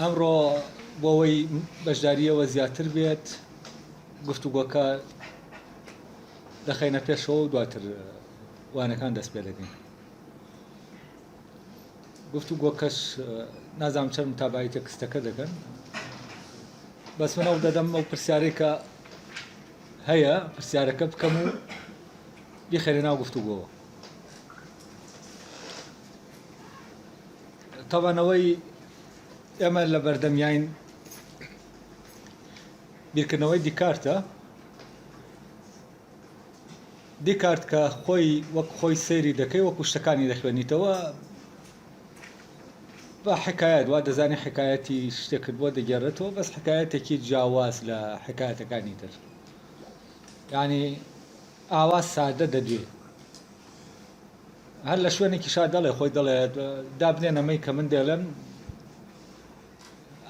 ئەمڕۆ بۆەوەی بەشداریەوە زیاتر بێت گفتوگۆکە دەخەینە پێشەوە و دواتر وانەکان دەست پێ دەکەین. گفتوگۆکەش نازانم چەند تابایەتە کستەکە دەکەن، بەس من ئەو دەدەم ئەو پرسیارەی کە هەیە پرسیارەکە بکەم و بیخەرێ ناو گفتوگۆوە. تەوانەوەی ئێمە لە بەردەمیاین بیرکردنەوەی دیکارتە. دیکارت کە خۆی وەک خۆی سەیری دەکەی وەکو شتەکانی دەخوێنیتەوە بە حکایەت وا دەزانی حکایەتی شتێکت بۆ دەگێڕێتەوە، بەس حکایەتێکی جیاواز لە حکایەتەکانی تر، یعنی ئاوا سادە دەدوێ. هەر لە شوێنێکی شا دەڵێ خۆی دەڵێ دابنێن ئەمەی کە من دێڵێم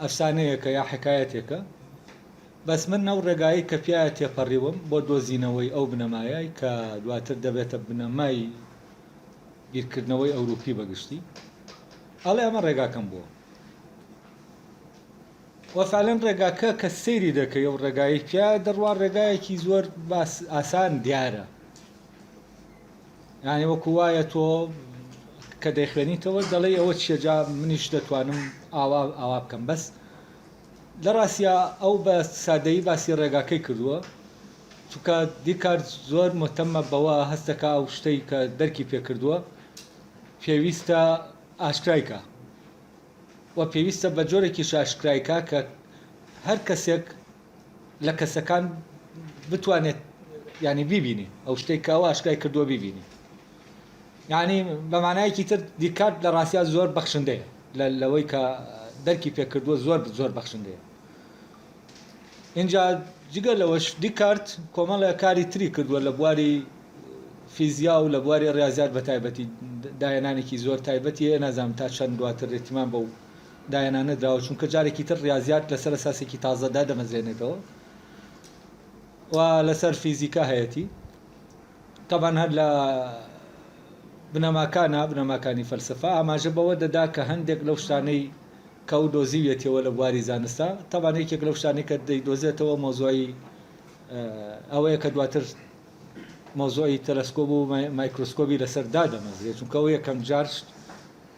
ئەفسانەیەکە یا حکایەتێکە، بەس من نەو ڕێگایی کە پیاە تێپەڕیوم بۆ دۆزینەوەی ئەو بنەمایە کە دواتر دەبێتە بنەمای بیرکردنەوەی ئەوروپی بەگشتی، ئەڵێ ئەمە ڕێگاکەم بووە. وەفعلەن ڕێگاکە کە سەیری دەکەی ئەو ڕێگایی پیا دەڕوا ڕێگایەکی زۆر ئاسان دیارە، یعنی وەکو وایە تۆ کە دەیخوێنیتەوە دەڵێ ئەوە چێجا منیش دەتوانم ئاوا بکەم، بەس لە ڕاستیا ئەو بە سادەیی باسی ڕێگاکەی کردووە، چونکە دیکارت زۆر مهتەمە بەوە هەستەکە ئەو شتەی کە دەرکی پێ کردووە پێویستە ئاشکرایکە و پێویستە بە جۆرێکیش ئاشکرایکە کە هەر کەسێک لە کەسەکان بتوانێت ینی بیبینی ئەو شتێک کە ئەوە ئاشکرای کردووە بیبینی. یعنی بە مانایەکی تر دیکارت لە ڕاستیا زۆر بەخشندەیە لەوەی کە دەرکی پێ کردووە، زۆر بەخشندەیە. اینجا جگە لەوەش دیکارت کۆمەڵە کاری تری کردووە لە بواری فیزیا و لە بواری ڕاضیات بە تایبەتی دایانانێکی زۆر تایبەتی، نازانم تا چەند دواتر ئێتیمان بەو دایانانە دراوە، چونکە جارێکی تر ڕاضیات لەسەر ئەساسێکی تازەدا دەمەزرێنێتەوە و لەسەر فیزیکا هەیەتی. تەبان هەر لە بنەماکانی فەلسفە ئاماژە بەوە دەدا کە هەندێک لەو شتانەی کە و دۆزیوێتەوە لە بواری زانستە، تەبان یەکێک لەو شتانەی کە دەیدۆزێتەوە مۆزوعی ئەوەیە کە دواتر مۆزوعی تەلەسکۆب و مایکرۆسکۆبی لەسەر دادەمەزرێت، چونکە ئەو یەکەم جار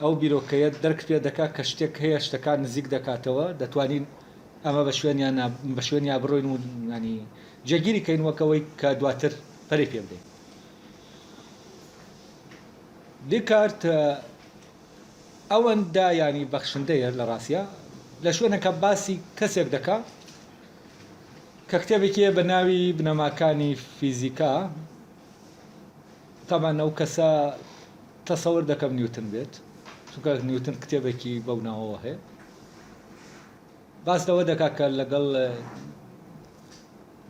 ئەو بیرۆکەیە دەرک پێ دەکات کە شتێک هەیە شتەکان نزیک دەکاتەوە، دەتوانین ئەمە بە شوێنیان بڕۆین و ینی جێگیری کەین وەکەوەی کە دواتر پەرەی پێ بدەین. دیکارت ئەوەندە ینی بەخشندەیە لە ڕاستیا لە شوێنەکە باسی کەسێک دەکا کە کتێبێکیە بە ناوی بنەماکانی فیزیکا. تامان ئەو کەسە تەسەور دەکەم نیوتن بێت، چونکە نیوتن کتێبێکی بەو ناوەوە هەیە. باس لەوە دەکا کە لەگەڵ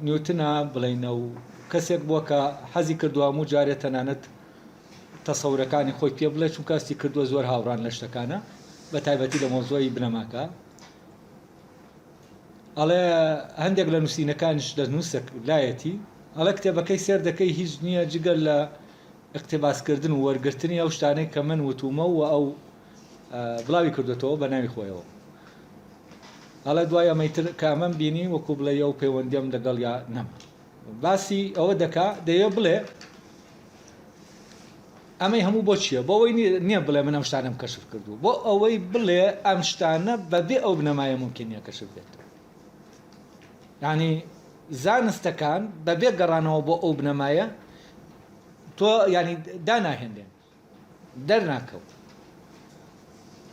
نیوتنە بڵێنە و کەسێک بووە کە حەزی کردووە هەموو جارێ تەنانەت تەسەورەکانی خۆی پێ بڵێ، چونکە هەستی کردووە زۆر هاوڕان لە شتەکانە بە تایبەتی لە مۆزوعی بنەماکە. ئەڵێ هەندێک لە نووسینەکانش لە نووسک لایەتی، ئەڵێ کتێبەکەی سێر دەکەی هیچ نییە جگەر لە اقتباسکردن و وەرگرتنی ئەو شتانەی کە من وتومە و ئەو بڵاوی کردوێتەوە بە ناوی خۆیەوە. ئەڵێ دوای ئەمەیتر کە ئەمەم بینی وەکو بڵێ ئەو پەیوەندیم لەگەڵ یا نەما. باسی ئەوە دەکا دەیە بڵێ ئەمەی هەموو بۆ چییە؟ بۆ ئەوەی نییە بڵێ من ئەم شتانم کەشف کردو، بۆ ئەوەی بڵێ ئەم شتانە بەبێ ئەو بنەمایە ممکنە کەشف بێت. یعنی زانستەکان بەبێ گەڕانەوە بۆ ئەو بنەمایە تۆ ینی داناهێنێن دەرناکەوت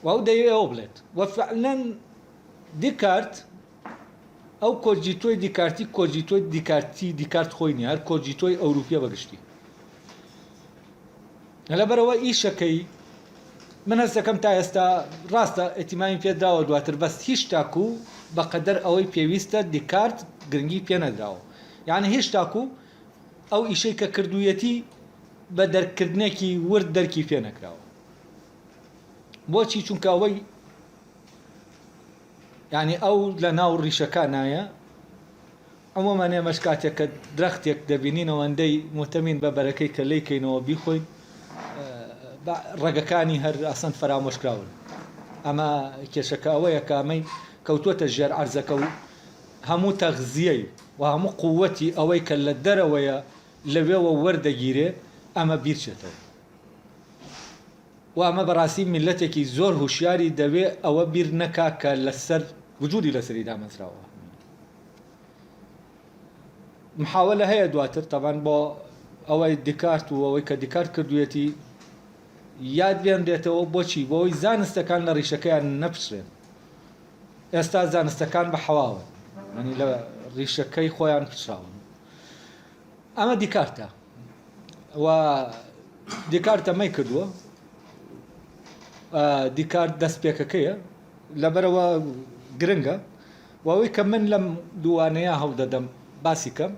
و ئەو دەیە ئەوە بڵێت. وەفعلەن دیکارت ئەو کۆجیتۆی دیکارتی دیکارت خۆی نیە، هەر کۆجیتۆی ئەوروپیە بەگشتی. لەبەرەوە ئیشەکەی من هەست دەکەم تا ئێستا ڕاستە ئێتیمامی پێدراوە دواتر، بەس هیچ تاکو بەقەدەر ئەوەی پێویستە دیکارت گرنگی پێ نەدراوە. یعنی هیچ تاکو ئەو ئیشەی کە کردوویەتی بە دەرکردنێکی ورد دەرکی پێ نەکراوە. بۆچی؟ چونکە ئەوەی ینی ئەو لە ناو ڕیشەکانایە عمومەن ئێمەش کاتێک کە درەختێک دەبینینەوە ئەندەی مهتەمین بە بەرەکەی کە لێیکەینەوە بیخۆین ڕێگەکانی هەر ئاسان فەرامۆشکراون. ئەمە کێشەکە ئەوەیە کە ئەمەی کەوتووەتە ژێر عەرزەکە و هەموو تەغزیەی و هەموو قووەتی ئەوەی کە لە دەرەوەیە لەوێەوە وەردەگیرێ ئەمە بیرچێتەوە و ئەمە بەڕاستی میلەتێکی زۆر هوشیاری دەوێ ئەوە بیر نەکا کە لەسەر وجودی لەسەری دامەزراوە. محاولە هەیە دواتر تەبان بۆ ئەوەی دیکارت و ئەوەی کە دیکارت کردوێتی یاد بێن دێتەوە بۆچی بۆی زانستەکان لە ڕیشەکەیان نەپشرێن. ئێستا زانستەکان بە حەواوە ینی لە ڕیشەکەی خۆیان پشراون. ئەمە دیکارتە و دیکارت ئەمەی کردووە دیکارت دەست پێکەکەیە لەبەرەوە گرنگە و ئەوەی کە من لەم دووانەیە هەوڵ دەدەم باسی کەم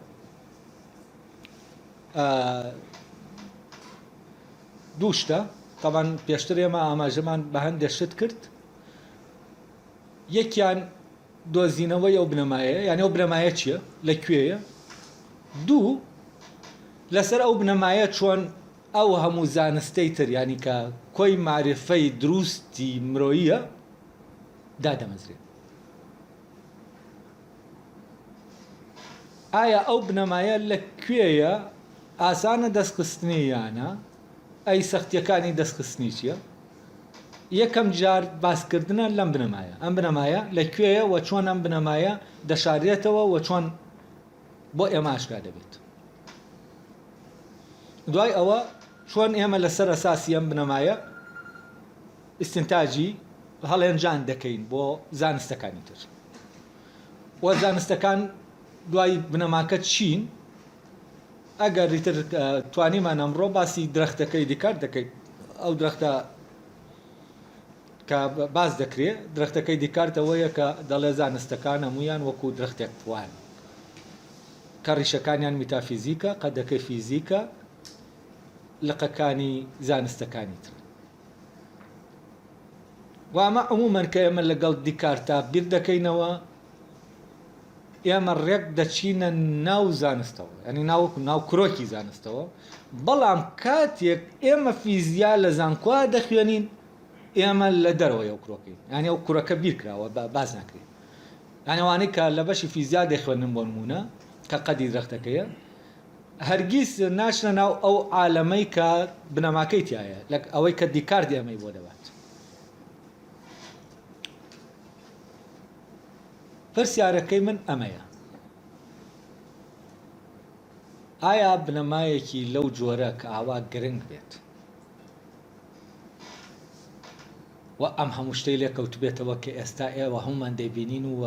دوو شتە تەبان پێشتر ئێمە ئاماژەمان بە هەندێک شت کرد. یەکیان دۆزینەوەی ئەو بنەمایە یعنی ئەو بنەمایە چییە لەکوێیە، دوو لەسەر ئەو بنەمایە چۆن ئەو هەموو زانستەی تر ینی کە کۆی معرفەی دروستی مرۆییە دادەمەزرێت. ئایا ئەو بنەمایە لەکوێیە ئاسانە دەستخستنی یانە ئەی سەختیەکانی دەستخستنی چییە؟ یەکەم جار باسکردنە لەم بنەمایە ئەم بنەمایە لەکوێیە و چۆن ئەم بنەمایە دەشارێتەوە و چۆن بۆ ئێمە ئاشکرا دەبێت. دوای ئەوە چۆن ئێمە لەسەر ئەساسی ئەم بنەمایە ئیستنتاجی هەڵێنجان دەکەین بۆ زانستەکانی تر و زانستەکان دوای بنەماکە چین ئەگەر ریتر توانیمان ئەمڕۆ باسی درەختەکەی دیکار دەکەیت. ئەو درەختە کە باز دەکرێت درەختەکەی دیکارتەوەیە کە دەڵێ زانستەکان هەمویان وەکو درەختێک وان کە ڕیشەکانیان میتافیزیکە قەدەکەی فیزیکە لقەکانی زانستەکانی تر. و ئەمە عمومەن کە ئێمە لەگەڵ دیکارتا بیر دەکەینەوە ئێمە ڕێک دەچینە ناو زانستەوە ینی ناو کرۆکی زانستەوە، بەڵام کاتێک ئێمە فیزیا لە زانکۆ دەخوێنین ئێمە لە دەرەوە ئەو کرۆکەی ینی ئەو کوڕەکە بیرکراوە باز ناکرێت. ینیوانەی کە لە بەشی فیزیا دەخوێنن بۆ نمونە کە قەدی درەختەکەیە هەرگیز ناچنە ناو ئەو عالەمەی کە بنەماکەی تایە لە ئەوەی کە دیکارت ئەمەی بۆ دەبات. پرسیارەکەی من ئەمەیە، ئایا بنەمایەکی لەو جۆرە کە ئاوا گرنگ بێت و ئەم هەموو شتەی لێ کەوت بێتەوە کە ئێستا ئێوە هەمومان دەبینین و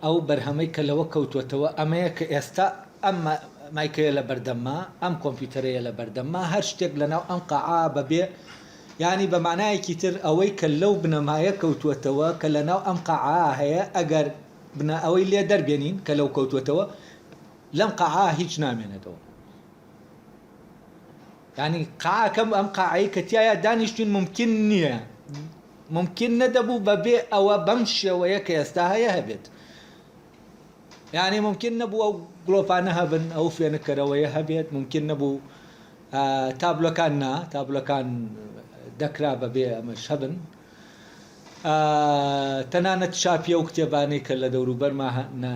ئەو بەرهەمەی کە لەوە کەوتوێتەوە ئەمەیە کە ئێستا ئەم مایکەیە لە بەردەمما ئەم کۆمپیوتەرەیە لە بەردەمما هەر شتێک لەناو ئەم قاعا بەبێ ینی بە معنایەکی تر ئەوەی کە لەو بنەمایە کەوتوێتەوە کە لەناو ئەم قاعا هەیە ئەگەر ئەوەی لێ دەربێنین کە لەو کەوتوێتەوە لەم قاعا هیچ نامێنێتەوە. ینی قاعەکەم ئەم قاعەی کە تایە دانیشتین ممکن نییە ممکن نەدەبوو بەبێ ئەوە بەم شێوەیە کە ئێستا هەیە هەبێت. یعنی ممکن نەبوو ئەو گڵۆپانە هەبن ئەو فێنکەرەوەیە هەبێت، ممکن نەبوو تابلۆکان تابلۆکان دەکرا بەبێ ئەمەش هەبن. تەنانەت چاپی ئەو کتێبانەی کە لە دەوروبەرما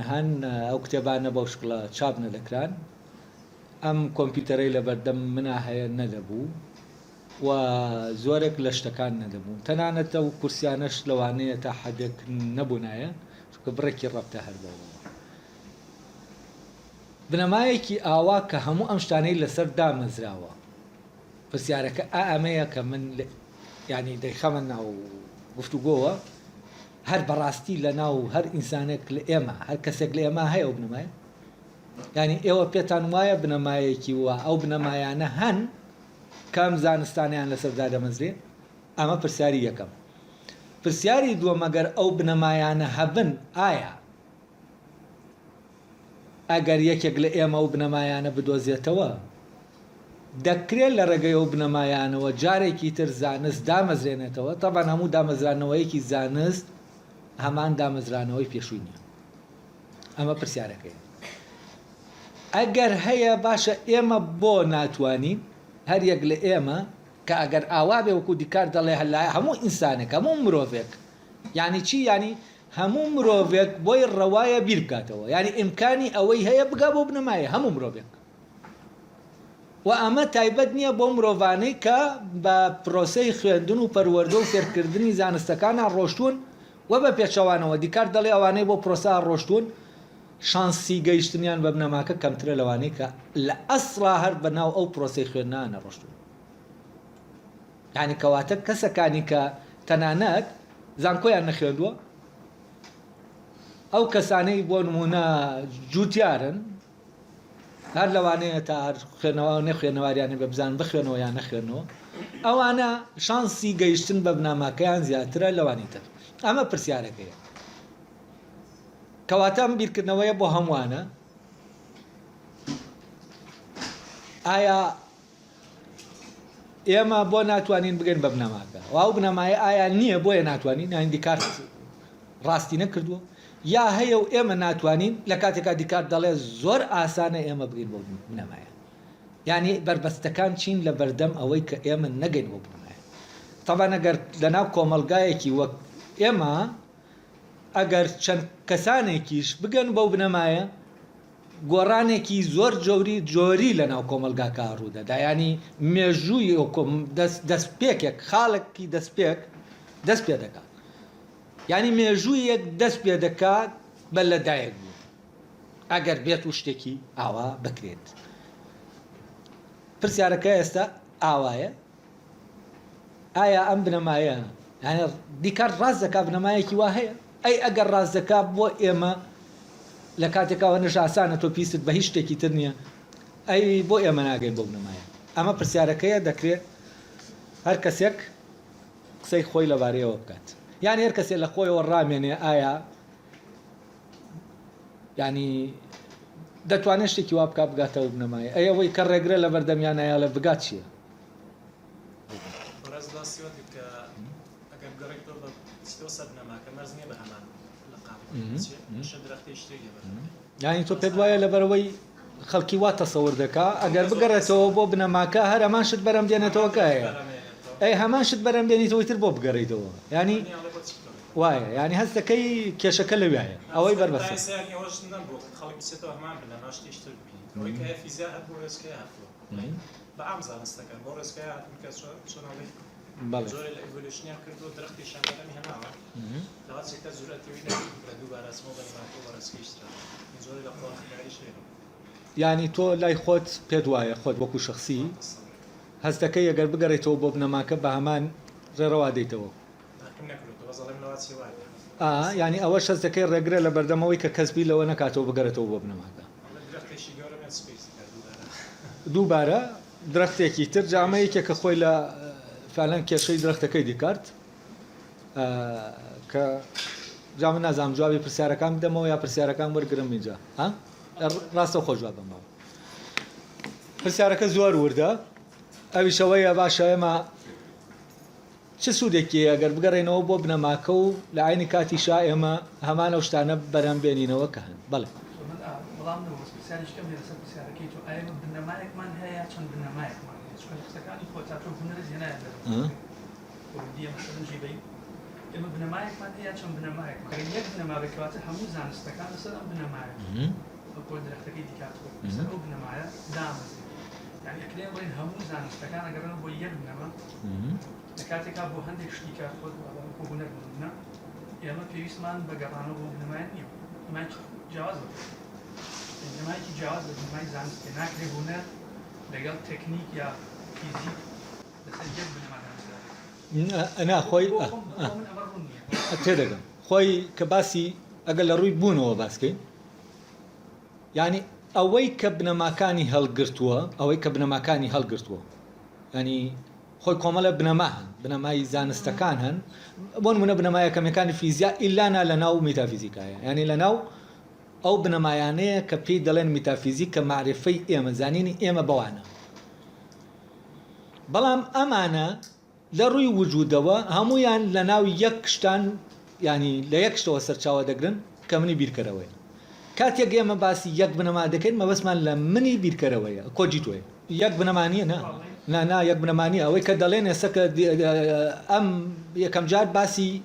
هەن ئەو کتێبانە بەو شکڵە چاپ نەدەکران ئەم کۆمپیوتەرەی لە بەردەم منا هەیە نەدەبوو و زۆرێک لە شتەکان نەدەبوو. تەنانەت ئەو کورسیانەش لەوانەیە تا حەدێک نەبوونایە چونکە بڕێکی ڕەبتە هەر بەوە. بنەمایەکی ئاوا کە هەموو ئەم شتانەی لەسەر دامەزراوە پرسیارەکە ئەمەیە کە من ینی دەیخەمە ناو گفتوگۆوە هەر بەڕاستی لە ناو هەر ئینسانێک لە ئێمە هەر کەسێک لە ئێمە هەیە ئەو بنەمایە، ینی ئێوە پێتان وایە بنەمایەکی وە ئەو بنەمایانە هەن کەم زانستانیان لەسەردا دەمەزرێ؟ ئەمە پرسیاری یەکەم. پرسیاری دووەم ئەگەر ئەو بنەمایانە هەبن ئایا ئەگەر یەکێک لە ئێمە ئەو بنەمایانە بدۆزێتەوە دەکرێت لە ڕێگەی ئەو بنەمایانەوە جارێکی تر زانست دامەزرێنێتەوە؟ تەبان هەموو دامەزرانەوەیەکی زانست هەمان دامەزرانەوەی پێشووی نییە. ئەمە پرسیارەکەی. ئەگەر هەیە باشە ئێمە بۆ ناتوانین هەر یەک لە ئێمە کە ئەگەر ئاوا بێ وەکو دیکار دەڵێ هەلایە هەموو ئینسانێک هەموو مرۆڤێک یعنی چی ینی هەموو مرۆڤێک بۆی ڕەوایە بیر بکاتەوە یعنی ئیمکانی ئەوەی هەیە بگا بۆ بنەمایە هەموو مرۆڤێک و ئەمە تایبەت نییە بۆ مرۆڤانەی کە بە پرۆسەی خوێندن و پەروەردە و فێرکردنی زانستەکانان ڕۆشتوون و بە پێچەوانەوە دیکار دەڵێ ئەوانەی بۆ پرۆسە ڕۆشتوون شانسی گەیشتنیان بە بنەماکە کەمترە لەوانەی کە لە ئەسڵا هەر بەناو ئەو پرۆسەی خوێندنانە ڕۆشتوون یعنی کەواتە کەسەکانی کە تەنانەت زانکۆیان نەخوێندووە ئەو کەسانەی بۆ نمونە جووتیارن هەر لەوانەیە تا خوێنەوە نەخوێنەواریانی بە بزان بخوێنەوە یان نەخوێنەوە ئەوانە شانسی گەیشتن بە بنەماکەیان زیاترە لەوانی تر ئەمە پرسیارەکەیە کەواتە ئەم بیرکردنەوەیە بۆ هەمووانە ئایا ئێمە بۆ ناتوانین بگەین بە بنەماکە واو بنەمایە ئایا نییە بۆیە ناتوانین یان دیکار ڕاستی نەکردووە یا هەیە و ئێمە ناتوانین لە کاتێکا دیکار دەڵێ زۆر ئاسانە ئێمە بگەین بۆ بنەمایە یعنی بربەستەکان چین لە بەردەم ئەوەی کە ئێمە نەگەین بۆ بنەمایە تەبان ئەگەر لەناو کۆمەلگایەکی وەک ئێمە ئەگەر چەند کەسانێکیش بگەن بەو بنەمایە گۆڕانێکی زۆر جۆری لەناو کۆمەلگاکە ڕوودەدا ینی مێژووی دەستپێکێک خاڵێکی دەستپێک دەست پێ دەکات ینی مێژوویەک دەست پێ دەکات بە لەدایک بوو ئەگەر بێت و شتێکی ئاوا بکرێت پرسیارەکە ئێستا ئاوایە ئایا ئەم بنەمایە یعنی دیکار ڕاست دەکات بنەمایەکی وا هەیە ئەی ئەگەر ڕاست دەکات بۆ ئێمە لە کاتێکەوە نەش ئاسانە تۆ پیست بە هیچ شتێکی تر نییە ئەی بۆ ئێمە ناگەین بۆ بنەمایە ئەمە پرسیارەکەیە دەکرێت هەر کەسێک قسەی خۆی لەبارەیەوە بکات یعنی هەر کەسێک لە خۆیەوە ڕامێنێ ئایا ینی دەتوانێت شتێکی وا بکات بگاتەوە بنەمایە ئەی ئەوەی کە ڕێگرە لە بەردەمیان نایە لە بگات چییە ینی تۆ پێت وایە لەبەرەوەی خەڵکی وا تەسەور دەکا ئەگەر بگەڕێتەوە بۆ بنەماکە هەر هەمان شت بەرەم دێنێتەوەکایە ئەی هەمان شت بەرەم دێنیتەوەی تر بۆ بگەڕێیتەوە ینی وایە ینی هەست دەکەی کێشەکە لەوایە ئەوەی بربەستە زۆر لە ئیڤۆلیوشنیان کردو درەختیشان بەرەمی هەناوە لەوات چێکتە زورەتەوەی لە دووبارە ئەچمەوە بەرەماکە و بەڕێزگەیشترا زۆری لە خۆڵاتیگاریش هەیە یعنی تۆ لای خۆت پێت وایە خۆت وەکو شەخسی هەست دەکەی ئەگەر بگەڕێتەوە بۆ بنەماکە بە هەمان ڕێڕەوا دەیتەوە ینی ئەوە شەست دەکەی ڕێگرە لە بەردەمەوەی کە کەسبی لەوە نەکاتەوە بگەڕێتەوە بۆ بنەماکە دووبارە درەختێکی تر جامەیەکێک کە خۆی لە فعلەن کێشەی درەختەکەی دیکارت کە جامە نازام جوابی پرسیارەکان بدەمەوە یا پرسیارەکان وەرگرم اینجا ڕاستە خۆ جواب بمەوە پرسیارەکە زۆر وردە ئەویشەوەیە باشە ئێمە چه سوودێکی ئەگەر بگەڕێنەوە بۆ بنەماکە و لە عینی کاتیشا ئێمە هەمان ئەو شتانە بەرەم بێنینەوە کە هەن بەڵێ بنەمایەکمان هەیە چەند بنەمایەکمان قسەکانی خۆتاتۆ هونەرز هێنایە ئێمە بنەمایەکمان هەیە چەند بنەمایەک یەک بنەما بکەواتە هەموو زانستەکان لەسەر ئەم بنەمایە بۆ درەختەکەی دیکاتەوە لەسەر ئەو بنەمایە دامەزێت یعنی ئەکرێن بڵێن هەموو زانستەکان ئەگەڕێنەوە بۆ یەک بنەما لە کاتێکا بۆ هەندێک شتی کار خۆت بۆ هونەر بوونە ئێمە پێویستمان بە گەڕانەوە بۆ بنەمایە نییە بنەمایەکی جیاواز بنەمایەکی جیاواز بە بنەمای زانست پێ ناکرێ هونەر لەگەڵ تەکنیک یا فیزیک لەسەر یەک بنەما ئەنا خۆی تێدەگەم خۆی کە باسی ئەگەر لە ڕووی بوونەوە باسکەین ینی ئەوەی کە بنەماکانی هەڵگرتووە ئەوەی کە بنەماکانی هەڵگرتووە ینی خۆی کۆمەڵە بنەما هەن بنەمای زانستەکان هەن بۆ نمونە بنەمایەکەمیەکانی فیزیا ئیلانا لە ناو میتافیزیکایە ینی لە ناو ئەو بنەمایانەیە کە پێی دەڵێن میتافیزیک کە معرفەی ئێمە زانینی ئێمە بەوانە بەڵام ئەمانە لە ڕووی وجودەوە هەمویان لە ناو یەک شتان ینی لە یەک شتەوە سەرچاوە دەگرن کە منی بیرکەرەوەی کاتێک ئێمە باسی یەک بنەما دەکەین مەبەستمان لە منی بیرکەرەوەیە کۆجی تۆیە یەک بنەمانیە نا نا یەک بنەمانی ئەوەی کە دەڵێن ئێستا کە ئەم یەکەم جار باسی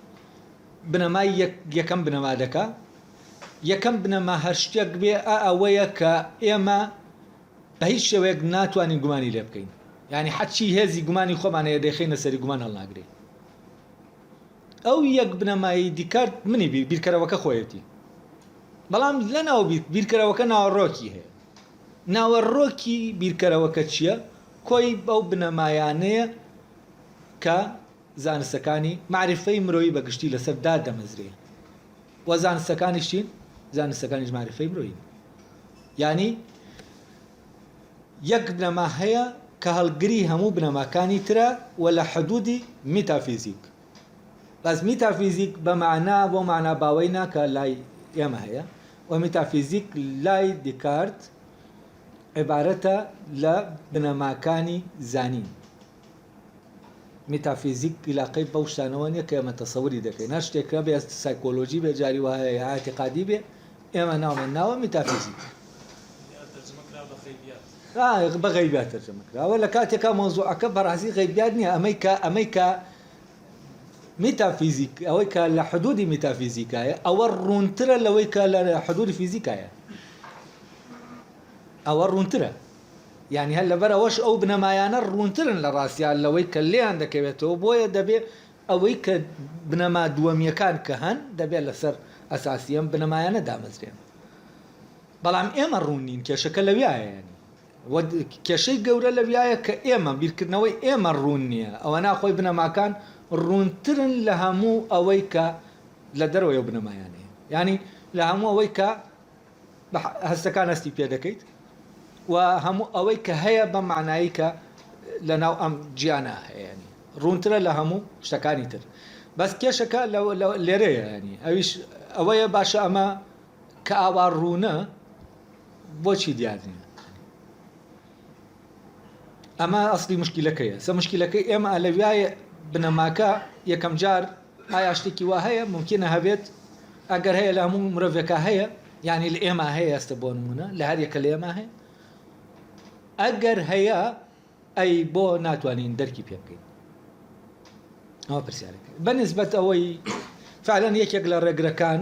بنەمای یەکەم بنەما دەکا یەکەم بنەما هەر شتێک بێ ئەوەیە کە ئێمە بە هیچ شێوەیەک ناتوانین گومانی لێ بکەین یعنی حەچی هێزی گومانی خۆمانەیە دەخینە سەری گومان هەڵناگرێ ئەو یەک بنەمایی دیکارت منی بیرکەرەوەکە خۆیەتی بەڵام لەناو بیرکەرەوەکە ناوەڕۆکی هەیە ناوەڕۆکی بیرکەرەوەکە چییە؟ کۆی بەو بنەمایانەیە کە زانستەکانی معریفەی مرۆیی بەگشتی لەسەر دادەمەزرێ وە زانستەکانی چین؟ زانستەکانیش معریفەی مرۆیی یعنی یەک بنەما هەیە کە هەڵگری هەموو بنەماکانی ترە و لە حدودی میتافیزیک بەس میتافیزیک بە معنا بۆ معنا باوەینا کە لای ئێمە هەیە و میتافیزیک لای دیکارت عبارەتە لە بنەماکانی زانین میتافیزیک علاقەی بەو شتانەوە نییە کە ئێمە تەسەوری دەکەین هەر شتێکە بێ سایکۆلۆژی بێ جاری وایە ئاعتیقادی بێ ئێمە ناومە ناوە میتافیزیک بە غەیبیات تەرجەمە کراوە لە کاتێکا مۆزوعەکە بەڕاستی غەیبیات نییە ئەمەی کە میتافیزیک ئەوەی کە لە حدودی میتافیزیکایە ئەوە ڕوونترە لەوەی کە لە حدودی فیزیکایە ئەوە ڕوونترە یعنی هەر لەبەر ئەوەش ئەو بنەمایانە ڕوونترن لە ڕاستیان لەوەی کە لێیان دەکەوێتەوە بۆیە دەبێت ئەوەی کە بنەما دووەمیەکان کە هەن دەبێت لەسەر ئەساسیەم بنەمایانە دامەزرێن بەڵام ئێمە ڕوون نین کێشەکە لەویایە ینی کێشەی گەورە لەویایە کە ئێمە بیرکردنەوەی ئێمە ڕوون نییە ئەوە ناخۆی بنەماکان ڕوونترن لە هەموو ئەوەی کە لە دەرەوەی بنەمایانەیە ینی لە هەموو ئەوەی کە هەستەکان هەستی پێ دەکەیت و هەموو ئەوەی کە هەیە بە معنایی کە لە ناو ئەم گیانە هەیەنی ڕوونترە لە هەموو شتەکانی تر بەس کێشەکە لێرەیە ینی ئەویش ئەوەیە باشە ئەمە کە ئاوا ڕوونە بۆچی دیار نییە ئەمە ئەسلی مشکلەکەیە سە مشکلەکەی ئێمە لەویایە بنەماکە یەکەم جار ئایا شتێکی وا هەیە ممکنە هەبێت ئەگەر هەیە لە هەموو مرۆڤێکە هەیە یعنی لە ئێمە هەیە ئێستا بۆ نمونە لە هەر یەکە لە ئێمە هەیە ئەگەر هەیە ئەی بۆ ناتوانین دەرکی پێ بکەین ئەوە پرسیارەکە بەنسبەت ئەوەی فعلەن یەکێک لە ڕێگرەکان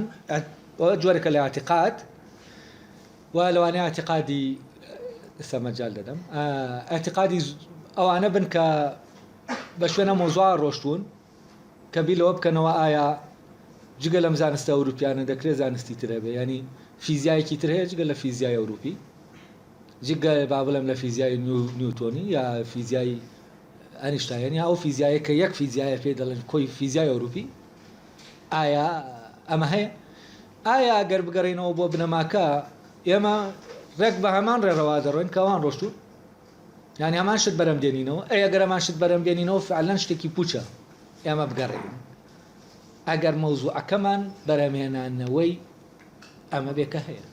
جۆرێکە لە ئاعتیقاد و لەوانەیە ئاعتیقادی ئێستا مەجال دەدەم ئاعتیقادی ئەوانە بن کە بە شوێنە مۆزوع ڕۆشتوون کە بیلەوە بکەنەوە ئایا جگە لەم زانستە ئەوروپیانە دەکرێت زانستی ترە بێ ینی فیزیایەکی تر هەیە جگە لە فیزیای ئەوروپی جگە با بڵێم لە فیزیای نیوتۆنی یا فیزیای ئەنیشتاینی ئەو فیزیایە کە یەک فیزیایە پێ دەڵێن کۆی فیزیای ئەوروپی ئایا ئەمە هەیە ئایا ئەگەر بگەڕێنەوە بۆ بنەماکە ئێمە ڕێک بە هەمان ڕێڕەوا دەڕۆین کەوان ڕۆشتون یعنی هەمان شت بەرەم دێنینەوە ئەگەر هەمان شت بەرەم دێنینەوە فعلەن شتێکی پوچە ئێمە بگەڕێن ئەگەر مەوزوعەکەمان بەرەمێنانەوەی ئەمە بێکە هەیە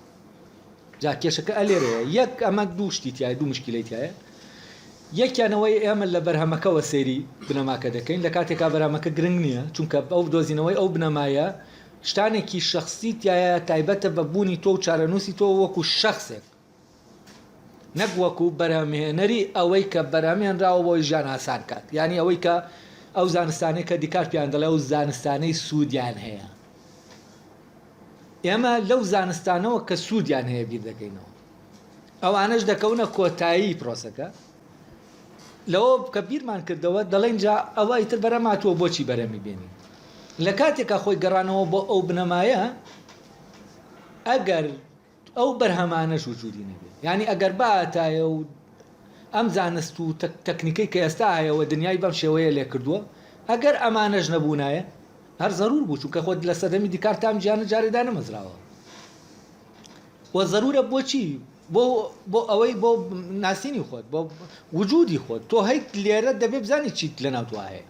جا کێشەکە ئەلێرەیە یەک ئەمە دوو شتی تایە دوو مشکلەی تایە یەکیانەوەی ئێمە لە بەرهەمەکەەوە سەیری بنەماکە دەکەین لە کاتێکا بەرهەمەکە گرنگ نییە چونکە ئەو دۆزینەوەی ئەو بنەمایە شتانێکی شخصی تایە تایبەتە بە بوونی تۆ و چارەنووسی تۆ وەکو شخصێک نەک وەکو بەرهەمهێنەری ئەوەی کە بەرهەمێنراوە بۆی ژیان ئاسان کات یعنی ئەوەی کە ئەو زانستانەی کە دیکار پیان دەڵێ و زانستانەی سوودیان هەیە ئێمە لەو زانستانەوە کە سوودیان هەیە بیر دەکەینەوە ئەوانەش دەکەونە کۆتایی پرۆسەکە لەوە کە بیرمان کردەوە دەڵێن جا ئەوە ئیتر بەرەماتوە بۆچی بەرەمی بێنین لە کاتێکە خۆی گەڕانەوە بۆ ئەو بنەمایە ئەگەر ئەو بەرهەمانەش وجودی نەبێت یعنی ئەگەر باتایە و ئەم زانست و تەکنیکەی کە ئێستا هەیەەوە دنیای بەم شێوەیە لێ کردووە ئەگەر ئەمانەش نەبوونایە هەر زەرور بوو چونکە خۆت لە سەردەمی دیکار تام گیانە جارێدا نەمەزراوە وە زەرورە بۆچی بۆ ئەوەی بۆ ناسینی خۆت بۆ وجودی خۆت تۆ هەیت لێرە دەبێ بزانی چیت لە ناو تۆ هەیە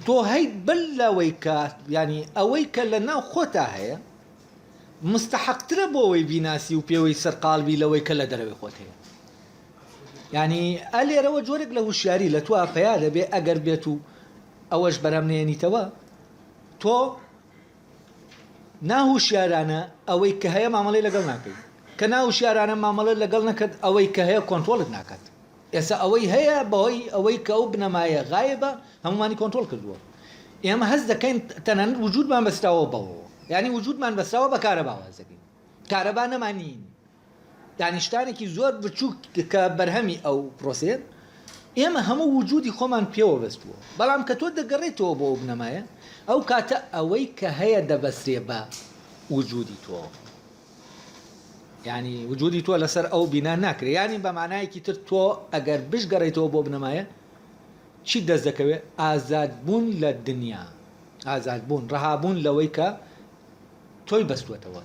تۆ هەیت بل لەوەی کە ینی ئەوەی کە لە ناو خۆتا هەیە مستحقترە بۆ ئەوەی بیناسی و پێوەی سەرقالبی لەوەی کە لە دەرەوەی خۆت هەیە ینی ئەلێرەوە جۆرێک لە هوشیاری لە تۆ پیا دەبێ ئەگەر بێت و ئەوەش بەرەم نێنیتەوە تۆ ناهوشیارانە ئەوەی کە هەیە مامەڵی لەگەڵ ناکەیت کە ناهوشیارانە مامەڵە لەگەڵ نەکرد ئەوەی کە هەیە کۆنترۆلت ناکات ئێستا ئەوەی هەیە بەهۆی ئەوەی کە ئەو بنەمایە غایبە هەمومانی کۆنتڕۆل کردووە ئێمە هەست دەکەین تەنانەت وجودمان بەستراوە بەوەوە یعنی وجودمان بەستراوە بە کارەبا واز دەکەین کارەبا نەمانین یعنی شتانێکی زۆر بچووک کە بەرهەمی ئەو پرۆسێن ئێمە هەموو وجودی خۆمان پێوە بەستووە بەڵام کە تۆ دەگەڕێتەوە بۆ بنەمایە ئەو کاتە ئەوەی کە هەیە دەبەسترێ بە وجودی تۆ یعنی وجودی تۆ لەسەر ئەو بینا ناکرێت یعنی بە معنایەکی تر تۆ ئەگەر بشگەڕێتەوە بۆ بنەمایە چی دەست دەکەوێت ئازادبوون لە دنیا ئازادبوون ڕەهابوون لەوەی کە تۆی بەستوێتەوە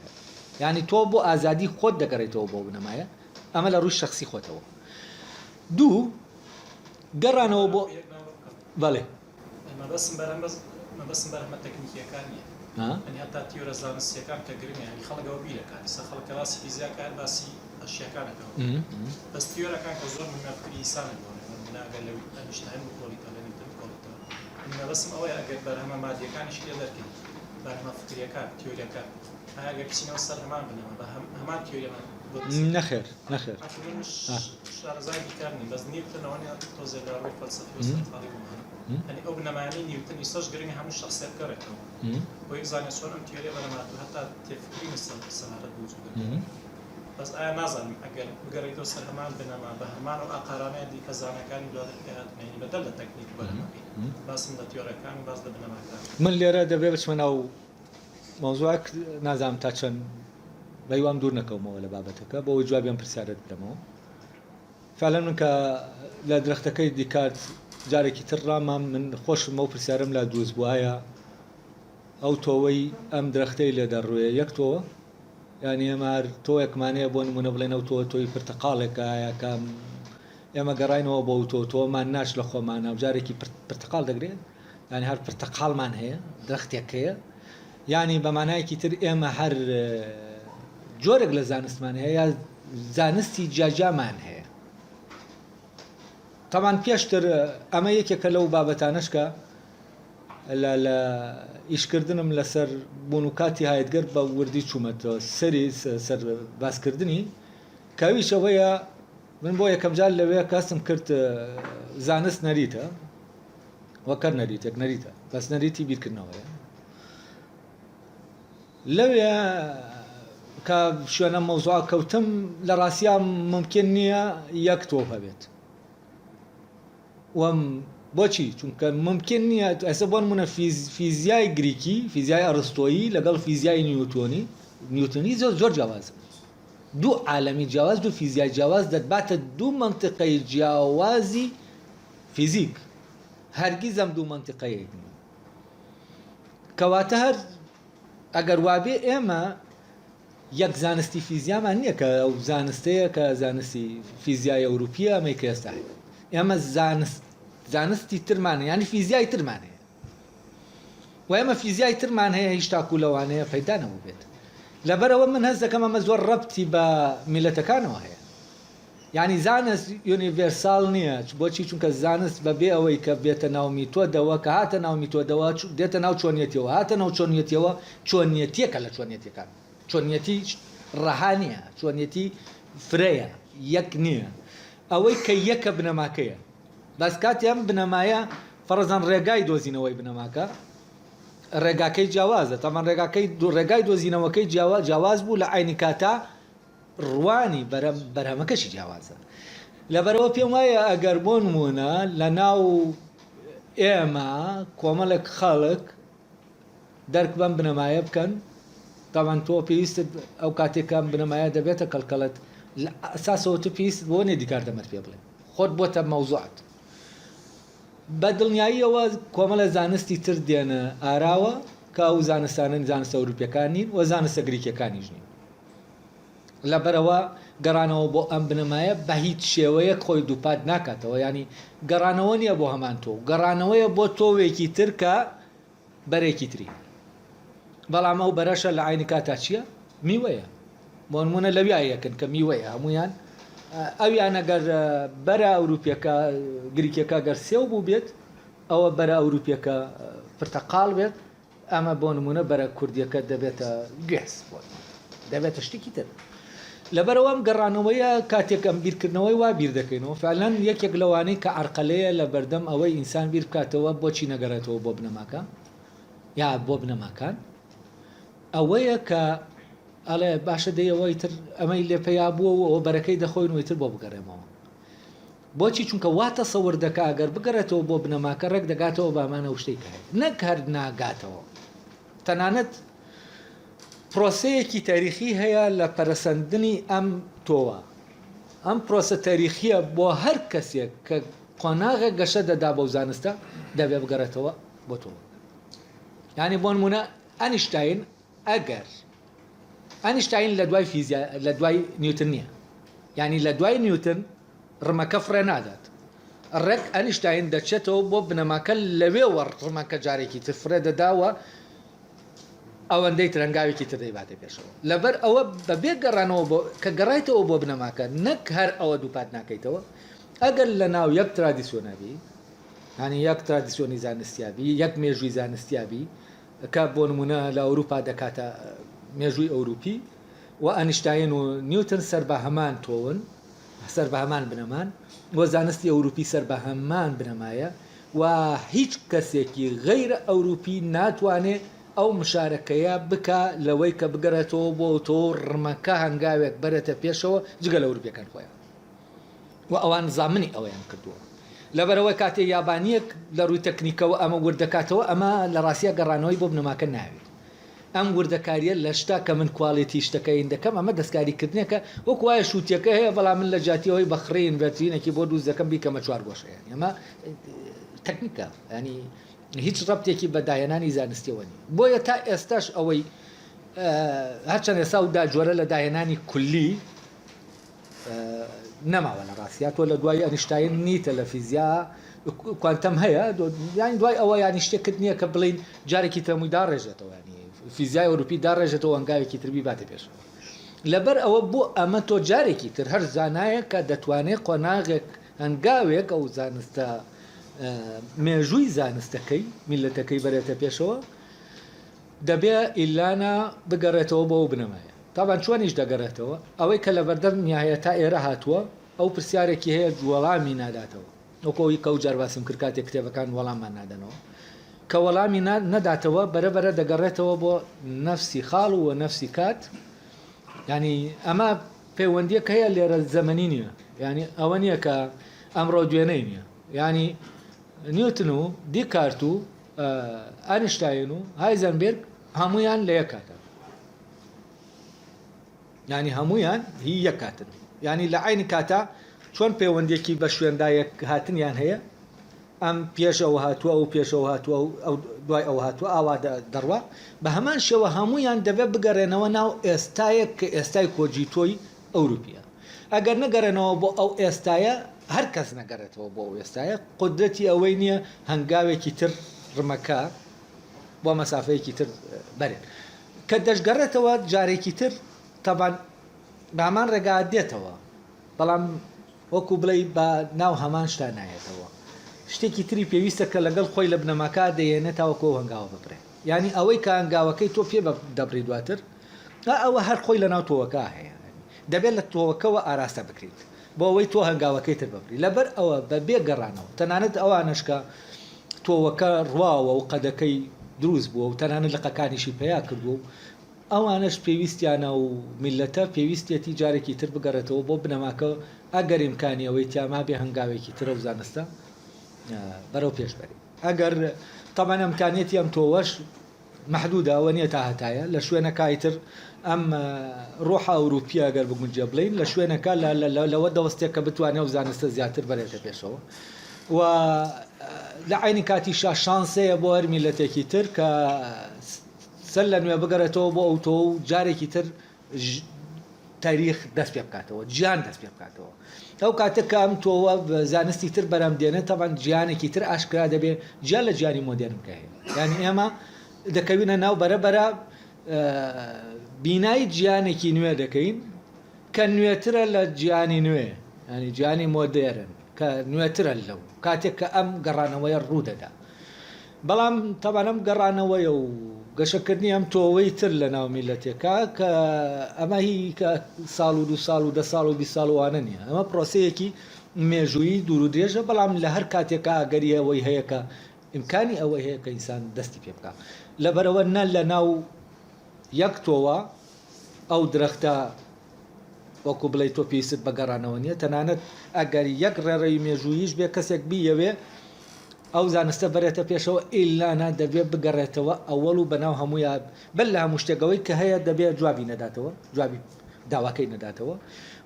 یعنی تۆ بۆ ئازادی خۆت دەگەڕێتەوە بۆ بنەمایە ئەمە لە ڕووی شخصی خۆتەوە دوو گەڕانەوە بۆ بەڵێ مەبەستم بەرهەمە تەکنیکیەکان نییە ئەنی هەتا تیۆرە زانستیەکان کە گرنگە ینی خەڵکەوە بیرەکان ئێستا خەڵکە باسی فیزیاکان باسی ئەشیاکانەکەەوە بەس تیۆرەکان کە زۆر مەفکری ئینسانە ناگەر لەو ئەنیشتین و کۆلیتە لە نیوتن کۆلیتە مەبەستم ئەوەیە ئەگەر بەرهەمە مادیەکانیش لێ دەرکەین بەرهەمە فکریەکان تیۆریەکان ئەگەر بچینەوە سەر هەمان بنەوە بە هەمان تیۆریەمان نەخێر شارەزای بیکارنی بەس نیوتنەوەنی تۆزێ لە ڕۆی فەلسەفی و استیفادەی بوومان ئەنی ئەو بنەمایانی نیوتن ئیسەش گرنگی هەموو شخصیت بکەڕێتەوە بۆ یەک زانیە چۆن ئەم تیۆریە بەرەماتوو هەتا تێفکری سەنارەت بوجود دەکات بەس ئایا نازانم ئەگەر بگەڕێتەوە سەر هەمان بنەما بە هەمان و ئاقارانەیە دیکە زانەکانی دوادرکاتمێنی بەدەل لە تەکنیک بەرەمەکەی باسم لە تیۆرەکان باس لە بنەماکان من لێرە دەبێ بچمە ناو مۆزوعک نازانم تا چەند بەیوام دوور نەکەومەوە لە بابەتەکە بۆەوەی جوابیان پرسیارت بدەمەوە فعلا من کە لە درەختەکەی دیکارت جارێکی تر ڕامان من خۆشم ئەو پرسیارم لە دروست بووایە ئەو تۆوەی ئەم درەختەی لێ دەڕوێ یەک تۆوە یعنی ئێمە تۆیەکمانەیە بۆ نمونە بڵێن ئەو تۆی پرتەقاڵێکە یاکەم ئێمە گەڕاینەوە بۆ تۆمان ناش لە خۆمانە جارێکی پرتەقاڵ دەگرێت ینی هەر پرتەقاڵمان هەیە درەختێک هەیە یعنی بە مانایەکی تر ئێمە هەر جۆرێک لە زانستمان هەیە یا زانستی جاجامان هەیە تاوان پێشتر ئەمە یەکێکە لەو بابەتانەشکە لە ئیشکردنم لەسەر بوون و کاتی هایەتگەر بە وردی چوومەتەوە سەری سەر باسکردنی کاویشەوەیە من بۆ یەکەم جار لەوەیە کەسم کرد زانست نەریتە وەکەر نەریتێک نەریتە بەس نەریتی بیرکردنەوەیە لەوێ کە شوێنە مەوزوع کەوتم لە ڕاستیا ممکن نییە یەک تۆ هەبێت وەم بۆچی چونکە ممکن نییە ئەسە بۆ نمونە فیزیای گریکی فیزیای ئەرستۆیی لەگەڵ فیزیای نیوتۆنی زۆر جیاوازە دوو عالەمی جیاواز دوو فیزیای جیاواز دەباتە دوو منطقەی جیاوازی فیزیک هەرگیز ئەم دوو منطقەیەک نیە کەواتە هەر ئەگەر وابێ ئێمە یەک زانستی فیزیامان نییە کە ئەو زانستەیە کە زانستی فیزیای ئەوروپیە ئەمەی کە ئێستا ئێمە زانستی ترمانە ینی فیزیای ترمان هەیە و ئێمە فیزیای ترمان هەیە هیچ تاکو لەوانەیە پەیدا نەبوو بێت لەبەرەوە من هەست دەکەم ئەمە زۆر ڕەبتی بە میلەتەکانەوە هەیە یعنی زانست یونیڤێرساڵ نییە بۆچی چونکە زانست بەبێ ئەوەی کە بێتە ناو میتۆدەوە کە هاتە ناو میتۆدەوە دێتە ناو چۆنیەتیەوە هاتە ناو چۆنیەتیەوە چۆنیەتیەکە لە چۆنیەتیەکان چۆنیەتی ڕەها نییە چۆنیەتی فرەیە یەک نییە ئەوەی کە یەکە بنەماکەیە بەس کاتیان بنەمایە فەرزان ڕێگای دۆزینەوەی بنەماکە ڕێگاکەی جیاوازە تامان ڕێگای دۆزینەوەکەی جیاواز بوو لە عینی کاتا ڕوانی بەرهەمەکەشی جیاوازە لەبەرەوە پێم وایە ئەگەر بۆ نمونە لە ناو ئێمە کۆمەڵێک خەڵک دەرک بەم بنەمایە بکەن تاوان تۆ پێویستت ئەو کاتێکم بنەمایە دەبێتە کەلکەڵت ئەساسەوە تو پێویست بۆ نێ دیکار دەمەت پێ بڵێ خۆت بۆتە مەوزوعات بە دڵنیاییەوە کۆمەڵە زانستی تر دێنە ئاراوە کە ئەو زانستانن زانستە ئەوروپیەکان نین و زانستە گریکیەکانیش نین لەبەرەوە گەڕانەوە بۆ ئەم بنەمایە بە هیچ شێوەیەک خۆی دووپات ناکاتەوە ینی گەڕانەوە نییە بۆ هەمان تۆ گەڕانەوەیە بۆ تۆوێکی تر کە بەرێکی تری بەڵام ئەو بەرەشە لە عینی کاتا چییە؟ میوەیە بۆ نمونە لەویایەکن کە میوەیە هەمویان ئەویان ئەگەر بەرە ئەوروپیەکە گریکیەکە گەر سێو بوو بێت ئەوە بەرە ئەوروپیەکە پرتەقاڵ بێت ئەمە بۆ نمونە بەرە کوردیەکە دەبێتە گوێز دەبێتە شتێکی تر لەبەرەوە ئەم گەڕانەوەیە کاتێک ئەم بیرکردنەوەی وا بیر دەکەینەوە فعلەن یەکێک لەوانەی کە عەرقەلەیە لە بەردەم ئەوەی ئینسان بیر بکاتەوە بۆچی نەگەڕێتەوە بۆ بنەماکە یا بۆ بنەماکان ئەوەیە کە ئەڵێ باشە دەیەوەی تر ئەمەی لێپەیا بووە ئەوە بەرەکەی دەخۆین وی تر بۆ بگەڕێمەوە بۆچی چونکە واتە سەور دەکا ئەگەر بگەڕێتەوە بۆ بنەماکە ڕێک دەگاتەوە بامانە شتێک نەک هەر ناگاتەوە تەنانەت پرۆسەیەکی تاریخی هەیە لە پەرەسەندنی ئەم تۆوە ئەم پرۆسە تاریخیە بۆ هەر کەسێک کە قۆناغە گەشە دەدا بەو زانستە دەبێ بگەڕێتەوە بۆ تۆ یعنی بۆ نمونە ئەنیشتاین ئەگەر ئەنیشتاین لە دوای فیزیا لە دوای نیوتن نییە یعنی لە دوای نیوتن ڕمەکە فرێ نادات ڕێک ئەنیشتاین دەچێتەوە بۆ بنەماکە لەوێوە ڕمەکە جارێکی تر فرێ دەداوە ئەوەندەی ترنگاوێکی تر دەیباتێ پێشەوە لەبەر ئەوە بەبێ گەڕانەوە کە گەڕایتەوە بۆ بنەماکە نەک هەر ئەوە دووپات ناکەیتەوە ئەگەر لە ناو یەک ترادیسیۆنەبی ینی یەک ترادیسیۆنی زانستیابی یەک مێژووی زانستیابی کە بۆ نمونە لە ئەوروپا دەکاتە مێژووی ئەوروپی و ئەنیشتاین و نیوتن سەر بە هەمان تۆون سەر بە هەمان بنەمان بۆ زانستی ئەوروپی سەر بە هەمان بنەمایە و هیچ کەسێکی غەیرە ئەوروپی ناتوانێت ئەو مشارەکەیە بکە لەوەی کە بگەڕێتەوە بۆ تۆ ڕمەکە هەنگاوێک بەرێتە پێشەوە جگە لە ئەوروپیەکان خۆیان و ئەوان زامنی ئەویان کردووە لەبەرەوەی کاتێ یابانیەک لە ڕووی تەکنیکەوە ئەمە وردەکاتەوە ئەمە لە ڕاستیە گەڕانەوەی بۆ بنەماکە ناوێت ئەم وردەکاریە لە شتا کە من کواڵێتی شتەکەین دەکەم ئەمە دەستکاریکردنێکە وەکو وایە شووتەکە هەیە بەڵام من لە جاتیەوەی بەخڕین بەترینێکی بۆ دووز دەکەم بیکەمە چوار گۆشەیە ئەمە تەکنیکە ینی هیچ ڕەبتێکی بەداهێنانی زانستیەوە نیە بۆیە تا ئێستاش ئەوەی هەرچەند ئێستا و داجۆرە لە داهێنانی کولی نەماوە لە ڕاستیا تۆ لە دوای ئەنیشتاین نیتە لە فیزیا کوانتەم هەیە یانی دوای ئەوە ینی شتێکت نییە کە بڵین جارێکی تەمووی داڕێژێتەوە ینی فیزیای ئەوروپی داڕێژێتەوە هەنگاوێکی تربی باتە پێشەوە لەبەر ئەوە بۆ ئەمە تۆ جارێکی تر هەر زانایە کە دەتوانێت قۆناغێک هەنگاوێک ئەو زانستە مێژووی زانستەکەی میلەتەکەی بەرێتە پێشەوە دەبێ ئیلانە بگەڕێتەوە بۆ بنەمایە تاوان چۆنیش دەگەڕێتەوە ئەوەی کە لە بەردەم نیایە تا ئێرە هاتووە ئەو پرسیارێکی هەیە وەڵامی ناداتەوە وەکەوەی کە و جار باسم کرد کاتێک کتێبەکان وەڵاممان نادەنەوە کە وەڵامی نەداتەوە بەرەبەرە دەگەڕێتەوە بۆ نەفسی خاڵ و نەفسی کات ینی ئەمە پەیوەندیەک هەیە لێرە زەمەنی نییە ینی ئەوە نییە کە ئەمڕۆ دوێنەی نییە ینی نیوتن و دیکارت و ئەنیشتاین و هایزەنبێرگ هەمویان لە یەک کاتە ینی هەمویان هی یەک کاتن ینی لە عینی کاتە چۆن پەیوەندێکی بە شوێندایەک هاتنیان هەیە ئەم پێشەوە هاتووە و پێشەوە هاتووە و دوای ئەو هاتووە ئاوا دەڕوا بە هەمان شێوە هەمویان دەبێت بگەڕێنەوە ناو ئێستایەک کە ئێستای کۆجیتۆی ئەوروپیە ئەگەر نەگەڕێنەوە بۆ ئەو ئێستایە هەر کەس نەگەڕێتەوە بۆ ئەو ئێستایە قودرەتی ئەوەی نییە هەنگاوێکی تر ڕمەکە بۆ مەسافەیەکی تر بەرێت کە دەشگەڕێتەوە جارێکی تر تەبان بامان ڕێگا دێتەوە بەڵام وەکو بڵێ بە ناو هەمان شتا نایێتەوە شتێکی تری پێویستە کە لەگەڵ خۆی لە بنەماکە دەیێنێت تاوەکۆ هەنگاوە ببرێ ینی ئەوەی کە هەنگاوەکەی تۆ پێ دەبڕی دواتر ئەوە هەر خۆی لە ناو تۆوەکە هەیە دەبێت لە تۆوەکەەوە ئاراستە بکرێت بۆ ئەوەی تۆ هەنگاوەکەی تر ببری لەبەر ئەوە بە بێ گەڕانەوە تەنانەت ئەوانشکە تۆوەکە ڕواوە و قەدەکەی دروست بووە و تەنانەت لە قەکانیشی پیا کردو ئەوانش پێویستیانە و میلەتە پێویستێتی جارێکی تر بگەڕێتەوە بۆ بنەماکە ئەگەر ئیمکانی ئەوەی تیاما بێ هەنگاوێکی ترە و زانستە بەرەو پێشبەری ئەگەر تەمان ئەمکانێتی ئەم تۆوەش محدودە ئەوە نییە تا هەتایە لە شوێنەکای تر ئەم ڕۆحە ئەوروپی ئەگەر بگونجە بڵین لە شوێنەکە لەوە دەوەستێک کە بتوانێت و زانستە زیاتر بەرێتە پێشەوە و لە عینی کاتی شانسەیە بۆ هەر میلەتێکی تر کە سەر لە نوێ بگەڕێتەوە بۆ ئەو تۆ و جارێکی تر تاریخ دەست پێ بکاتەوە گیان دەست پێ بکاتەوە ئەو کاتێک کە ئەم تۆوە زانستی تر بەرەم دێنێت تەوان گیانێکی تر ئاشکرا دەبێت گیان لە گیانی مۆدێرن بکە هەیە یعنی ئێمە دەکەوینە ناو بەرەبەرە بینایی گیانێکی نوێ دەکەین کە نوێترە لە گیانی نوێ ینی گیانی مۆدێرن کە نوێترە لەو کاتێک کە ئەم گەڕانەوەیە ڕوو دەدا بەڵام تەوان ئەم گەڕانەوەیە و گەشەکردنی ئەم تۆوەی تر لە ناو میلەتێکە کە ئەمە هی کە ساڵ و 2 ساڵ و 10 ساڵ و 20 ساڵوانە نیە ئەمە پرۆسەیەکی مێژووی دوور و درێژە بەڵام لە هەر کاتێکە ئەگەری ئەوەی هەیە کە ئیمکانی ئەوەی هەیە کە ئینسان دەستی پێ بکە لەبەرەوە نە لە ناو یەک تۆوە ئەو درەختە وەکو بڵێ تۆ پێویست بە گەڕانەوە نیە تەنانەت ئەگەر یەک ڕێڕەوی مێژوویش بێ کەسێک بیەوێ ئەو زانستە بەرێتە پێشەوە ئیلانا دەبێت بگەڕێتەوە ئەوەڵ و بەناو هەموویە بەل لە هەموو شتێکەوەی کە هەیە دەبێت جوابی نەداتەوە جوابی داواکەی نەداتەوە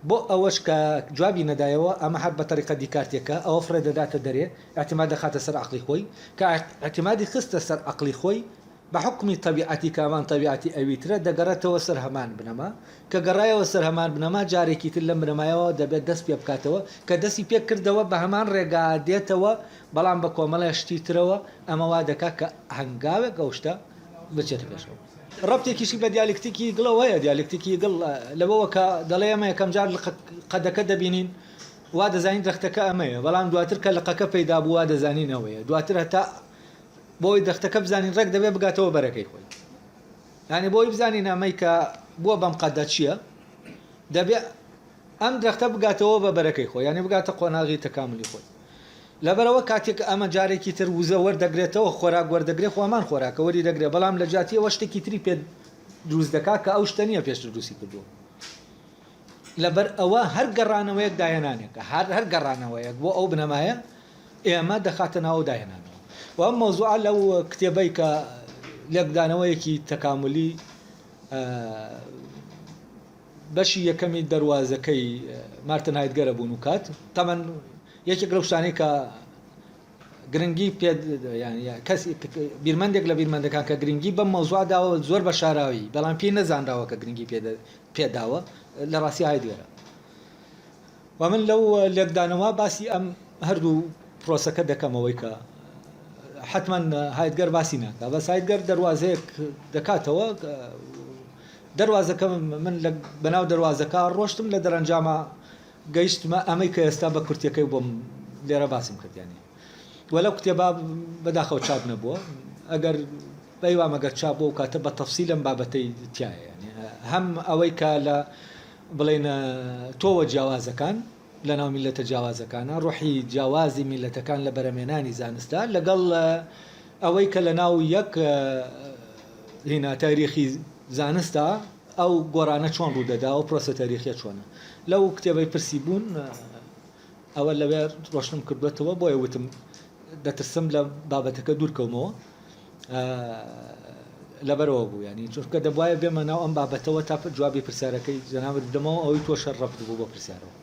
بۆ ئەوەش کە جوابی نەدایەوە ئەمە هەر بە تەریقە دیکارتێکە ئەوە فرە دەداتە دەرێ احتیمال دەخاتە سەر عەقلی خۆی کە احتیمادی خستە سەر عەقلی خۆی بە حکمی طبیعەتی کامان طبیعەتی ئەویترە دەگەڕێتەوە سەر هەمان بنەما کە گەڕایەوە سەر هەمان بنەما جارێکی تر لەم بنەمایەوە دەبێت دەست پێ بکاتەوە کە دەستی پێ کردەوە بە هەمان ڕێگا دێتەوە بەڵام بە کۆمەڵە شتی ترەوە ئەمە وا دەکات کە هەنگاوێک ئەو شتە بچێتە پێشەوە ڕەبتێکیشی بە دیالکتیکی گڵەوەیە دیالکتیکی گڵ لەبەوە کە دەڵێ ئەمە یەکەم جار قەدەکە دەبینین وا دەزانین درەختەکە ئەمەیە بەڵام دواتر کە لقەکە پەیدا بوو وا دەزانینەوەیە دواتر هەتا بۆی دەختەکە بزانین ڕێک دەبێت بگاتەوە بەرەکەی خۆی ینی بۆی بزانین ئەمەی کە بووە بەم قەدە چییە دەبێت ئەم درەختە بگاتەوە بە بەرەکەی خۆی ینی بگاتە قۆناغی تەکاملی خۆی لەبەرەوە کاتێک ئەمە جارێکی تر وزە وەردەگرێتەوە خۆراک وەردەگرێت خۆمان خۆراکە وەری دەگرێت بەڵام لە جاتیەوە شتێکی تری پێ دروست دەکات کە ئەو شتە نییە پێشتر دروستی کردووە لەبەر ئەوە هەر گەڕانەوەیەک داهێنانێکە هەر گەڕانەوەیەک بۆ ئەو بنەمایە ئێمە دەخاتە ناو داهێنانەوە و ئەم مەوزوعە لەو کتێبەی کە لێکدانەوەیەکی تەکاملی بەشی یەکەمی دەواازەکەی مارتن هایدگەرە بوون و کات تەمەەن یەکێک لەو شتانەی کە گرنگی پێ کەسی بیرمەندێک لە بیرمەندەکان کە گرنگی بەم مەوزوعداوە زۆر بە شاراوی بەڵام پێی نەزانراوە کە گرنگی پێداوە لە ڕاستی هایدگەرە و من لەو لێکدانەوە باسی ئەم هەردوو پرۆسەکە دەکەمەوەی کە حتما هایدگەر باسی ناکە بەس هایدگەر دەواازەیەک دەکاتەوە دەواازەکە من بەناو دەواازەکە ڕۆشتم لە دەرەنجامە گەیشتمە ئەمەی کە ئێستا بە کورتەکەی بۆم لێرە باسم کردیانی وەلەو کتێبا بەداخەوە چاپ نەبووە ئەگەر بەیوام ئەگەر چاپ بۆ کاتە بە تەفسیل لەم بابەتەی تایە هەم ئەوەی کە لە بڵێن تۆوە جیاوازەکان لە ناو میلەتە جیاوازەکانە ڕوحی جیاوازی میلەتەکان لە بەرەمێنانی زانستە لەگەڵ ئەوەی کە لە ناو یەک هینا تاریخی زانستە ئەو گۆرانە چۆن ڕوودەدا و پرۆسە تاریخیە چۆنە لەو کتێبەی پرسی بوون ئەوە لەوێ ڕۆشتم کردوێتەوە بۆیە وتم دەترسم لە بابەتەکە دوورکەومەوە لەبەرەوە بوو ینی چونکە دەبواە بێمە ناو ئەم بابەتەوە تا جوابی پرسیارەکەی جەنابەت بدەمەوە ئەوەی تۆ شەر ڕەبت بوو بۆ پرسیارەوە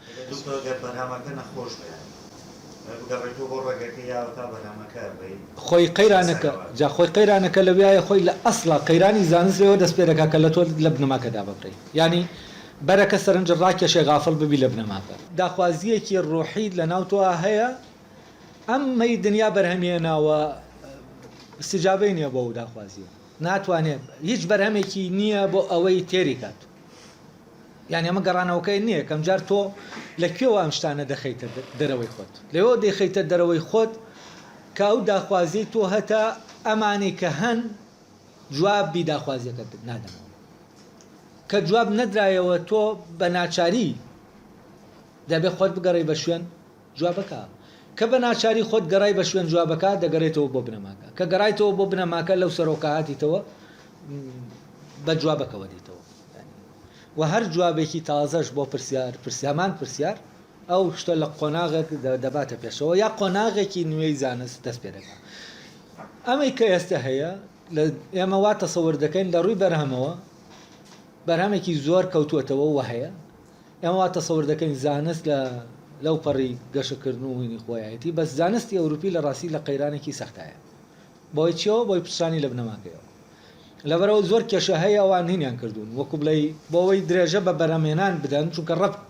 خۆی قەیرانەکە جا خۆی قەیرانەکە لەوێایە خۆی لە ئەسڵا قەیرانی زانستەوە دەست پێ دەکات کە لە تۆ لە بنەماکەدا ببڕی ینی بەرەکە سەرنج ڕاکێشێ غافڵ ببی لە بنەماکە داخوازیەکی ڕۆحید لە ناو تۆ هەیە ئەممەی دنیا بەرهەمێناوە استجابەی نییە بۆ ئەو داخوازیە ناتوانێت هیچ بەرهەمێکی نییە بۆ ئەوەی تێری کات یعنی ئەمە گەڕانەوەکەی نییە کەم جار تۆ لەکوێوە ئەم شتانە دەخەیتە دەرەوەی خۆت لەوە دەیخەیتە دەرەوەی خۆت کە ئەو داخوازی تۆ هەتا ئەمانی کە هەن جوابی داخوازیەکە نادەمەوە کە جواب نەدرایەوە تۆ بە ناچاری دەبێت خۆت بگەڕی بە شوێن جوابەکە کە بە ناچاری خۆت گەڕای بە شوێن جوابەکە دەگەڕێتەوە بۆ بنەماکە کە گەڕایتەوە بۆ بنەماکە لەو سەرۆکهاتیتەوە بە جوابەکەوە دیتەوە و هەر جوابێکی تازەش بۆ پرسیامان پرسیار ئەو شتە لە قۆناغێک دەباتە پێشەوە یا قۆناغێکی نوێی زانست دەست پێ دەکات ئەمەی کە ئێستا هەیە ئێمە وا تەسەور دەکەین لە ڕووی بەرهەمەوە بەرهەمێکی زۆر کەوتووەتەوە و هەیە ئێمە وا تەسەور دەکەین زانست لەو پەڕی گەشەکردن و هینی خۆیەتی بەس زانستی ئەوروپی لە ڕاستی لە قەیرانێکی سەختایە بۆی چیەوە بۆی پرسانی لە بنەماکەیەوە لەبەرەوە زۆر کێشە هەیە ئەوان هینیان کردوون وەکو بڵێ بۆەوەی درێژە بە بەرهەمێنان بدەن چونکە ڕەبت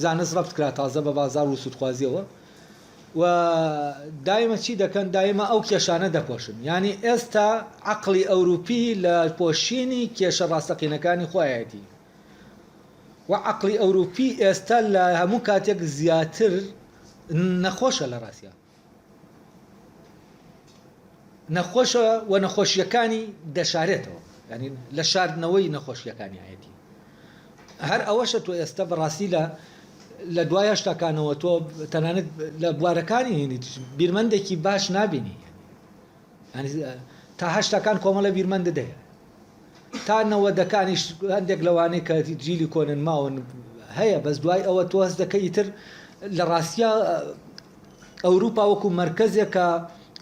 زانست ڕەبت کرا تازە بە بازار و سوودخوازیەوە و دایمە چی دەکەن دایمە ئەو کێشانە دەپۆشن ینی ئێستا عەقڵی ئەوروپی لە پۆشینی کێشە ڕاستەقینەکانی خۆیەتی و عەقڵی ئەوروپی ئێستا لە هەموو کاتێک زیاتر نەخۆشە لە ڕاستیە نەخۆشە و نەخۆشیەکانی دەشارێتەوە، ینی لە شاردنەوەی نەخۆشیەکانی هەیەتی. هەر ئەوەشە تۆ ئێستا بەڕاستی لە دوای هەشتاکانەوە تۆ تەنانەت لە بوارەکانی هێنی بیرمەندێکی باش نابینی، تا هەشتاکان کۆمەڵە بیرمەندە دەیە، تا نەوەدەکانیش هەندێک لەوانەی کە جیلی کۆنن ماون هەیە، بەس دوای ئەوە تۆ هەست دەکەی تر لە ڕاستیە ئەوروپا وەکو مرکزێک کە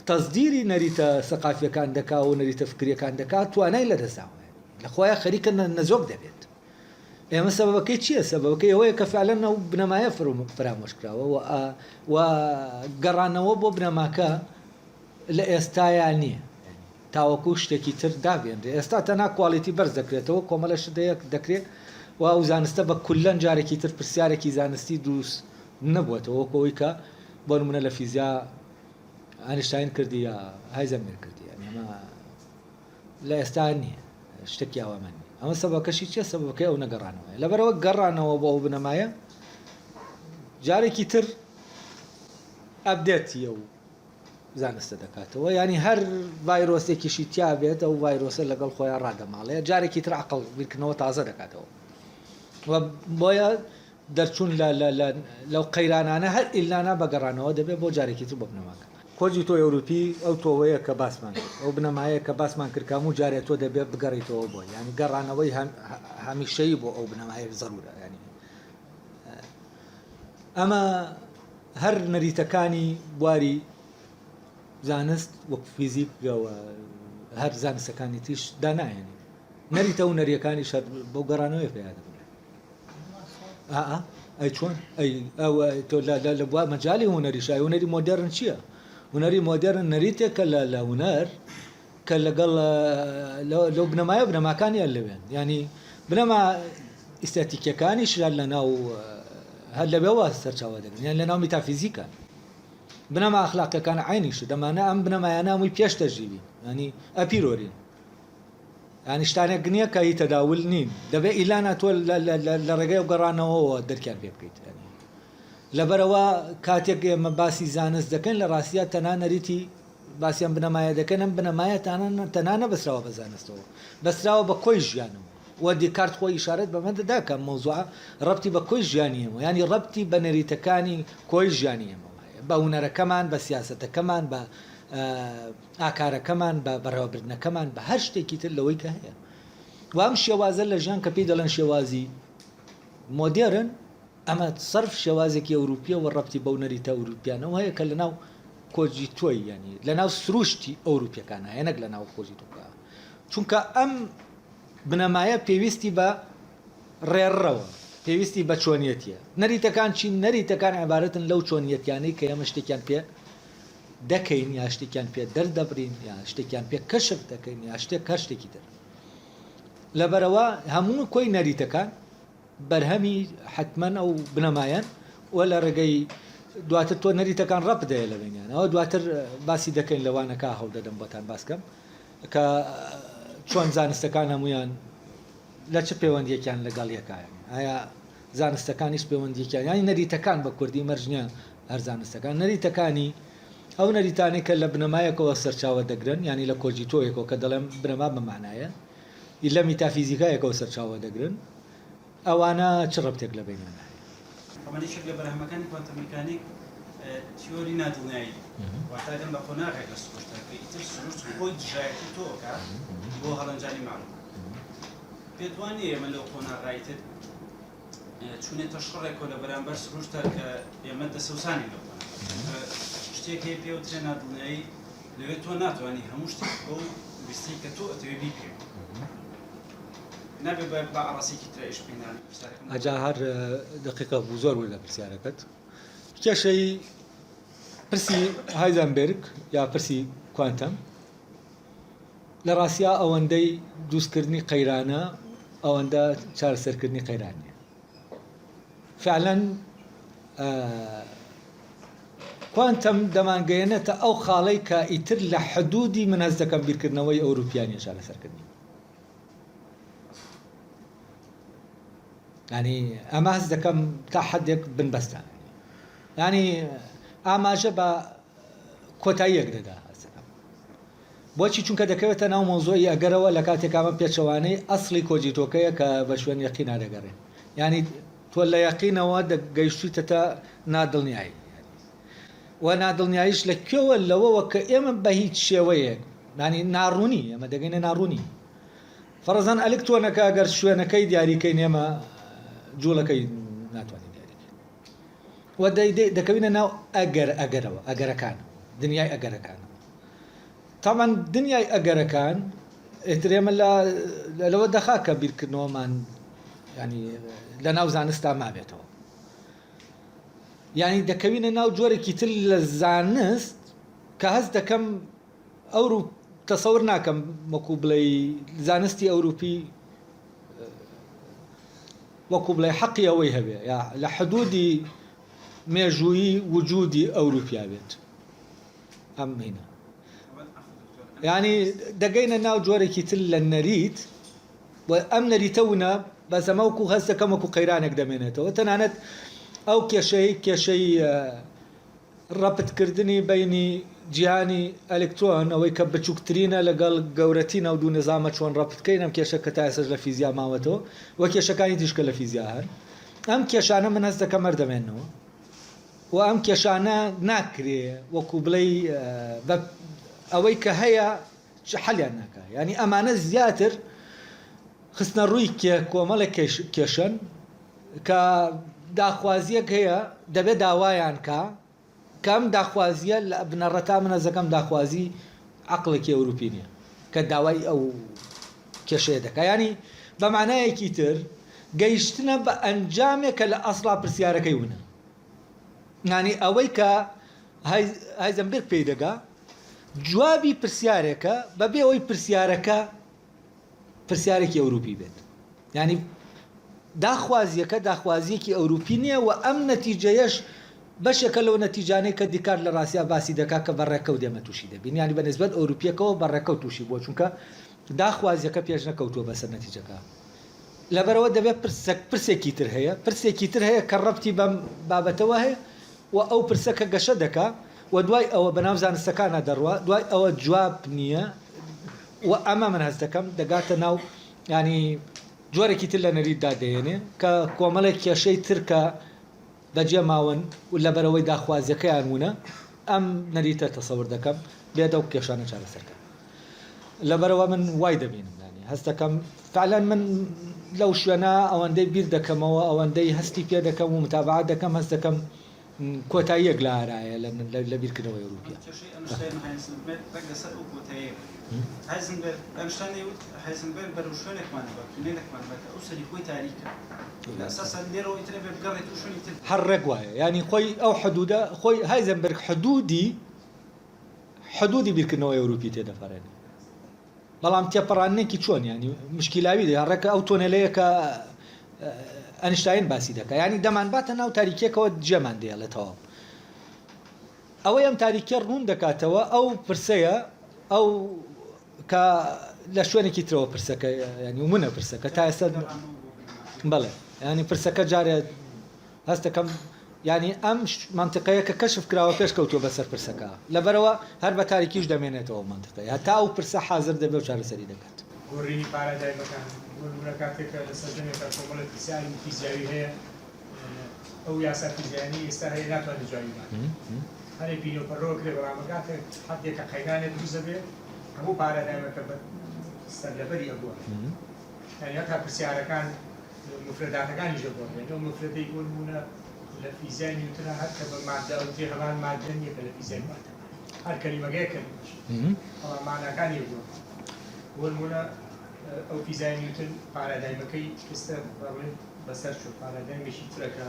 تەزدیری نەریتە سەقافیەکان دەکا و نەریتە فکریەکان دەکات توانای لە دەستاوە لە خۆیان خەریکە نەزۆک دەبێت. ئێمە سەبەبەکەی چییە؟ سەبەبەکەی ئەوەیە کە فعلەن ئەو بنەمایە فرامۆش کراوە و گەڕانەوە بۆ بنەماکە لە ئێستایان نییە، تاوەکو شتێکی تر دابێنرێ. ئێستا تەنها کواڵیتی بەرز دەکرێتەوە، کۆمەلە شتەیەک دەکرێت و ئەو زانستە بە کولەن جارێکی تر پرسیارێکی زانستی دروست نەبووەتەوە، وەکەوەی کە بۆ نمونە لە فیزیا ئاینشتاین کردی یا هایزەنبەرگ کردی، ئەمە لە ئێستا نییە، شتێکی ئەوەمان نیە. ئەمە سەبەکەشی چیە؟ سەبەکەی ئەو نەگەڕانەوەی لەبەرەوە گەڕانەوە بۆ ئەو بنەمایە جارێکی تر ئەبدێتیە و زانستە دەکاتەوە، ینی هەر ڤایرۆسێکیشی تیا بێت ئەو ڤایرۆسە لەگەڵ خۆیان ڕادەماڵەیە، جارێکی تر عەقڵ بیرکردنەوە تازە دەکاتەوە و بۆیە دەرچوون لەو قەیرانانە هەر ئیلانە بەگەڕانەوە دەبێت بۆ جارێکی تر بۆ بنەماکە. کۆجی تۆ ئەوروپی ئەو تۆوەیە کە باسمان ئەو بنەمایە کە باسمان کردکام و جارێت تۆ دەبێت بگەڕیتەوە بۆ، ینی گەڕانەوەی هەمیشەیی بۆ ئەو بنەمایە زەرورە. ینی ئەمە هەر نەریتەکانی بواری زانست وەک فیزیک هەر زانستەکانی تیش دانایێنی نەریتە و نەریەکانی شەر بۆ گەڕانەوەی پێیا دەبێت. ئەی چۆن تۆ لە بوا مەجای هونەریشای هونەری مۆدێرن چییە؟ هونەری مۆدێرن نەریتێکە لە هونەر کە لەگەڵ لەو بنەماکانیان لەوێن، ینی بنەما ئیستاتیکیەکانیش لە ناو هەر لەبێەوە سەرچاوە دەگرن، یان لە ناو میتافیزیکە. بنەما ئەخلاقیەکان عینیش دەمانە ئەم بنەمایانە هەمووی پێش دەژیبین، ینی ئەپیرۆرین، ینی شتانێک نییە کە هی تەداول نین، دەبێت ئیلانە تۆ لە ڕێگەی و گەڕانەوەەوە دەرکیان پێ بکەیت. لەبەرەوە کاتێک ئێمە باسی زانست دەکەن لە ڕاستیە تەنها نەریتی باسییان بنەمایە دەکەن، ئەم بنەمایە تەنانە بەسراوە بە زانستەوە، بەسراوە بە کۆی ژیانەوە و دیکارت خۆی ئیشارەت بەمە دەدا کە مەوزوعە ڕەبتی بە کۆی ژیانیەوە، ینی ڕەبتی بە نەریتەکانی کۆی ژیانیەوە، بە هونەرەکەمان، بە سیاسەتەکەمان، بە ئاکارەکەمان، بە بەڕێوەبردنەکەمان، بە هەر شتێکی تر لەوەی کە هەیە. و ئەم شێوازە لە ژیان کە پێی دەڵێن شێوازی مۆدێرن، ئەمە سەرف شێوازێکی ئەوروپیە و ڕەبتی بەو نەریتە ئەوروپیانەوە هەیە کە لەناو کۆجی تۆی، ینی لەناو سروشتی ئەوروپیەکان هەیە، نەک لەناو کۆجی تۆکە، چونکە ئەم بنەمایە پێویستی بە ڕێڕەوە، پێویستی بە چۆنیەتیە. نەریتەکان چی؟ نەریتەکان عیبارەتن لەو چۆنیەتیانەی کە ئێمە شتێکیان پێ دەکەین یا شتێکیان پێ دەردەبرین یا شتێکیان پێ کەشف دەکەین یا شتێک هەر شتێکی تر. لەبەرەوە هەموو کۆی نەریتەکان بەرهەمی حتمەن ئەو بنەمایەن و لە ڕێگەی دواتر تۆ نەریتەکان ڕەب دەیە لە بینیانەوە، دواتر باسی دەکەین لەوانەکە هەڵ دەدەم بۆتان باسکەم کە چۆن زانستەکان هەمویان لە چه پەیوەندیەکیان لەگەڵ یەکایە، ئایا زانستەکانیش پەیوەندیەکیان ینی نەریتەکان بە کوردی مەرجنیان هەر زانستەکان نەریتەکانی ئەو نەریتانەی کە لە بنەمایەکەوە سەرچاوە دەگرن، ینی لە کۆجی تۆیەکەوە کە دەڵێم بنەما بەمانایە لە میتافیزیکایەکەوە سەرچاوە دەگرن، ئەوانە چ ڕەبتێک لە بینیان هەیە؟ ئەمەشێک لە بەرهەمەکانی کوانتم میکانیک تیۆری نادڵنیایی واتاگەم بە خۆناغێک لە سروشتەکە ئیتر سروشت خۆی دژایەتی تۆکە بۆ هەڵەنجانی معلوم پێت وانە ئێمە لەو خۆناغایتر چونێتە شڕێکەوە لە بەرامبەر سروشتە کە ئێمە دەسەوسانی لەو شتێک هەیە پێوترێ نادڵنیایی لەوێت تۆ ناتوانانی هەموو شتێک بۆ ویستی کە تۆ ئەتەوێ بیپێ نابێ بە ئاڕاستێکی ترایش بینان. ئەجا هەر دقیقە بوو زۆر وەرە پرسیارەکەت. کێشەی پرسی هایزەنبەرگ یا پرسی کوانتەم لە ڕاستیە ئەوەندەی دروستکردنی قەیرانە ئەوەندە چارەسەرکردنی قەیرانیە. فعلەن کوانتەم دەمانگەیەنێتە ئەو خاڵەی کە ئیتر لە حدودی من هەست دەکەم بیرکردنەوەی ئەوروپیانیە چارەسەرکردنی. ینی ئەمە هەست دەکەم تا حەدێک بنبەستان، ینی ئاماژە بە کۆتاییەک دەدا. بۆچی چونکە دەکەوێتە ناو مۆزۆی ئەگەرەوە لە کاتێکامە پێچەوانەی ئەسڵی کۆجیتۆکەیە کە بە شوێن یەقینا دەگەڕێ ینی تۆ لە یەقینەوە دەگەیشتیتە تا نادڵنیایی و نادڵنیاییش لە کوێوە لەوەوە کە ئێمە بە هیچ شێوەیەک ینی ناڕوونی ئەمە دەگەینە ناڕوونی فەرزان ئەلکترۆنەکە ئەگەر شوێنەکەی دیاریکەی نێمە جوڵەکەی ناتوانین دیاریکەین و دەکەوینە ناو ئەگەرەوە ئەگەرەکان دنیای ئەگەرەکانە تامان دنیای ئەگەرەکان ئێترێمە لەوە دەخا کە بیرکردنەوەمان ینی لە ناو زانستا مابێتەوە ینی دەکەوینە ناو جۆرێکی تر لە زانست کە هەست دەکەم ئەوڕ تەسەور ناکەم وەکو بڵێ زانستی ئەوروپی وەکو بڵێ حەقی ئەوەی هەبێ یا لە حدودی مێژووی وجودی ئەوروپیا بێت ئەم هینە ینی دەگەینە ناو جۆرێکی تر لە نەریت و ئەم نەریتەونە بەزەمەوەکو هەست دەکەم وەکو قەیرانێک دەمێنێتەوە تەنانەت ئەو کێشەی ڕەپتکردنی بینی جیهانی ئەلکترۆن ئەوەی کە بچووکترینە لەگەڵ گەورەتی ناو دوو نظامە چۆن ڕەپتکەین ئەم کێشە کە تا ئێسش لە فیزیا ماوەتەوە وە کێشەکانی تیشکە لە فیزیا هەن ئەم کێشانە من هەست دەکەم هەردەمێنەوە و ئەم کێشانە ناکرێ وەکو بڵێ ئەوەی کە هەیە حەلیان ناکە ینی ئەمانە زیاتر خستنە ڕووی کۆمەڵە کێشن کە داخوازیەک هەیە دەبێت داوایان کەم داخوازیە لە بنەڕەتا منەزەکەم داخوازی عقلێکی ئەوروپی نیە کە داوای ئەو کێشەیە دەکە ینی بە معنایەکی تر گەیشتنە بە ئەنجامێک کە لە ئەسڵا پرسیارەکەی ونە ینی ئەوەی کە هایزەنبێرگ پێی دەگا جوابی پرسیارێکە بەبێ ئەوەی پرسیارەکە پرسیارێکی ئەوروپی بێت ینی داخوازیەکە داخوازیەکی ئەوروپی نییە و ئەم نەتیجەیەش بەشێکە لەو نەتیجانەی کە دیکار لە ڕاستیا باسی دەکا کە بەڕێکەوت دێمە تووشی دەبین ینی بە نسبەت ئەوروپیەکەەوە بەڕێکەوت تووشی بۆ چونکە داخوازیەکە پێش نەکەوتووە بەسەر نەتیجەکە لەبەرەوە دەبێت پرسێکی تر هەیە پرسێکی تر هەیە کە ڕەبتی بەم بابەتەوە هەیە و ئەو پرسەکە گەشە دەکا و دوای ئەوە بەناو زانستەکانە دەڕوە دوای ئەوە جواب نییە و ئەمە من هەست دەکەم دەگاتە ناو ینی جۆرێکی تر لە نەریتدا دەێنێ کە کۆمەڵێک کێشەی ترکە بەجێ ماون و لەبەرەوەی داخوازیەکەیان وونە ئەم نەریتە تەسەور دەکەم بێدە و کێشانە چارەسەرکە لەبەرەوە من وای دەبینم ینی هەست دەکەم فعلەن من لەو شوێنە ئەوەندەی بیر دەکەمەوە ئەوەندەی هەستی پێ دەکەم و متابعات دەکەم هەست دەکەم کۆتاییەک لە ئارایە لە بیرکردنەوەی ئەوروپیا هایزنبەرگ بەرەو شوێنێکمان تونێلێکمان بەکە ئەو سەری خۆی تاریکە ئەساسا لێرەوە ئیترێ بێ بگەڕێت و شوێنی تر هەر ڕێک وایە ینی خۆی ئەو حدودە خۆی هایزنبەرگ حدودی بیرکردنەوەی ئەوروپی تێدەفەرێنێ بەڵام تێپەڕانێکی چۆن ینی مشکیلاوی دێ ڕێکە ئەو تۆنێلەیە کە ئەنشتاین باسی دەکە ینی دەمانباتە ناو تاریکێکەوە جێمان دێڵێتەوە ئەوەی ئەم تاریکێ ڕوون دەکاتەوە ئەو پرسەیە ئەو کە لە شوێنێکی ترەوە پرسەکە ینی منە پرسەکە تا ئێستا بەڵێ ینی پرسەکە جارێ هەست دەکەم ینی ئەم منتیقەیە کە کەشف کراوە پێش کەوتووە بەسەر پرسەکە لەبەرەوە هەر بە تاریکیش دەمێنێتەوە منتیقەیە هەتا ئەو پرسە حازر دەبێ و چارەسەری دەکات گۆڕینی پارادایمەکان گۆڕینە کاتێکە لە سەردەمێکە کۆمەڵە پرسیاری فیزیاوی هەیە ئەو یاسا فیزیانی ئێستا هەیە ناتوانێت جوابیمان هەرێ بینۆپەڕۆ کرێ بەڵامەکاتێک حەدێکە قەیرانێک دروست دەبێت هەموو پارادایمەکە سەرلەبەری ئەبووە یعنی هەتا پرسیارەکان مفرداتەکانی ژەبووە ئەو مفردەی بۆنمونە لە فیزیای نیوتنە هەر کە بە مادە ئەو جێ هەمان مادە نییە کە لە فیزیای مادە هەر کەلیمەگەیە کەلیمەش بەڵام ماناکانی بووە بۆنمونە ئەو فیزیای نیوتن پارادایمەکەی ئێستا بەڵێن بەسەر شو پارادایمێکی ترەکە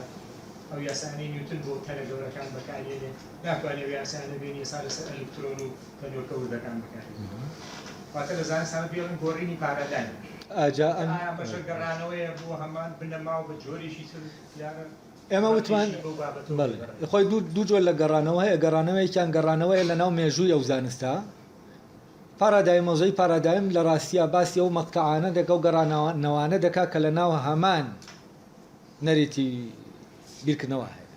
ئەو یاسانەی نیوتن بۆ تەنە گەورەکان بەکارهێنێ ناتوانێت یاسانە بێنی ئێستا لەسەر ئەلکترۆن و تەنۆرکە وردەکان بەکارهێنێ واتە لە زانستانە پێڵێن گۆڕینی پارادایم ئایا بەشە گەڕانەوەیە بۆ هەمان بنەما و بە جۆرێکی تر یاە ئێمە وتمان خۆی دوو جۆر لە گەڕانەوە هەیە گەڕانەوەیکیان گەڕانەوەیە لە ناو مێژووی ئەو زانستە پارادایمۆزەی پارادایم لە ڕاستیە باسی ئەو مەقتەعانە دەکە و گەڕانەوانە دەکا کە لە ناو هەمان نەریتی بیرکردنەوە هەیە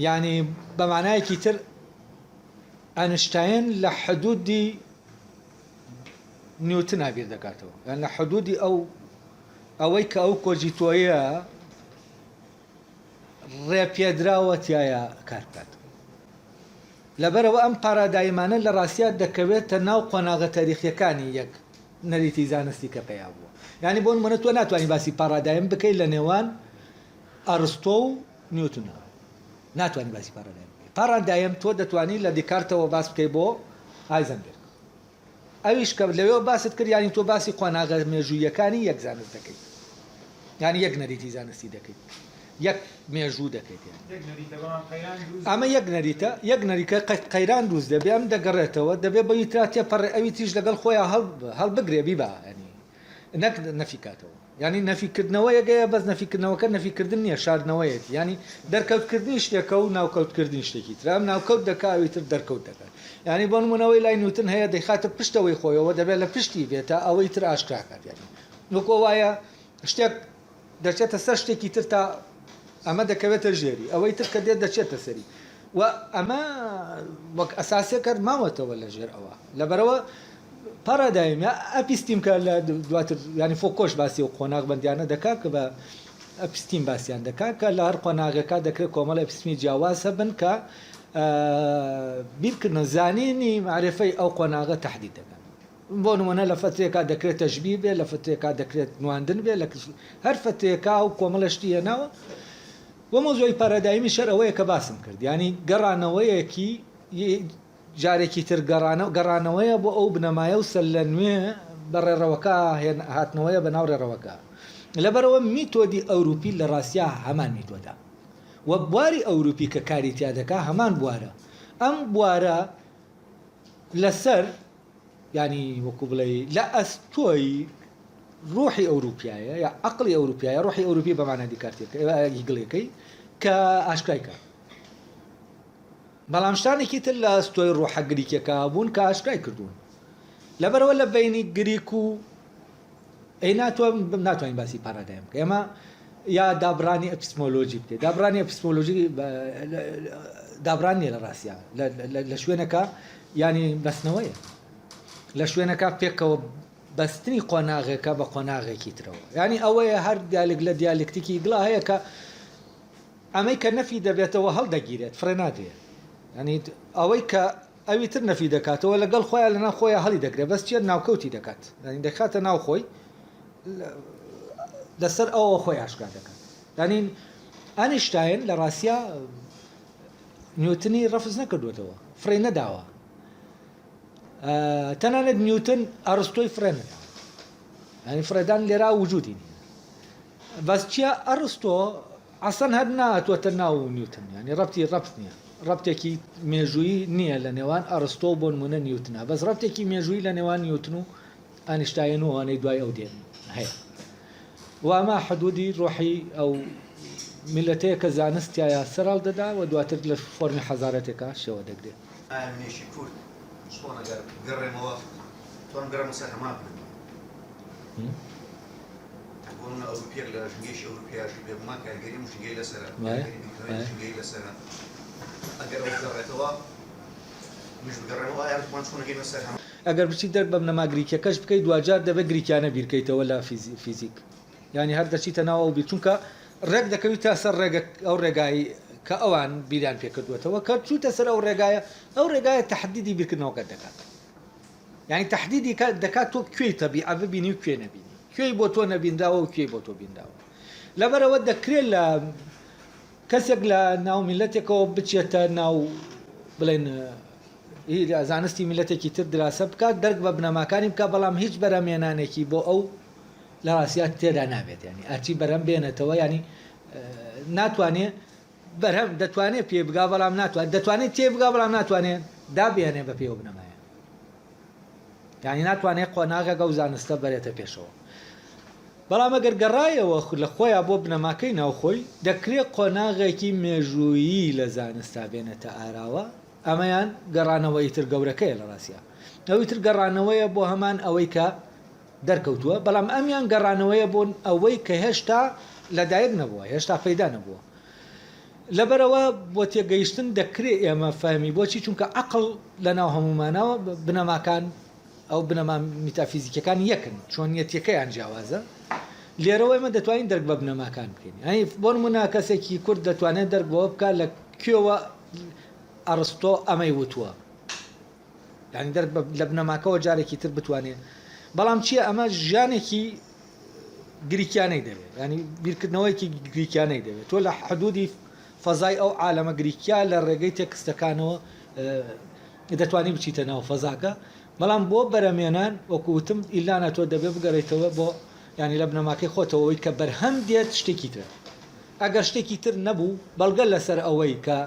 یعنی بە معنایەکی تر ئەنشتاین لە حدودی نیوتن ئابیر دەکاتەوە یان لە حدودی ئەوەی کە ئەو کۆجیتۆیە ڕێپێدراوە تایە کار بکات لەبەرەوە ئەم پارادایمانە لە ڕاستیا دەکەوێتە ناو قۆناغە تاریخیەکانی یەک نەریتی زانستی کە پێیا بووە یعنی بۆ نمونە تۆ ناتوانانی باسی پارادایم بکەیت لە نێوان ئەرستۆ و نیوتنە ناتوانانی باسی پارادایم تۆ دەتوانانی لە دیکارتەوە باس بکەی بۆ هایزەنبێرگ ئەویش کە لەوێ باست کرد ینی تۆ باسی قۆناغە مێژوویەکانی یەک زانست دەکەیت یعنی یەک نەریتی زانستی دەکەیت یەک مێژوو دەکەیت ئەمە یەک نەریکە قەیران دروست دەبێ ئەم دەگەڕێتەوە دەبێت بەوی تراتێ پەڕ ئەوی تیش لەگەڵ خۆیان هەڵبگرێ بیبا ینی نەک نەفیکاتەوە ینی نەفیکردنەوە یەگەیە بەس نەفیکردنەوەکە نەفیکردن نییە شاردنەوەیەتی ینی دەرکەوتکردنی شتێکە و ناوکەوتکردنی شتێکی تر ئەم ناوکەوت دەکاوی تر دەرکەوت دەکات ینی بۆ نمونەوەی لای نوتن هەیە دەیخاتە پشتەوەی خۆیەوە دەبێت لە پشتی بێتە ئەوەی تر ئاشکراکات ینی وەکو وایە شتێک دەچێتە سەر شتێکی تر تا ئەمە دەکەوێتە ژێری ئەوەی تر کە دێت دەچێتە سەری و ئەمە وەک ئەساسیەکە ماوەتەوە لە ژێر ئەوە لەبەرەوە پارادایم ئەپیستیم کە لە دواتر ینی فۆکۆش باسی و قۆناغ بەندیانە دەکات کە بە ئەپیستیم باسییان دەکات کە لە هەر قۆناغەکە دەکرێت کۆمەڵ ئەپیستمی جیاواز هەبن کە بیرکردنە زانینی معرفەی ئەو قۆناغە تەحدید دەکەن بۆ نمونە لە فترێکا دەکرێت تەشبیه بێ لە فترێکا دەکرێت نواندن بێ لە هەر فترێکا و کۆمەڵە شتی هێناوە وە مۆزۆی پارادایمی شەر ئەوەیە کە باسم کرد ینی گەڕانەوەیەکی جارێکی تر گەڕانەوەیە بۆ ئەو بنەمایە و سەر لە نوێ بەڕێڕەوەکە هاتنەوەیە بە ناو ڕێڕەوەکە لەبەرەوە میتۆدی ئەوروپی لە ڕاستیا هەمان میتۆدا وە بواری ئەوروپی کە کاری تیا دەکا هەمان بوارە ئەم بوارە لەسەر ینی وەکو بڵێ لە ئەستۆی ڕۆحی ئەوروپایە یا عەقڵی ئەوروپایە ڕۆحی ئەوروپی بەمانە دیکارتێکی گڵێکەی کە ئاشکرایکە بەڵام شتانێکی تر لە ئەستۆی ڕۆحە گریکەکە بوون کە ئاشکرای کردوون لەبەرەوە لە بینی گریک و ناتوانین باسی پارادایم بکە ئێمە یا دابرانی ئەپیسمۆلۆژی بکەیت دابرانی ئەپیسمۆلۆژی دابران نیە لە ڕاستیا لە شوێنەکە ینی بەستنەوەیە لە شوێنەکە پێکەوە بەستنی قۆناغێکە بە قۆناغێکی ترەوە ینی ئەوەیە هەر دیالێک لە دیالکتیکی گڵا هەیە کە ئەمەی کە نەفی دەبێتەوە هەڵدەگیرێت فرێ نادرێت ینی ئەوەی کە ئەوی تر نەفی دەکاتەوە لەگەڵ خۆیان لەنا خۆیان هەڵی دەگرێت بەس چێت ناوکەوتی دەکات ینی دەکاتە ناو خۆی لەسەر ئەوە خۆی ئاشکار دەکات ینی ئەینشتاین لە ڕاستیا نیوتنی ڕەفز نەکردوێتەوە فرێ نەداوە تەنانەت نیوتن ئەرستۆی فرێ نەداوە ینی فرێدان لێرا وجودی نیە بەس چیە ئەرستۆ ئەسەن هەر ناتوەتە ناو نیوتن ینی ڕەبتی ڕەبت نییە ڕەبتێکی مێژووی نییە لە نێوان ئەرستۆ بۆ نمونە نیوتنە بەس ڕەبتێکی مێژووی لە نێوان نیوتن و ئەینشتاین و ئەوانەی دوای ئەو دێن هەیە وامە حدودی ڕۆحی ئەو میلەتەیە کە زانستیایە سەراڵ دەدا و دواتر لە فۆرمی حەزارەتێکە شەوە دەگرێت ئامێشی کورد چۆن ئەگەر گەڕێمەوە تۆم گەڕێمە سەر هەمان بۆ ئەوروپیەک لە ژنگێشی ئەوروپیاشی بێبمان کارگەری ژنگەی لەسەرە ژنگەی لەسەرە ئەگەر ئەو گەڕێتەوە مش بگەڕێمەوە یارتمان چۆن گەیمە سەر هەمان ئەگەر بچی دەر بە بنەما گریکەکەش بکەیت دوجار دەبێت گریکیانە بیرکەیتەوە لە فیزیک ینی هەر دەچیتە ناو ئەو بیر چونکە ڕێک دەکەویت تا سەر ئەو ڕێگایی کە ئەوان بیریان پێکردوێتەوە کە چوتە سەر ئەو ڕێگایە تەحدیدی بیرکردنەوەکە دەکات ینی تەحدیدی دەکات تۆ کوێی تەبیعە ببینی و کوێ نەبینی کوێی بۆ تۆ نەبینداوە و کوێی بۆ تۆ بینراوە لەبەرەوە دەکرێت لە کەسێک لە ناو میلەتێکەوە بچێتە ناو بڵێن زانستی میلەتێکی تر دراسە بکات دەرک بە بنەماکانی بکە بەڵام هیچ بەرەمێنانێکی بۆ ئەو لە ڕاستیات تێدا نابێت ینی ئەرچی بەرەم بێنێتەوە ینی ناتوانێت بەرهەم دەتوانێت پێ بگا بەڵام ناتوانێت دەتوانێت تێ بگا بەڵام ناتوانێت دابێنێ بە پێوە بنەمایە ینی ناتوانێت قۆناغەکە و زانستە بەرێتە پێشەوە بەڵام ئەگەر گەڕایەوە لە خۆیان بۆ بنەماکەی ناوخۆی دەکرێت قۆناغێکی مێژوویی لە زانستا بێنێتە ئاراوە ئەمەیان گەڕانەوەی تر گەورەکەیە لە ڕاستیا ئەوی تر گەڕانەوەیە بۆ هەمان ئەوەی کە دەرکەوتووە بەڵام ئەمیان گەڕانەوەیە بۆن ئەوەی کە هێشتا لەدایک نەبووە هێشتا پەیدا نەبووە لەبەرەوە بۆ تێگەیشتن دەکرێت ئێمە فەهمی بۆچی چونکە عەقڵ لە ناو هەمومانەوە بنەماکان ئەو بنەما میتافیزیکەکان یەکن چۆنیەتیەکەیان جیاوازە لێرەوەی ئێمە دەتوانین دەرک بە بنەماکان بکەین ئەنی بۆ نمونە کەسێکی کورد دەتوانێت دەرکەوە بکات لە کوێوە ئەرستۆ ئەمەی وتووە یعنی دەرک لە بنەماکەوە جارێکی تر بتوانێت بەڵام چییە ئەمە ژیانێکی گریکیانەی دەوێت ینی بیرکردنەوەیکی گریکیانەی دەوێت تۆ لە حدودی فەزای ئەو عالەمە گریکیا لە ڕێگەی تێکستەکانەوە دەتوانانی بچیتە ناو فەزاکە بەڵام بۆ بەرەمێنان وەکوتم ئیلانە تۆ دەبێت بگەڕێتەوە بۆ ینی لە بنەماکەی خۆتەوەی کە بەرهەم دێت شتێکی تر ئەگەر شتێکی تر نەبوو بەڵگە لەسەر ئەوەی کە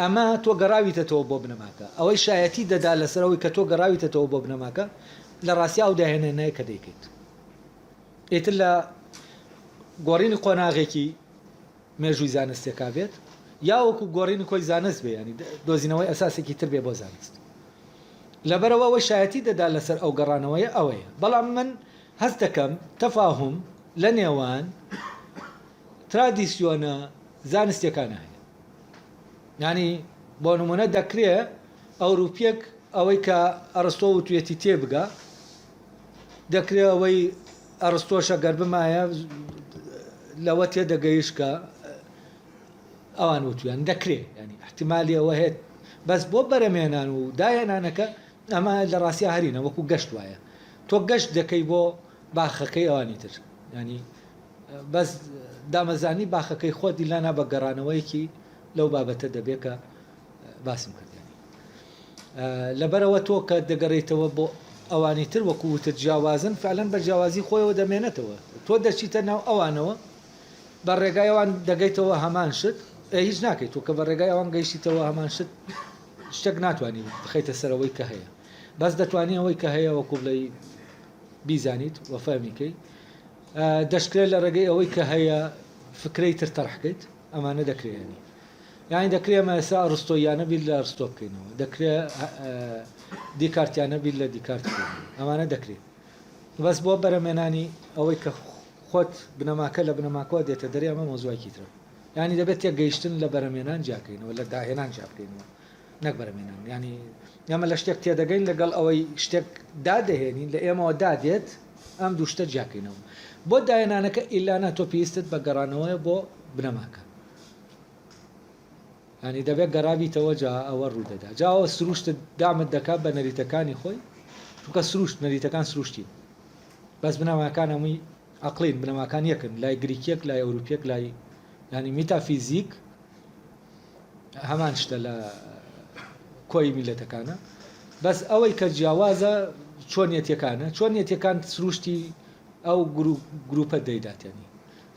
ئەمە تۆ گەڕاویتەوە بۆ بنەماکە ئەوەی شایەتی دەدا لەسەرەوەی کە تۆ گەڕاویتەوە بۆ بنەماکە لە ڕاستی ئەو داهێنانەیە کە دەیکەیت ئێتر لە گۆڕینی قۆناغێکی مێژووی زانستێکا بێت یا وەکو گۆڕینی کۆی زانست بێ ینی دۆزینەوەی ئەساسێکی تر بێ بۆ زانست لەبەرەوە ئەوەی شایەتی دەدا لەسەر ئەو گەڕانەوەیە ئەوەیە بەڵام من هەست دەکەم تەفاهم لە نێوان ترادیسیۆنە زانستیەکان هەیە ینی بۆ نمونە دەکرێت ئەوروپیەک ئەوەی کە ئەرستۆ وتوێتی تێبگا دەکرێت ئەوەی ئەرستۆشە گەر بمایە لەوە تێدەگەیشکە ئەوان وتویان دەکرێت ینی احتیمالی ئەوە هێت بەس بۆ بەرەمێنان و داهێنانەکە ئەمە لە ڕاستیا هەرینە وەکو گەشت وایە تۆ گەشت دەکەی بۆ باخەکەی ئەوانی تر ینی بەس دامەزانی باخەکەی خۆتی لانا بە گەڕانەوەیەکی لەو بابەتە دەبێت کە باسم کردنی لەبەرەوە تۆ کە دەگەڕێیتەوە بۆ ئەوانی تر وەکو وتت جیاوازن فعلەن بە جیاوازی خۆیەوە دەمێنێتەوە تۆ دەچیتە ناو ئەوانەوە بە ڕێگای ئەوان دەگەیتەوە هەمان شت هیچ ناکەیت تۆ کە بە ڕێگای ئەوان گەیشتیتەوە هەمان شت شتێک ناتوانانی بخەیتە سەرەوەی کە هەیە بەس دەتوانانی ئەوەی کە هەیە وەکو بڵێ بیزانیت وەفامیکەی دەشکرێت لە ڕێگەی ئەوەی کە هەیە فکرەی تر تەرحکەیت ئەمانە دەکرێنی یانی دەکرێت مەسا ئەرستۆیانە بیت لە ئەرستۆ بکەینەوە دەکرێت دیکارتیانە بیت لە دیکارت ئەمانە دەکرێت بەس بۆ بەرەمێنانی ئەوەی کە خۆت بنەماکە لە بنەماکەوە دێتە دەری ئەمە مۆزوایکی ترە ینی دەبێت تێگەیشتن لە بەرەمێنان جاکەینەوە لە داهێنان جابکەینەوە نەک بەرەمێنان ینی ئەمە لە شتێک تێدەگەین لەگەڵ ئەوەی شتێک دادەهێنین لە ئێمەوە دادێت ئەم دوو شتە جاکەینەوە بۆ داهێنانەکە ئیلانە تۆ پێویستت بە گەڕانەوەی بۆ بنەماکە ینی دەبێت گەڕابیتەوە جا ئەوە ڕوودەدا جاوە سروشتت دامت دەکات بە نەریتەکانی خۆی چونکە سروشت نەریتەکان سروشتی بەس بنەماکان هەمووی عقلین بنەماکان یەکن لای گریکیەک لای ئەوروپیەک لای ینی میتافیزیک هەمان شتە لە کۆی میلەتەکانە بەس ئەوەی کە جیاوازە چۆنیەتیەکانە چۆنیەتیەکان سروشتی ئەو گروپە دەیداتێنی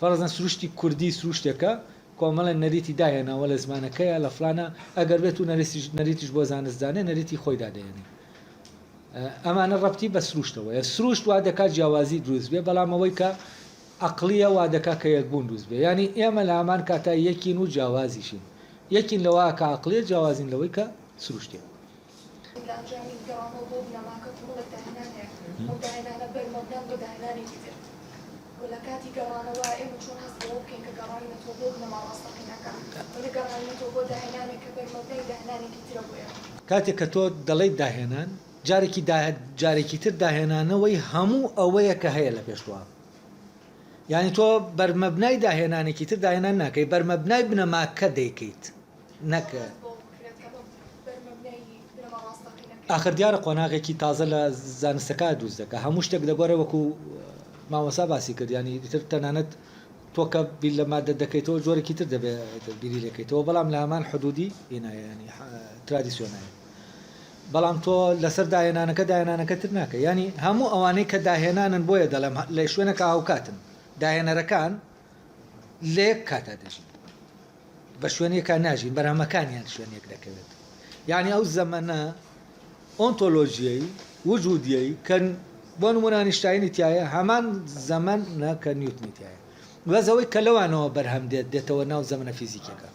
فەرەزەن سروشتی کوردی سروشتێکە کۆمەڵە نەریتی داهێناوە لە زمانەکەیە لە فلانە ئەگەر بێت و نەریتیش بۆ زانستدانێ نەریتی خۆی دادەێنی ئەمانە ڕەبتی بە سروشتەوە سروشت وا دەکات جیاوازی دروست بێ بەڵام ئەوەی کە عقلیە وا دەکات کە یەکبوون دروست بێ ینی ئێمە لە هەمان کاتا یەکین و جیاوازیشین یەکین لەوە کە عقلیە جیاوازین لەوەی کە سروشتێ ولا كاتي قرانا وائم شون هسه ممكن كقرانا توبودنا مع أصدقائنا ولا قرانا توبودا هناني كبير مبني دهناني كتير أبويا کاتێک کە تۆ دەڵێیت داهێنان جارێکی تر داهێنانەوەی هەموو ئەوەیە کە هەیە لە پێشوا یعنی تۆ بەرمەبنای داهێنانێکی تر داهێنان ناکەی بەرمەبنای بنەماکە دەیکەیت نەکە آخر دیارە قۆناغێکی تازە لە زانستەکە دروست دەکە هەموو شتێک دەگۆڕێ وەکو مامۆسا باسی کرد ینی تر تەنانەت تۆ کە بیل لە مادە دەکەیتەوە جۆرێکی تر دەبێت بیری لەکەیتەوە بەڵام لە هەمان حدودی ئینایە ینی ترادیسیۆنایە بەڵام تۆ لەسەر داهێنانەکە تر ناکە ینی هەموو ئەوانەی کە داهێنانن بۆیە دەڵێم لە شوێنەکە هاوکاتن داهێنەرەکان لێک کاتا دەژین بە شوێنێکە ناژین بەرهەمەکانیان شوێنێک دەکەوێت یعنی ئەو زەمەنە ئۆنتۆلۆژیایی وجودیایی کە بۆ نمونە ئاینشتاینی تایە هەمان زەمەنە کە نیوتنی تایە بەزەوەی کە لەوانەوە بەرهەم دێتەوە ناو زەمەنە فیزیکەکە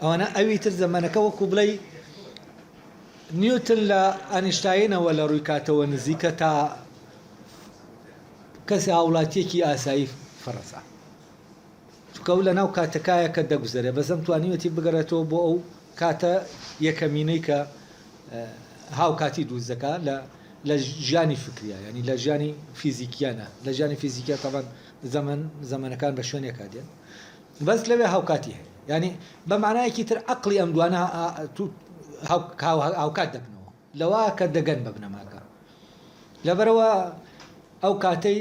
ئەوانە ئەوی تر زەمەنەکە وەکو بڵێ نیوتن لە ئاینشتاینەوە لە ڕووی کاتەوە نزیکە تا کەسی هاوڵاتیەکی ئاسایی فەڕەنسا چونکە ئەو لە ناو کاتەکایە کە دەگوزارێ بەزەم توانیوەتی بگەڕێتەوە بۆ ئەو کاتە یەکەمینەی کە هاوکاتی دروست دەکات لە لە ژیانی فکریە ینی لە ژیانی فیزیکیانە لە ژیانی فیزیکیا تاوان زەمانەکان بە شوێنێکا دێن بەس لەوێ هاوکاتی هەیە ینی بە معنایەکی تر عقلی ئەم دوانە هاوکات دەبنەوە لەوە کە دەگەن بە بنەماکە لەبەرەوە ئەو کاتەی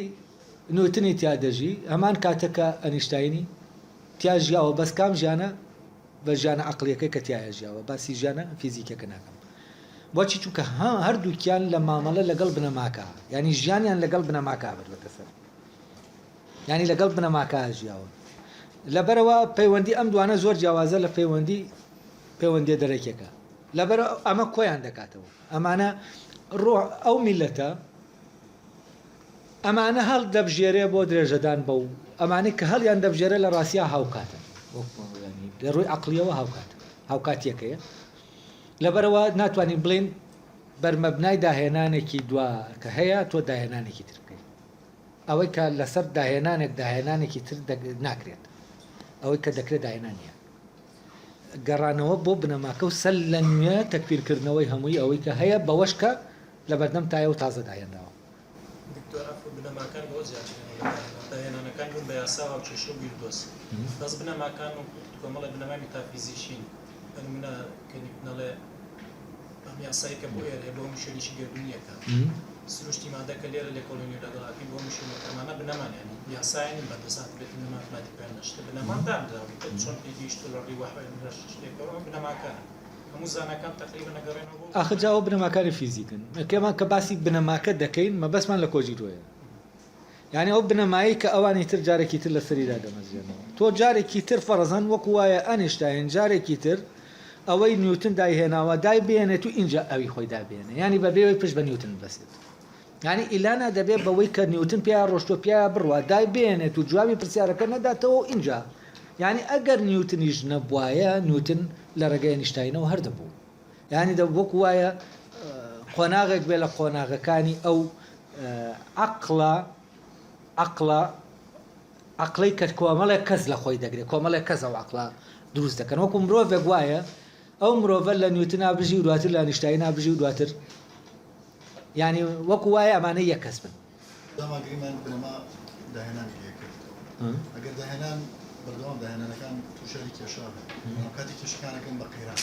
نوتنی تیادەژی هەمان کاتەکە ئەنیشتاینی تیاژیاوە بەس کام ژیانە بە ژیانە عقلیەکەی کە تیاژیاوە باسی ژیانە فیزیکەکە ناکەم بۆچی چونکە هەردووکیان لە مامەڵە لەگەڵ بنەماکە ینی ژیانیان لەگەڵ بنەماکە بردوەتە سەر ینی لەگەڵ بنەماکە ژیاوە لەبەرەوە پەیوەندی ئەم دوانە زۆر جیاوازە لە پەیوەندی دەرەکێکە لەبەر ئەمە کۆیان دەکاتەوە ئەمانە ڕۆح ئەو میلەتە ئەمانە هەڵ دەبژێرێ بۆ درێژەدان بە و ئەمانەی کە هەڵیان دەبژێرە لە ڕاستیا هاوکاتە لە ڕووی عقلیەوە هاوکاتیەکەیە لەبەرەوە ناتوانین بڵین بەرمەبنای داهێنانێکی دوا کە هەیە تۆ داهێنانێکی تر بکەیت ئەوەی کە لەسەر داهێنانێکی تر ناکرێت ئەوەی کە دەکرێت داهێنانیە گەڕانەوە بۆ بنەماکە و سەر لە نوێ تەکفیرکردنەوەی هەمووی ئەوەی کە هەیە بەوەشکە لە بەردەم تایە و تازە داهێنراوە بنەماکان بۆ داهێنانەکان بوون بە یاساوە و کێشە و بیردۆست بەس بنەماکان و کۆمەڵە بنەمای مێتافیزیشین بەنمونە کەنیڵێ ئەم یاسایی کە بۆ ئێرە بۆ شوێنیشی گەردونیەکە سروشتی مادەکە لێرە لێ کۆلۆنی لەگەڵاتی بۆ شوێنەکەمانە بنەمانیانی یاسایانی بەردەسات بێت بنەماتماتیک پێیان نەشتە بنەماندان دراوی چۆن پێگەیشت لە ڕێی وەحی شتێکەوە بنەماکانە هەموو زانەکان تقریبا نەگەڕێنەوە بۆ ئاخر جاوە بنەماکانی فیزیکن کێمان کە باسی بنەماکە دەکەین مەبەسمان لە کۆژیرۆیە یعنی ئەو بنەمایی کە ئەوانی تر جارێکی تر لە سەریدا دەمەزێنەوە تۆ جارێکی تر فەرەزەن وەکو وایە ئەنیشتاین جارێکی تر ئەوەی نیوتن دایهێناوە دای بێنێت و اینجا ئەوی خۆی دابێنێ ینی بەبێەوەی پشت بە نیوتن بەسێت ینی ئیلانا دەبێت بەوەی کە نیوتن پێیا ڕۆشتۆ پیاە بڕوە دای بێنێت و جوابی پرسیارەکە نەداتەوە اینجا ینی ئەگەر نیوتنیش نەبوایە نیوتن لە ڕێگەی ئەنیشتاینەوە هەردەبوو ینی وەکو وایە قۆناغێک بێ لە قۆناغەکانی ئەو عقلەی کە کۆمەڵێک کەس لە خۆی دەگرێت کۆمەڵێک کەس ئەو عقلە دروست دەکەن وەکو مرۆڤێک وایە ئەو مرۆڤە لە نیوتن نابژی و دواتر لە ئەنیشتاین نابژی و دواتر ینی وەکو وایە ئەمانە یەک کەس بن داماگریمان بنەما داهێنان پێکرد ئەگەر داهێنان بەردەوام داهێنانەکان تووشاری کێشا کاتی کێشەکانەکەن بە قەیران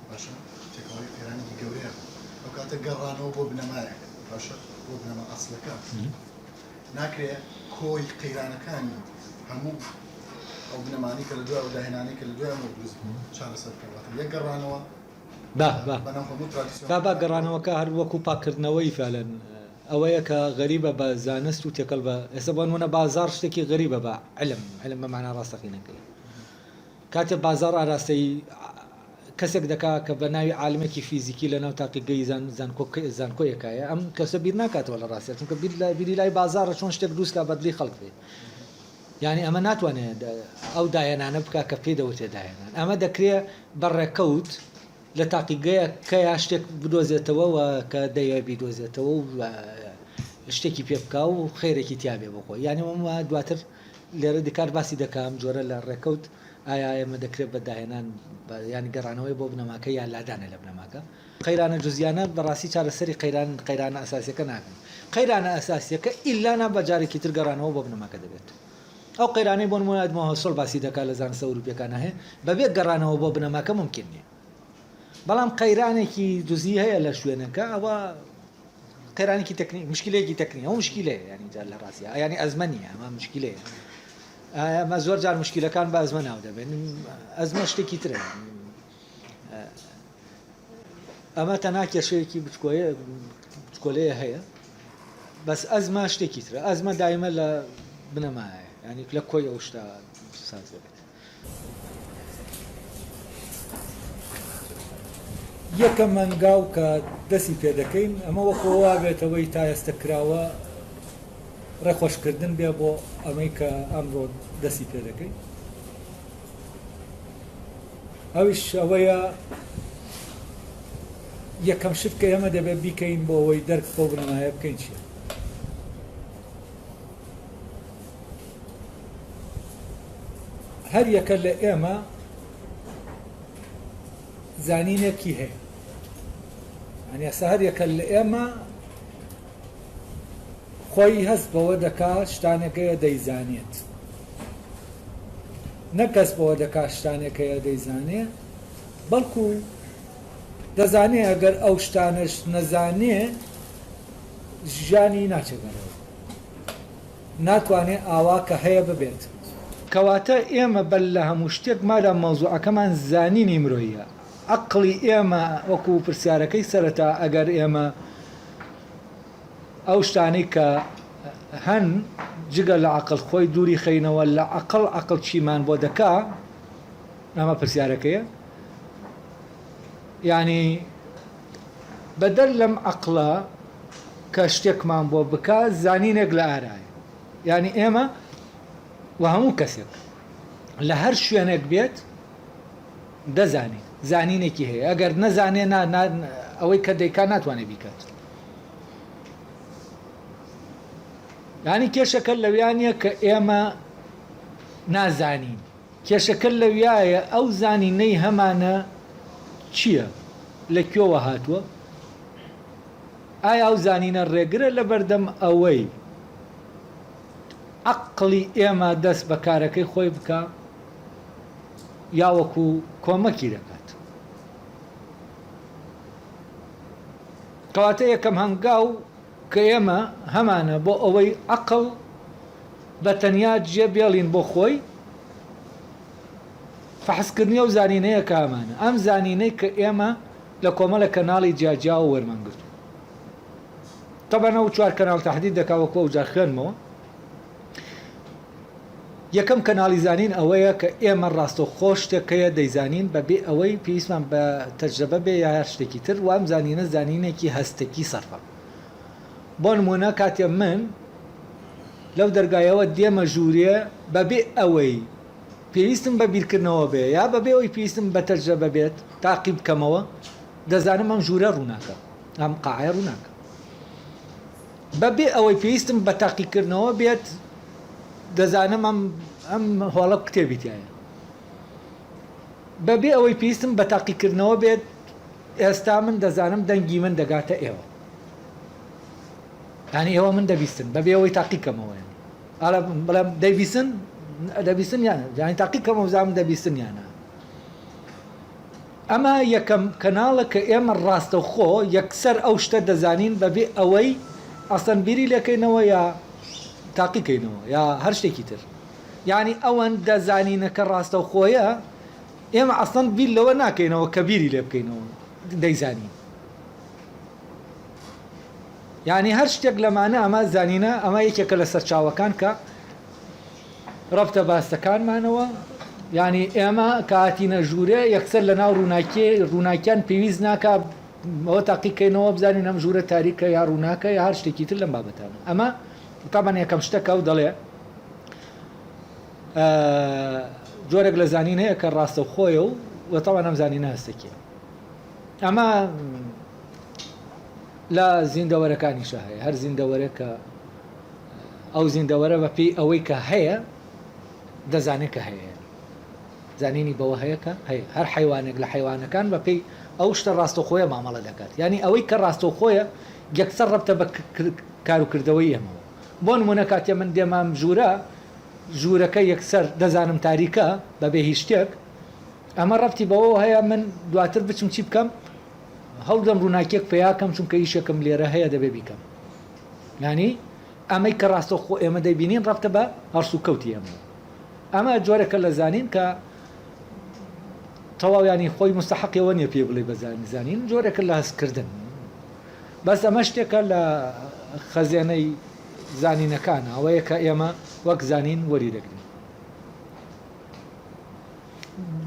باشە تێکەڵی قەیرانێکی گەورەیە ئەو کاتە گەڕانەوە بۆ بنەمایەک باشە بۆ بنەما ئەسڵەکە ناکرێت کۆی قەیرانەکانی هەموو ئەو بنەمانی کە لە دوای ئەو داهێنانی کە لە دوای ئەمە دروست چارەسەر کەواتە یەک گەڕانەوە با گەڕانەوەکە هەر وەکو پاکردنەوەی فعلەن ئەوەیە کە غەریبە بە زانست و تێکەڵ بە ئێستا بۆنمونە بازار شتێکی غەریبە بە علم بەمانە ڕاستەقینەکەی کاتێ بازار ئاراستەی کەسێک دەکا کە بە ناوی عالمێکی فیزیکی لە ناو تاقیگەی زانکۆیەکایە ئەم کەسە بیر ناکاتەوە لە ڕاستە چونکە بیری لای بازارە چۆن شتێک دروستکە بەدلی خەڵک بێ یعنی ئەمە ناتوانێت ئەو داهێنانە بکە کە پێی دەوتێ داهێنان ئەمە دەکرێت بەڕێکەوت لە تاقیگەیە کە یا شتێک بدۆزێتەوە و کە دەیە بیدۆزێتەوە و شتێکی پێ بکە و خێرێکی تیاابێ بخۆی یعنی ئەمە دواتر لێرە دیکار باسی دەکەم جۆرە لە ڕێکەوت ئایا ئێمە دەکرێت بە داهێنان ینی گەڕانەوەی بۆ بنەماکە یا لادانە لە بنەماکە قەیرانە جوزیانە بەڕاستی چارەسەری قەیرانە ئەساسیەکە ناکەن قەیرانە ئەساسیەکە ئیلانا بە جارێکی تر گەڕانەوە بۆ بنەماکە دەبێت ئەو قەیرانەی بۆ نمونە مەهۆسۆڵ باسی دەکات لە زانستە ئەوروپیەکانە هەیە بەبێ گەڕانەوە بۆ بنەماکە ممکن نییە بەڵام قەیرانێکی دوزی هەیە لە شوێنەکە ئەوە قەیرانێکی تەکنیک مشکلەیەکی تەکنیک ئەو مشکلەیە ینی جار لە ڕاستیە ینی ئەزمەنیە ئەمە مشکلەیە ئەمە زۆر جار مشکلەکان بە ئەزمە ناو دەبێن ئەزمە شتێکی ترە ئەمە تەنها کێشەیەکی بچکۆلەیە هەیە بەس ئەزمە شتێکی ترە ئەزمە دایمە لە بنەمایە ینی لە کۆی ئەو شتا ساز دەبێت یەکەم مەنگاو کە دەستی پێ دەکەین ئەمە وەکەوە بێتەوەی تا ئێستا کراوە ڕێخۆشکردن بێ بۆ ئەمەی کە ئەمڕۆ دەستی پێ دەکەین ئەویش ئەوەیە یەکەم شت کە ئێمە دەبێت بیکەین بۆ ئەوەی دەرک بۆ بنەمایە بکەین چییە هەر یەکە لە ئێمە زانینێکی هەیە ئەسا هەر یەکە لە ئێمە خۆی هەست بەوە دەکات شتانەکەیە دەیزانێت نەکەس بەوە دەکات شتانەکەیە دەیزانێ بەڵکو دەزانێ ئەگەر ئەو شتانش نەزانێ ژیانی ناچێتەوە ناتوانێت ئاوا کە هەیە ببێت کەواتە ئێمە بەل لە هەموو شتێک مادە مەوزوعەکەمان زانینی مرۆیە عەقڵی ئێمە وەکو پرسیارەکەی سەرەتا ئەگەر ئێمە ئەو شتانەی کە هەن جگە لە عەقڵ خۆی دووری خەینەوە لە عەقڵ چیمان بۆ دەکا ئەمە پرسیارەکەیە یعنی بەدەر لەم عەقڵە کە شتێکمان بۆ بکە زانینێک لە ئارایە یعنی ئێمە و هەموو کەسێک لە هەر شوێنێک بێت دەزانێت زانینێکی هەیە ئەگەر نەزانێ ئەوەی کە دەیکا ناتوانێت بیکات یعنی کێشەکە لەویانە کە ئێمە نازانین کێشەکە لەویایە ئەو زانینەی هەمانە چییە لەکوێوە هاتووە ئایا ئەو زانینە ڕێگرە لە بەردەم ئەوەی عەقڵی ئێمە دەست بە کارەکەی خۆی بکە یا وەکو کۆمەکی دەکات کەواتە یەکەم هەنگاو کە ئێمە هەمانە بۆ ئەوەی عەقڵ بە تەنیا جێ بێڵین بۆ خۆی فەحسکردنی ئەو زانینەیە کە ئەمانە ئەم زانینەی کە ئێمە لە کۆمەڵە کەناڵی جیاجیا و وەرمانگرت طبعا ئەو چوار کەناڵ تەحدید دەکا وەکو ئەو جار خوێنمەوە یەکەم کەناڵی زانین ئەوەیە کە ئێمە ڕاستەوخۆ شتێکەیە دەیزانین بەبێ ئەوەی پێویستمان بە تەجربە بێ یا هەر شتێکی تر وام زانینە زانینێکی هەستێکی سەرفە بۆ نمونە کاتێ من لەو دەرگایەوە دێمە ژوورێ بەبێ ئەوەی پێویستم بە بیرکردنەوە بێ یا بەبێ ئەوەی پێویستم بە تەجربە بێت تاقی بکەمەوە دەزانم ئەم ژوورە ڕووناکە ئەم قاعە ڕووناکە بەبێ ئەوەی پێویستم بە تاقیکردنەوە بێت دەزانم ئەم هۆڵە کتێبی تایە بەبێ ئەوەی پێویستم بە تاقیکردنەوە بێت ئێستا من دەزانم دەنگی من دەگاتە ئێوە یعنی ئێوە من دەبیستن بەبێ ئەوەی تاقیکەمەوە بەڵام دەبیستن یانە یعنی تاقیکەمە بزانم دەبیستن یانە ئەمە یەکەم کەناڵە کە ئێمە ڕاستەوخۆ یەکسەر ئەو شتە دەزانین بەبێ ئەوەی ئەسەن بیری لەکەینەوە یا تاقیکەینەوە یا هەر شتێکی تر یعنی ئەوەن دەزانینەکە ڕاستەوخۆیە ئێمە ئەسەن بیر لەوە ناکەینەوە کە بیری لێ بکەینەوە دەیزانین یعنی هەر شتێک لەمانە ئەمە زانینە ئەمە یەکێکە لە سەرچاوەکان کە ڕەبتە باستەکانمانەوە یعنی ئێمە کاتینە ژوورێ یەکسەر لە ناو ڕووناکیان پێویست ناکە ئەوە تاقیکەینەوە بزانین ئەم ژوورە تاریکە یا ڕووناکە یا هەر شتێکی تر لەم بابەتانە ئەمە تابان یەکەم شتەکە و دەڵێ جۆرێک لە زانین هەیە کە ڕاستەوخۆیە و تاوان ئەم زانینە هەستێکیە ئەمە لە زیندەوەرەکانیشە هەیە هەر زیندەوەرە کە ئەو زیندەوەرە بە پێی ئەوەی کە هەیە دەزانێت کە هەیە زانینی بەوە هەیە کە هەیە هەر حیوانێک لە حیوانەکان بە پێی ئەو شتە ڕاستەوخۆیە مامەڵە دەکات یعنی ئەوەی کە ڕاستەوخۆیە یەکسەر ڕەبتە بە کاروکردەوەی ئێمەوە بۆ نمونە کاتێ من دێمام ژوورەکە یەکسەر دەزانم تاریکە بەبێ هیچ شتێک ئەمە ڕەبتی بەوە هەیە من دواتر بچم چی بکەم هەوڵدەم ڕووناکیەک پێیاکەم چونکە هیچێکم لێرە هەیە دەبێ بیکەم ینی ئەمەی کە ڕاستەوخۆ ئێمە دەیبینین ڕەبتە بە هەرس و کەوتی ئێمە ئەمە جۆرێکە لە زانین کە تەواویانی خۆی مستحقیەوە نییە پێ بڵێ بەزانین زانین جۆرێکە لە هەستکردن بەس ئەمە شتێکە لە خەزێنەی زانینەکانە ئەوەیە کە ئێمە وەک زانین وەری دەگرین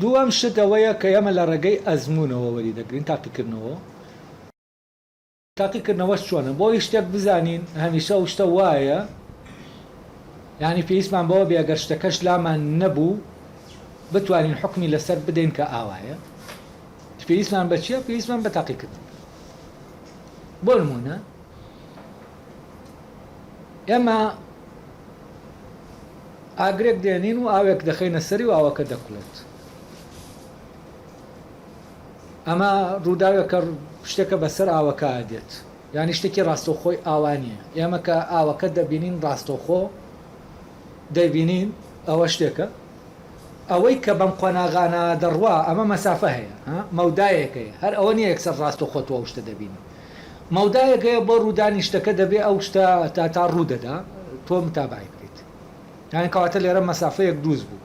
دووەم شت ئەوەیە کە ئێمە لە ڕێگەی ئەزموونەوە وەری دەگرین تاقیکردنەوە چۆنە بۆی شتێک بزانین هەمیشە ئەو شتە وایە یعنی پێویستمان بەوە بێگەر شتەکەش لامان نەبوو بتوانین حکمی لەسەر بدەین کە ئاوایە پێویستمان بە چییە پێویستمان بە تاقیکردن بۆ نمونە ئێمە ئاگرێک دێنین و ئاوێک دەخەینە سەری و ئاوەکە دەکوڵێت ئەمە ڕووداوێکە شتێکە بەسەر ئاوەکە دێت یانی شتێکی ڕاستەوخۆی ئاوانیە ئێمە کە ئاوەکە دەبینین ڕاستەوخۆ دەبینین ئەوە شتێکە ئەوەی کە بەم قۆناغانە دەڕوا ئەمە مەسافە هەیە مەودایەکەیە هەر ئەوە نیە یەکسەر ڕاستەوخۆتەوە شتە دەبینی مەودایەکەیە بۆ ڕوودانی شتەکە دەبێ ئەو شتە تا ڕوودەدا تۆ متابعی بکەیت یانی کەواتە لێرە مەسافەیەک دروست بوو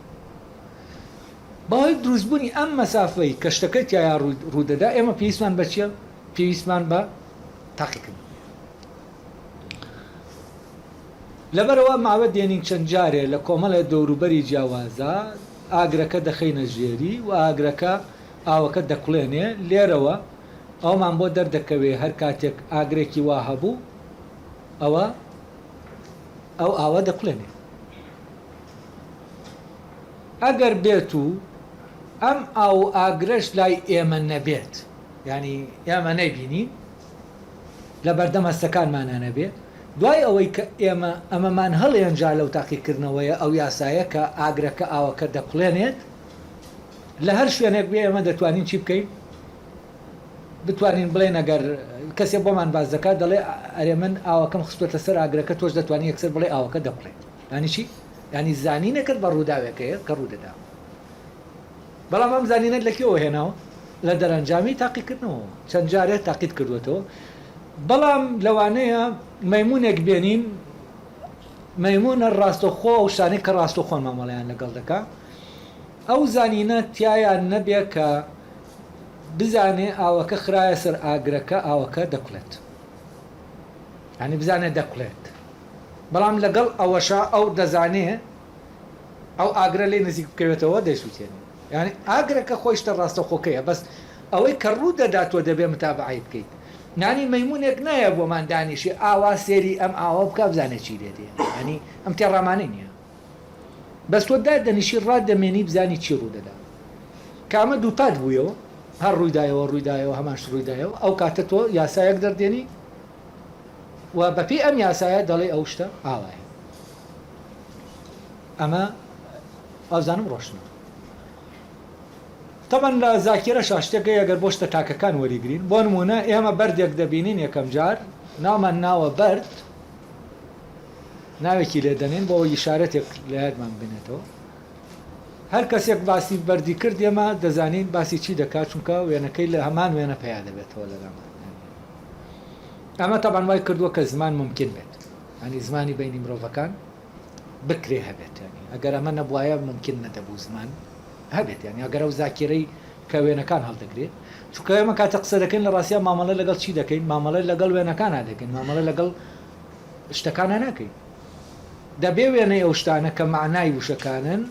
بەهۆی دروستبوونی ئەم مەسافەی کە شتەکەی تایە ڕوودەدا ئێمە پێویستمان بە چییە؟ پێویستمان بە تاقیکردن لەبەرەوە ماوە دێنین چەند جارێ لە کۆمەڵە دەوروبەری جیاوازە ئاگرەکە دەخەینە ژێری و ئاگرەکە ئاوەکە دەکوڵێنێ لێرەوە ئەومان بۆ دەردەکەوێ هەر کاتێک ئاگرێکی وا هەبوو ئەو ئاوە دەکوڵێنێ ئەگەر بێت و ئەم ئاو ئاگرەش لای ئێمە نەبێت ینی ئێمە نەبینین لە بەردەمەستەکانمانە نەبێت دوای ئەوەی کە ئێمە ئەمەمان هەڵێنجا لەو تاقیکردنەوەیە ئەو یاسایە کە ئاگرەکە ئاوەکە دەقڵێنێت لە هەر شوێنێک بێ ئێمە دەتوانین چی بکەین بتوانین بڵێن ئەگەر کەسێک بۆمان باز دەکات دەڵێ ئەرێ من ئاوەکەم خستوێتە سەر ئاگرەکە تۆش دەتوانین یەکسەر بڵێ ئاوەکە دەقڵێت ینی چی؟ ینی زانینەکەت بە ڕووداوێکەیە کە ڕوودەدا بەڵام ئەم زانینەت لەکوێوە هێناوە لە دەرەنجامی تاقیکردنەوە چەند جارێت تاقیت کردوێتەوە بەڵام لەوانەیە مەیمونێک بێنین مەیمونە ڕاستەوخۆ و شانەی کە ڕاستەوخۆن مامەڵەیان لەگەڵ دەکا ئەو زانینە تایان نەبێ کە بزانێ ئاوەکە خرایە سەر ئاگرەکە ئاوەکە دەکڵێت ینی بزانێ دەکڵێت بەڵام لەگەڵ ئەوەشا ئەو دەزانێ ئەو ئاگرە لێ نزیک بکەوێتەوە دەیسووتێنێ ینی ئاگرەکە خۆی شتە ڕاستەوخۆکەیە بەس ئەوەی کە ڕوو دەداتوە دەبێ متابعی بکەیت نانی مەیمونێک نایە بۆمان دانیشی ئاوا سێری ئەم ئاوە بکە بزانێت چی لێدێ ینی ئەم تێڕامانەی نییە بەس تۆ دادەنیشی ڕاددەمێنی بزانی چی ڕوو دەدا کامە دووپات بوویەوە هەر ڕوویدایەوە هەماش ڕوویدایەوە ئەو کاتە تۆ یاسایەک دەردێنی و بەپێی ئەم یاسایە دەڵێ ئەو شتە ئاوایە ئەمە ئازانم ڕۆشنە طبعاً لە زاکێرە شاشتێکەکە ئەگەر بۆ شتە تاکەکان وەریگرین بۆ نمونە ئێمە بەردێک دەبینین یەکەم جار ناومان ناوە بەرد ناوێکی لێ دەنێن بۆ ئیشارەتێک لە یادمان بێنێتەوە هەر کەسێک باسی بەردی کرد ئێمە دەزانین باسی چی دەکات چونکە وێنەکەی لە هەمان وێنە پیا دەبێتەوە لەگەڵمان ئەمە طبعاً وای کردووە کە زمان ممکن بێت ینی زمانی بینی مرۆڤەکان بکرێ هەبێت ینی ئەگەر ئەمە نەبوایە ممکن نەدەبوو زمان هەبێت ینی ئەگەر ئەو زاکێرەی کە وێنەکان هەڵدەگرێت چونکە ئێمە کاتە قسە دەکەین لە ڕاستیە مامەڵە لەگەڵ چی دەکەین مامەڵە لەگەڵ وێنەکانە دەکەین مامەڵە لەگەڵ شتەکانە ناکەین دەبێ وێنەی ئەو شتانە کە معنای وشەکانن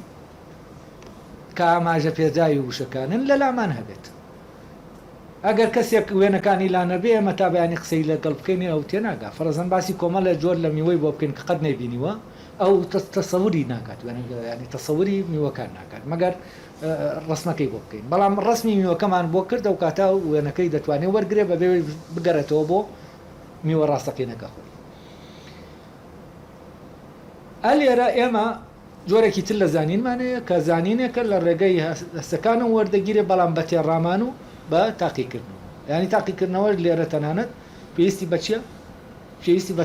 کە ئاماژە پێداوی وشەکانن لە لامان هەبێت ئەگەر کەسێک وێنەکانی لا نەبێ ئێمە تا بەیانی قسەی لەگەڵ بکەین ئەو تێناگا فەرەزەن باسی کۆمەڵە جۆر لە میوەی بۆ بکەین کە قەت نەیبینیوە ئەو تەسەووری ناکات ینی تەسەووری میوەکان ناکات مەگەر ڕسمەکەی بۆ بکەین بەڵام ڕسمی میوەکەمان بۆ کرد ئەو کاتە وێنەکەی دەتوانێت وەرگێ بەبێ بگەڕێتەوە بۆ میوە ڕاستەقینەکە خۆی ئەلێرە ئێمە جۆرێکی تر لە زانینمانەیە کە زانینێکە لە ڕێگەی هەستەکانم وەردەگیرێ بەڵام بە تێڕامان و بە تاقیکردنەوە ینی تاقیکردنەوە لێرە تەنانەت پێویستی بە چییە؟ پێویستی بە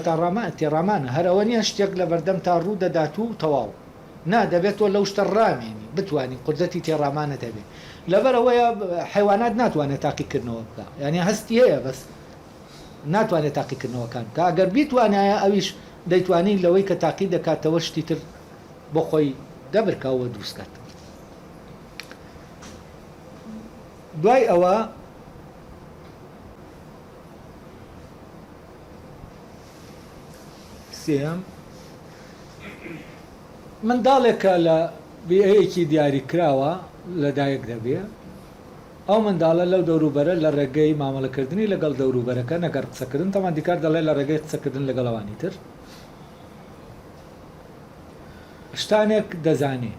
تێڕامانە هەر ئەوە نیە شتێک لە بەردەم تا ڕوو دەدات و تەواو نا دەبێتەوە لەو شتە ڕامێنی بتوانین قودرەتی تێڕامانە دەبێت لەبەرەوەیە حیوانات ناتوانێت تاقیکردنەوە بکە ینی هەستی هەیە بەس ناتوانێت تاقیکردنەوەکان کە ئەگەر بیتوانایە ئەویش دەیتوانین لەوەی کە تاقی دەکاتەوە شتی تر بۆ خۆی دەبرکەوە دروستکات دوای ئەوە سێم منداڵێکە لە بێەیەکی دیاری کراوە لەدایک دەبێ ئەو منداڵە لەو دەوروبەرە لە ڕێگەی مامەڵەکردنی لەگەڵ دەوروبەرەکە نەگەر قسەکردن تەمان دیکار دەڵێ لە ڕێگەی قسەکردن لەگەڵەوانی تر شتانێک دەزانێ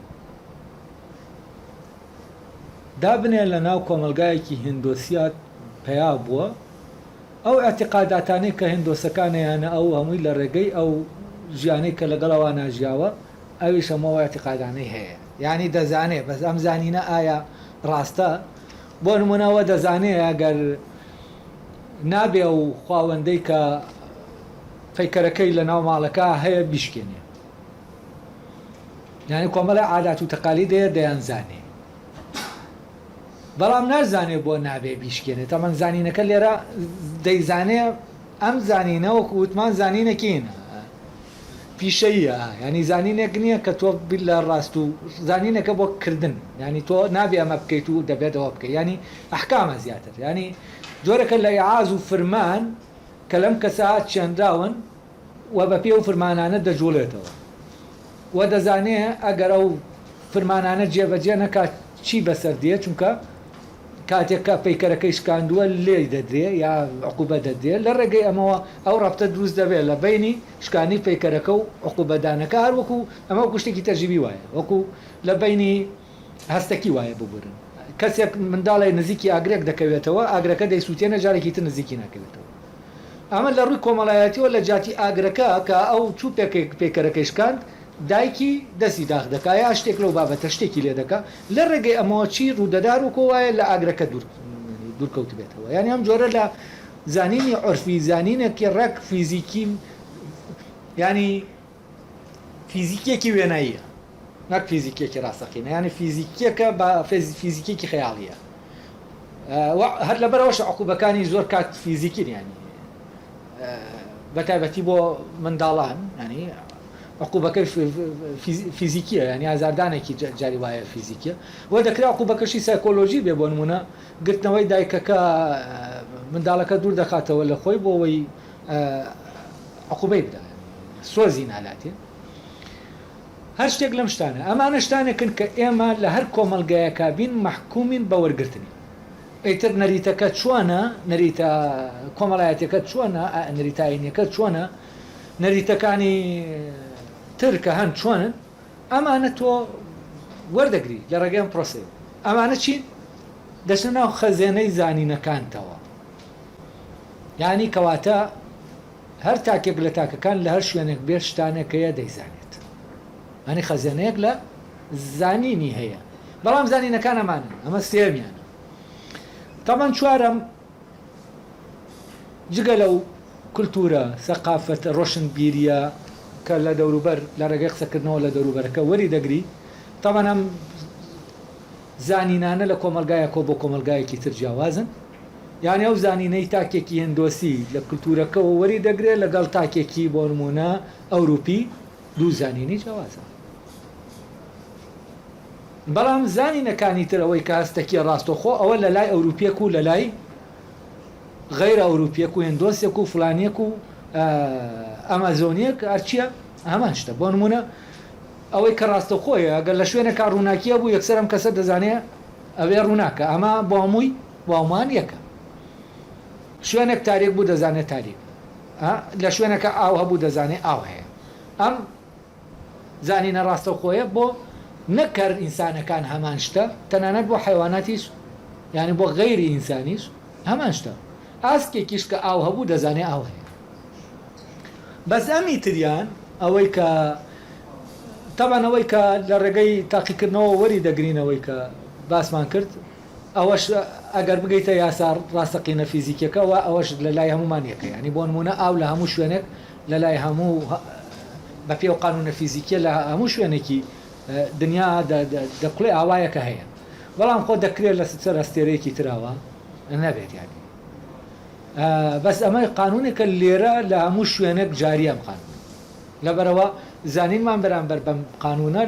دابنێ لە ناو کۆمەلگایەکی هندۆسیات پیا بووە ئەو ئەتیقاداتانەی کە هندۆسەکانیانە ئەو هەمووی لە ڕێگەی ئەو ژیانەی کە لەگەڵەوە ناژیاوە ئەویش هەمەوە ئەتیقادانەی هەیە یعنی دەزانێ بەس ئەم زانینە ئایا ڕاستە بۆ نمونەوە دەزانێ ئەگەر نابێ و خواوەندەی کە فەیکەرەکەی لە ناو ماڵەکە هەیە بیشکێنێ یعنی کۆمەڵی عادات و تەقالیدەیە دەیانزانێ بەڵام نازانێ بۆ نابێ بیشکێنێت تەمەەن زانینەکە لێرە دەیزانێ ئەم زانینە وەکو وتمان زانینەکەینە پیشەیە ینی زانینێک نییە کە تۆ لە ڕاست و زانینەکە بۆ کردن ینی تۆ نابێ ئەمە بکەیت و دەبێتەوە بکەیت ینی ئەحکامە زیاتر ینی جۆرەکە لە عاز و فرمان کە لەم کەسات چێندراون و بە پێ و فرمانانە دەجوڵێتەوە و دەزانێ ئەگەر ئەو فرمانانە جێبەجێ نەکات چی بەسەر دێ چونکە کاتێککە پەیکەرەکەی شکاندووە لێ دەدرێ یا عقوبە دەدرێ لە ڕێگەی ئەمەوە ئەو ڕەفتە دروست دەبێت لە بینی شکانی پەیکەرەکە و عقوبەدانەکە هەر وەکو ئەمە گشتێکی تەژیبی وایە وەکو لە بینی هەستەکی وایە ببورن کەسێک منداڵی نزیکی ئاگرێک دەکەوێتەوە ئاگرەکە دەیسووتێنە جارێکی تر نزیکی ناکەوێتەوە ئەمە لە ڕووی کۆمەڵایەتیەوە لە جاتی ئاگرەکە کە ئەو چوو پێکەرەکەی شکاند دایکی دەستی داخ دەکا یا شتێک لەو بابەتە شتێکی لێ دەکا لە ڕێگەی ئەمەوە چی ڕوودەدار و کۆوایە لە ئاگرەکە دوورکەوت بێتەوە یعنی ئەم جۆرە لە زانینی عرفی زانینێکی ڕێک فیزیکی ینی فیزیکێکی وێناییە نەک فیزیکێکی ڕاستەقینە ینی فیزیکێکە بە فیزیکێکی خەیاڵیە هەر لەبەرەوەش عقوبەکانی زۆر کات فیزیکی ینی بەتایبەتی بۆ منداڵان ینی عقوبەکەی فیزیکیە ینی ئازاردانێکی جاری وایە فیزیکیە و دەکرا عقوبەکەشی سایکۆلۆژی بێ بۆ نمونە گرتنەوەی دایکەکە منداڵەکە دوور دەخاتەوە لە خۆی بۆ ئەوەی عقوبەی بدا سۆزی نالاتێ هەر شتێک لەم شتانە ئەمانە شتانێکن کە ئێمە لە هەر کۆمەلگایەکە بین مەحکومین بە وەرگرتنی ئەیتر نەریتەکە چۆنە نەریتە کۆمەڵایەتەکە چۆنە نەریتاینەکە چۆنە نەریتەکانی ترکە هەن چۆنن ئەمانە تۆ وەردەگری لە ڕێگەم پرۆسی ئەمانە چی دەچنە ناو خەزێنەی زانینەکانتەوە یعنی کەواتە هەر تاکێک لە تاکەکان لە هەر شوێنێک بێ شتانێکەیە دەیزانێت ئەنی خەزێنەیەک لە زانینی هەیە بەڵام زانینەکان ئەمانن ئەمە سێمیانە تامان چوارم جگە لەو کولتورە سەقافەت ڕۆشنبیریە کە لە دەوروبەر لە ڕێگەی قسەکردنەوە لە دەوروبەرەکە وەری دەگری تامان ئەم زانینانە لە کۆمەلگایەکۆ بۆ کۆمەلگایەکی تر جیاوازن یعنی ئەو زانینەی تاکێکی هندۆسی لە کولتورەکەەوە وەری دەگرێت لەگەڵ تاکێکی بۆ نمونە ئەوروپی دوو زانینی جیاوازە بەڵام زانینەکانی تر ئەوەی کە هەستەکی ڕاستۆخۆ ئەوە لە لای ئەوروپیەک و لە لای غیر ئەوروپیەک و هندۆسێک و فلانیەک و ئەمازۆنیەک ئەرچیە هەمان شتە بۆ نمونە ئەوەی کە ڕاستەخۆیە ئەگەر لە شوێنێکا ڕووناکیە بوو یەکسەرم کەسە دەزانێ ئەوێ ڕووناکە ئەمە بۆ هەمووی وامان یەکە شوێنێک تاریک بوو دەزانێت تاریک لە شوێنەکە ئاو هەبوو دەزانێت ئاو هەیە ئەم زانینە ڕاستەخۆیە بۆ نەکرد ئینسانەکان هەمان شتە تەنانەت بۆ حیواناتیش یعنی بۆ غەیری ئینسانیش هەمان شتە ئاسکێکیش کە ئاو هەبوو دەزانێت ئاو هەیە بەس ئەمی تریان ئەوەی کە تەبان ئەوەی کە لە ڕێگەی تاقیکردنەوە وەری دەگرینەوەی کە باسمان کرد ئەوەش ئەگەر بگەیتە یاسا ڕاستەقینە فیزیکەکەەوە ئەوەش لە لای هەمومان یەکە ینی بۆ نمونە ئاو لە هەموو شوێنێک لە لای هەموو بە پێ و قانونە فیزیکیە لە هەموو شوێنێکی دنیا دەقڵێ ئاوایەکە هەیە بەڵام خۆ دەکرێت لە سەر ئەستێرەیەکی تراوە نەبێت یانی بەس ئەمە قانونێکە لێرە لە هەموو شوێنێک جاریە قانون لەبەرەوە زانینمان بەرامبەر بەم قانونە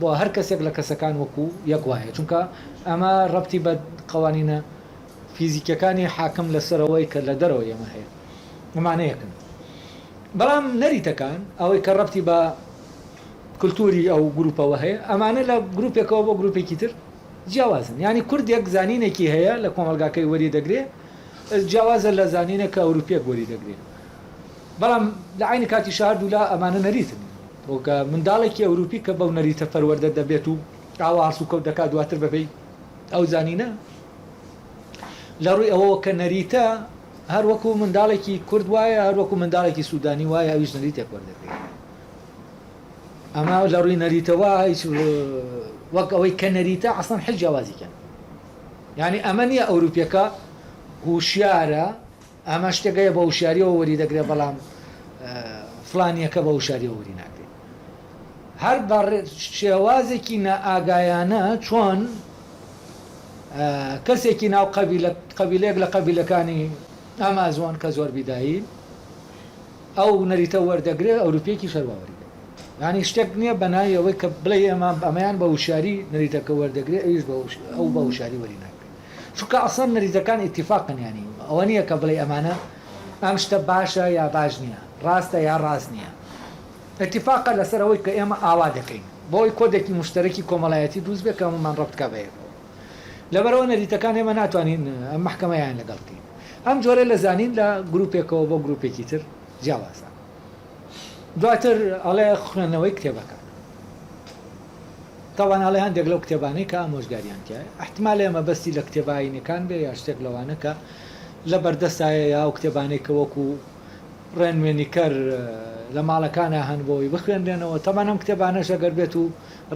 بۆ هەر کەسێک لە کەسەکان وەکو یەک وایە چونکە ئەمە ڕەبتی بە قوانینە فیزیکەکانی حاکم لەسەرەوەی کە لە دەرەوە ئێمە هەیە ئەمانەیەکن بەڵام نەریتەکان ئەوەی کە ڕەبتی بە کولتوری ئەو گروپەوە هەیە ئەمانە لە گروپێکەوە بۆ گروپێکی تر جیاوازن ینی کوردێک زانینێکی هەیە لە کۆمەلگاکەی وەری دەگرێت جیاوازە لە زانینێکە ئەوروپیەک وەری دەگرێت بەڵام لە عینی کاتی شار دوولا ئەمانە نەریتن وەکە منداڵێکی ئەوروپی کە بەو نەریتە پەروەردە دەبێت و ئاوا هەڵسو کەوت دەکات دواتر بەبێی ئەو زانینە لە ڕووی ئەوە کە نەریتە هەر وەکو منداڵێکی کورد وایە هەر وەکو منداڵێکی سوودانی وایە ئەویش نەریتێک وەردەگرێت ئەمە لە ڕووی نەریتەوە هیچ وەک ئەوەی کە نەریتە عەسڵەن حیل جیاوازیکەن یعنی ئەمە نییە ئەوروپیەکە هوشیارە ئەمە شتێکەیە بە وشاریەوە وەری دەگرێت بەڵام فلانیەکە بە وشاریەوە وەری ناگرێت هەر بە شێوازێکی نائاگایانە چۆن کەسێکی ناو قەبیلەیەک لە قەبیلەکانی ئامازۆن کە زۆر بیدایی ئەو نەریتە وەردەگرێت ئەوروپیەکی شەرواوەری ینی شتێک نییە بەنای ئەوەی کە بڵێ ئەمە ئەمەیان بە وشاری نەریتەکە وەردەگرێت ئەویش ئەو بە وشاری وەری ناگرێت چونکە ئەسڵ نەریتەکان ئیتیفاقن ینی ئەوە نییە کە بڵێ ئەمانە ئەم شتە باشە یا باش نییە ڕاستە یا ڕاست نییە اتفاقا لەسەر ئەوەی کە ئێمە ئاوا دەکەین بۆی کۆدێکی مشتەرەکی کۆمەڵایەتی دروست بێت کە هەمومان ڕەبتکە بەیەکەوە لەبەرەوە نەریتەکان ئێمە ناتوانین ئەم محکەمەیان لەگەڵکەین ئەم جۆرە لە زانین لە گروپێکەوە بۆ گروپێکی تر جیاوازە دواتر ئەڵێ خوێندنەوەی کتێبەکان تاوان ئەڵێ هەندێک لەو کتێبانەی کە ئامۆژگاریان تایە احتمال ئێمە بەستی لە کتێباینەکان بێ یا شتێک لەوانەکە لە بەردەستایە یا ئەو کتێبانەی کە وەکو ڕێنوێنیکەر لە ماڵەکانە هەن بۆی بخوێنرێنەوە تەمان ئەم کتێبانەش ئەگەر بێت و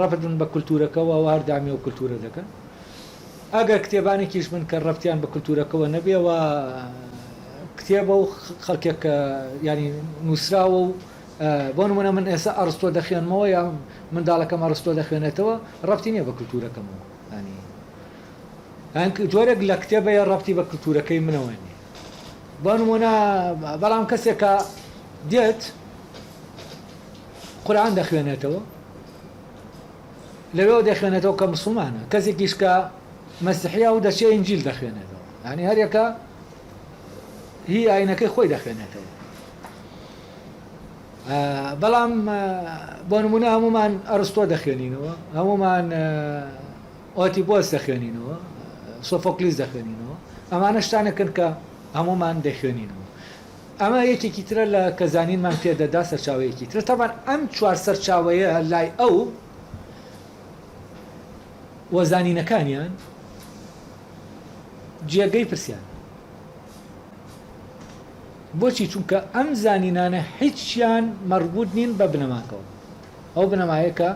ڕەبدن بە کولتورەکەەوە واردامی و کولتورە دەکەن ئەگەر کتێبانێکیش من کە ڕەبتیان بە کولتورەکەەوە نەبێەوە کتێبە و خەڵکێک ینی نووسراوە و بۆ نمونە من ئێستا ئەرستۆ دەخوێنمەوە یا منداڵەکەم ئەرستۆ دەخوێنێتەوە ڕەبتی نییە بە کولتورەکەمەوە ینی جۆرێک لە کتێبەیە ڕەبتی بە کولتورەکەی منەوە نیە بۆ نمونە بەڵام کەسێکە دێت قورئان دەخوێنێتەوە لەوێ دەخوێنێتەوە کە مسلمانە کەسێکیش کە مەسیحیا و دەچێت ئینجیل دەخوێنێتەوە ینی هەرێکە هی ئاینەکەی خۆی دەخوێنێتەوە بەڵام بۆ نمونە هەمومان ئەرستۆ دەخوێنینەوە هەمومان ئۆتیپۆس دەخوێنینەوە سۆفۆکلیس دەخوێنینەوە ئەمانە شتانەکەن کە هەمومان دەخوێنینەوە ئەمە یەکێکی ترە لە کە زانینمان پێدەدا سەرچاوەیەکی ترە تەبان ئەم چوار سەرچاوەیە لای ئەو وەزانینەکانیان جێگەی پرسیان بۆچی چونکە ئەم زانینانە هیچیان مەربوط نین بە بنەماکەوە ئەو بنەمایەکە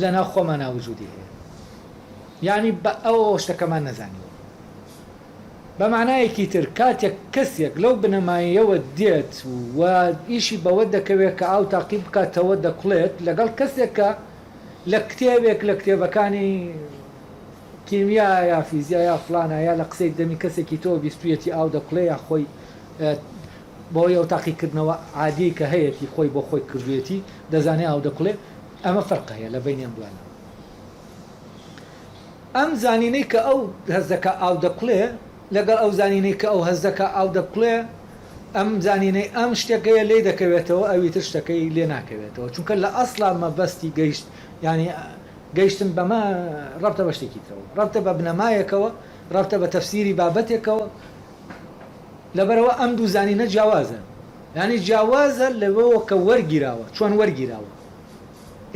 لە ناو خۆمان ناوجودی هەیە یعنی بە ئەو شتەکەمان نەزانیوە بە معنایەکی تر کاتێک کەسێک لەو بنەمایەوە دێت و ئیشی بەوە دەکەوێت کە ئاو تاقیب بکاتەوە دەکڵێت لەگەڵ کەسێکە لە کتێبێک لە کتێبەکانی کیمیا یا فیزیا یا فلانە یا لە قسەی دەمی کەسێکی تۆ بیستویەتی ئاو دەکڵێ یا خۆی بۆی ئەو تاقیکردنەوە عادی کە هەیەی خۆی بۆ خۆی کردوێتی دەزانێت ئاو دەکڵێ ئەمە فەرقە هەیە لە بینیان دوانە ئەم زانینەی کە ئەو هەزەکە ئاو دەکڵێ لەگەڵ ئەو زانینەی کە ئەو هەزەکە ئاو دەکڵێ ئەم زانینەی ئەم شتێکەیە لێ دەکەوێتەوە ئەوی تر شتەکەی لێ ناکەوێتەوە چونکە لە ئەسڵا مەبەستی گەیشت ینی گەیشتن بەمە ڕەبتە بە شتێکی ترەوە ڕەبتە بە بنەمایەکەوە ڕەبتە بە تەفسیری بابەتێکەوە لەبەرەوە ئەم دوو زانینە جیاوازە ینی جیاوازە لەوەوە کە وەرگیراوە چۆن وەرگیراوە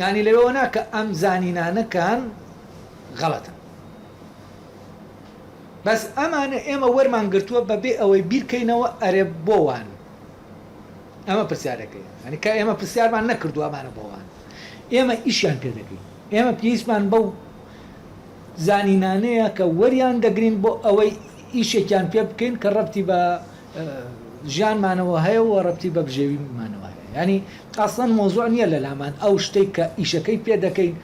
ینی لەوەوە ناکە ئەم زانینانەکان غەڵەتە بەس ئەمانە ئێمە وەرمان گرتووە بەبێ ئەوەی بیرکەینەوە ئەرێ بۆوان ئەمە پرسیارەکەی ینی کە ئێمە پرسیارمان نەکردو ئەمانە بۆوان ئێمە ئیشیان پێ دەکەین ئێمە پێویستمان بەو زانینانەیە کە وەریان دەگرین بۆ ئەوەی ئیشێکیان پێ بکەین کە ڕەبتی بە ژیانمانەوە هەیە و ڕەبتی بە بژێویمانەوە هەیە ینی ئاسڵەن مۆزوع نییە لە لامان ئەو شتەی کە ئیشەکەی پێ دەکەین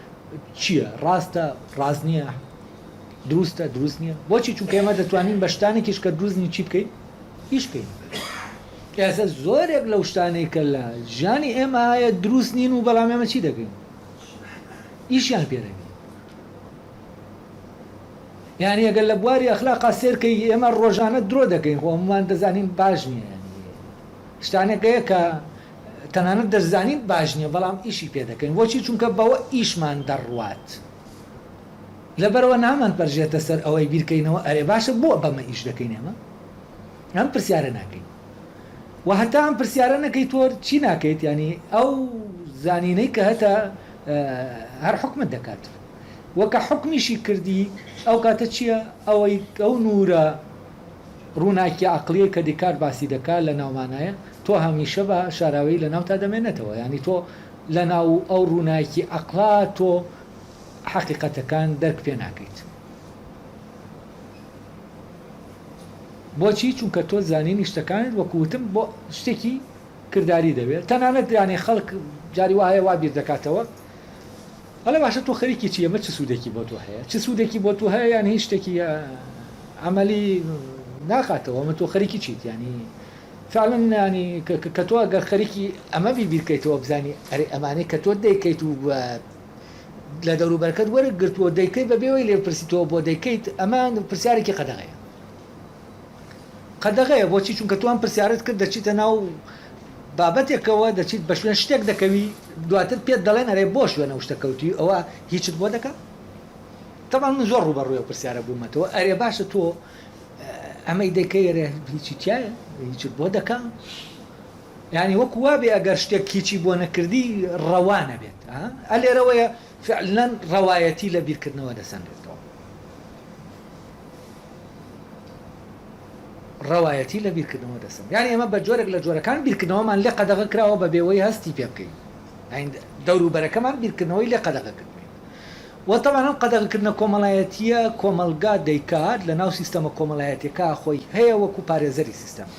چییە ڕاستە ڕاست نییە دروستە دروست نییە بۆچی چونکە ئێمە دەتوانین بە شتانێکیش کە دروستنی چی بکەین ئیش بکەین ئێستا زۆرێک لەو شتانەی کە لە ژیانی ئێمە هەیە دروست نین و بەڵام ئێمە چی دەکەین ئیشیان پێ دەکەین یعنی ئەگەر لە بواری ئەخلاقا سێرکەی ئێمە ڕۆژانە درۆ دەکەین خۆ هەمومان دەزانین باش نییە شتانێکەیە کە تەنانەت دەزانین باش نییە بەڵام ئیشی پێ دەکەین بۆچی چونکە بەوە ئیشمان دەڕوات لەبەرەوە نامان پەرژێتە سەر ئەوەی بیرکەینەوە ئەرێ باشە بۆ بەمە ئیش دەکەین ئێمە ئەم پرسیارە ناکەین و هەتا ئەم پرسیارە نەکەی تۆ چی ناکەیت ینی ئەو زانینەی کە هەتا هەر حکمت دەکات وەکە حکمیشی کردی ئەو کاتە چییە ئەوەی ئەو نورە ڕووناکی عەقلیە کە دیکار باسی دەکات لە ناومانایە تۆ هەمیشە بە شاراوەی لە ناو تا دەمێنێتەوە ینی تۆ لە ناو ئەو ڕووناکی عەقڵا تۆ حقیقەتەکان دەرک پێ ناکەیت بۆچی چونکە تۆ زانینی شتەکانت وەکوتم بۆ شتێکی کردداری دەبێت تەنانەت یانی خەڵک جاری وایە وا بیر دەکاتەوە هەڵە باشە تۆ خەریکی چی ئەمە چ سوودێکی بۆ تۆ هەیە چ سوودێکی بۆ تۆ هەیە یان هیچ شتێکی عملی ناقاتەوە ئەمە تۆ خەریکی چیت ینی فعلا ینی کە تۆ ئەگەر خەریکی ئەمە بیرکەیتەوە بزانی ئەرێ ئەمانەی کە تۆ دەیکەیت و لە دەوروبەرەکەت وەرەگرتووە دەیکەی بەبێەوەی لێ پرسیتەوە بۆ دەیکەیت ئەمان پرسیارێکی قەدەغەیە قەدەغەیە بۆچی چونکە توان پرسیارت کرد دەچیتە ناو بابەتێکەوە دەچیت بە شوێن شتێک دەکەوی دواتر پێت دەڵێن ئەرێ بۆ شوێنە شتەکەوتی ئەوە هیچت بۆ دەکات تەمان من زۆر ڕوبەڕووی پرسیارە بوومەتەوە ئەرێ باشە تۆ ئەمەی دەکەی ئەرێ هیچی تایە هیچت بۆ دەکا ینی وەکو وابێ ئەگەر شتێک هیچی بۆ نەکردی ڕەوانە بێت ئەلێرەوەیە فعلەن ڕەوایەتی لە بیرکردنەوە دەسەنرێتەوە ڕەوایەتی لە بیرکردنەوە دەسم یانی ئەمە بە جۆرێک لە جۆرەکان بیرکردنەوەمان لێ قەدەغە کراوە بە بێەوەی هەستی پێ بکەین دەوروبەرەکەمان بیرکردنەوەی لێ قەدەغەکردین وەتەوان ئەم قەدەغەکردنە کۆمەڵایەتیە کۆمەلگا دەیکات لە ناو سیستەمە کۆمەڵایەتەکە خۆی هەیە وەکو پارێزەری سیستەم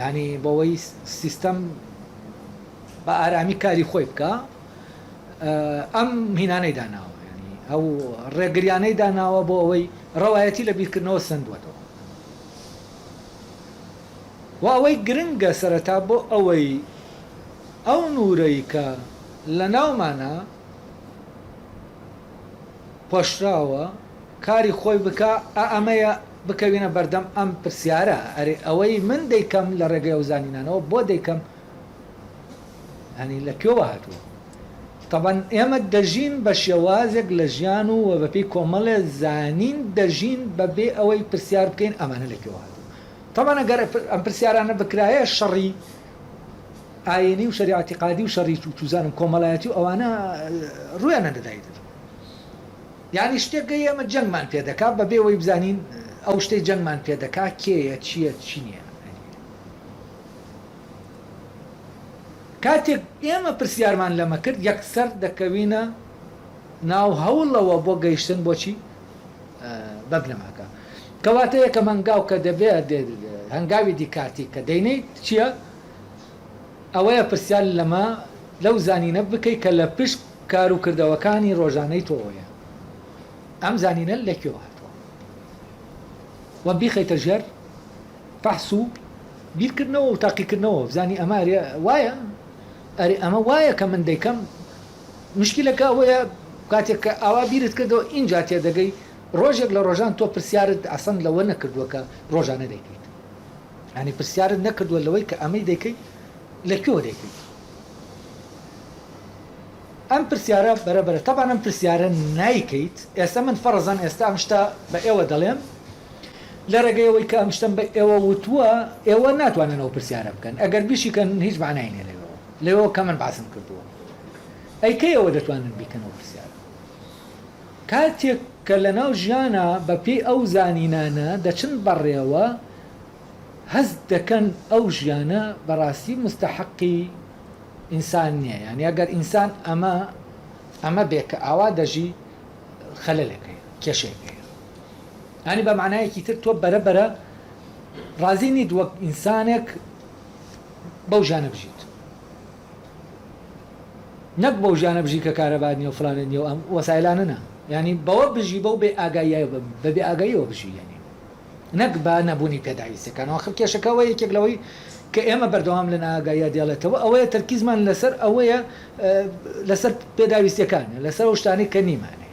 ینی بەوەی سیستەم بە ئارامی کاری خۆی بکە ئەم هینانەی داناوە ینی ئەو ڕێگریانەی داناوە بۆ ئەوەی ڕەوایەتی لە بیرکردنەوە سندوەتەوە و ئەوەی گرنگە سەرەتا بۆ ئەوەی ئەو نورەی کە لە ناومانە پۆشراوە کاری خۆی بکە ئەمەیە بکەوینە بەردەم ئەم پرسیارە ئەرێ ئەوەی من دەیکەم لە ڕێگەی ئەو زانینانەوە بۆ دەیکەم هەنی لە کوێوە هاتووە طبعاً ئێمە دەژین بە شێوازێک لە ژیان و بەپێی کۆمەڵێ زانین دەژین بەبێ ئەوەی پرسیار بکەین ئەمانە لە کوێوە هاتووە طبعاً ئەگەر ئەم پرسیارانە بکرایە شەڕی ئاینی و شەری اعتیقادی و شەڕی توزانم کۆمەڵایەتی و ئەوانە ڕویان نەدەدایت یعنی شتێکگە ئێمە جەنگمان پێ دەکات بەبێ ئەوەی بزانین ئەو شتەی جەنگمان پێ دەکات کێیە چییە چی نییە کاتێک ئێمە پرسیارمان لەمە کرد یەکسەر دەکەوینە ناو هەوڵەوە بۆ گەیشتن بۆچی بەبنەماکە کەواتە یەکە مەنگاو کە دەبێت هەنگاوی دیکاتی کە دەینیت چییە ئەوەیە پرسیار لەمە لەو زانینە بکەیت کە لە پشت کار و کردەوەکانی ڕۆژانەی تۆیە ئەم زانینە لەکوێوە هاتووە وە بیخەیتە ژێر فەحس و بیرکردنەوە و تاقیکردنەوە بزانی ئەمە وایە ئەرێ ئەمە وایە کە من دەیکەم مشکلەکە ئەوەیە کاتێک کە ئاوا بیرت کردەوە اینجا تێدەگەی ڕۆژێک لە ڕۆژان تۆ پرسیارت ئەسەن لەوە نەکردووە کە ڕۆژانە دەیکەیت ینی پرسیارت نەکردووە لەوەی کە ئەمەی دەیکەیت لەکوێوە دەیکەیت ئەم پرسیارە بەرەبەرە تەبان ئەم پرسیارە نایکەیت ئێستا من فەرەزان ئێستا ئەم شتە بە ئێوە دەڵێم لە ڕێگەیەوەی کە ئەم شتم بە ئێوە وتووە ئێوە ناتواننەوە پرسیارە بکەن ئەگەر بیشیکەن هیچ معنای نێ لەوە کە من باسم کردووە ئەیکەی ئەوە دەتوانن بیکەنەوە پرسیارە کاتێک کە لە ناو ژیانە بەپێی ئەو زانینانە دەچن بەڕێوە هەست دەکەن ئەو ژیانە بەڕاستی مستەحەقی ئینسان نییە یعنی ئەگەر ئینسان ئەمە بێ کە ئاوا دەژی خەلەلەکەی کێشەیەکەیە ینی بە معنایەکی تر تۆ بەرەبەرە ڕازی نیت وەک ئینسانێک بەو ژیانە بژیت نەک بەو ژیانە بژی کە کارەبا نیە و فڵانە نیە و ئەم وەسایلانە نا ینی بەوە بژی بەو بێ ئاگاییە بەبێ ئاگاییەوە بژی ینی نەک بە نەبوونی پێداویستەکانەوە خەڵ کێشەکەەوە یەکێک لەوەی کە ئێمە بەردەوام لە ئاگاییە دێڵێتەوە ئەوەیە تەرکیزمان لەسەر ئەوەیە لەسەر پێداویستەکانە لەسەر ئەو شتانەی کە نیمانە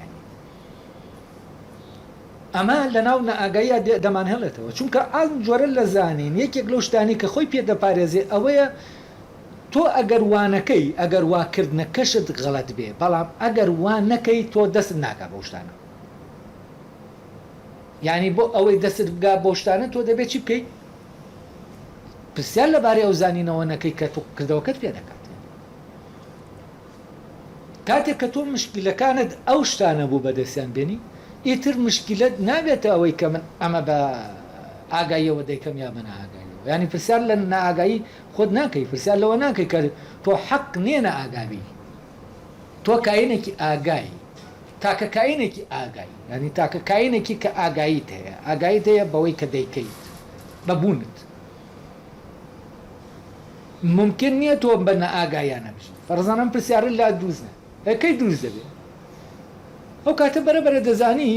ئەمە لە ناو نەئاگاییە دەمان هێڵێتەوە چونکە ئەم جۆرە لە زانین یەکێک لەو شتانی کە خۆی پێدەپارێزێ ئەوەیە تۆ ئەگەر وانەکەی ئەگەر واکردنەکەشت غەڵەت بێ بەڵام ئەگەر وان نەکەی تۆ دەست ناکا بەو شتانە یعنی بۆ ئەوەی دەست بگا بۆ شتانە تۆ دەبێت چی بکەیت پرسیار لەبارەی ئەو زانینەوە نەکەی کە تۆ کردەوەکەت پێ دەکات کاتێک کە تۆ مشکلەکانت ئەو شتانە بوو بەدەستیان بێنی ئیتر مشکلت نابێتە ئەوەی کە من ئەمە بە ئاگاییەوە دەیکەم یا بە نائاگاییەوە ینی پرسیار لە نائاگایی خۆت ناکەی پرسیار لەوە ناکەی کە تۆ حەق نییە نائاگاوی تۆ کاینێکی ئاگایی تاکە کاینێکی ئاگایی ینی تاکە کاینێکی کە ئاگاییت هەیە ئاگاییت هەیە بەوەی کە دەیکەیت بەبوونت ممکن نییە تۆ بە نەئاگایانە بژیت فەرزانم پرسیارە لا دروستە ئەکەی دروست دەبێت ئەو کاتە بەرەبەرە دەزانی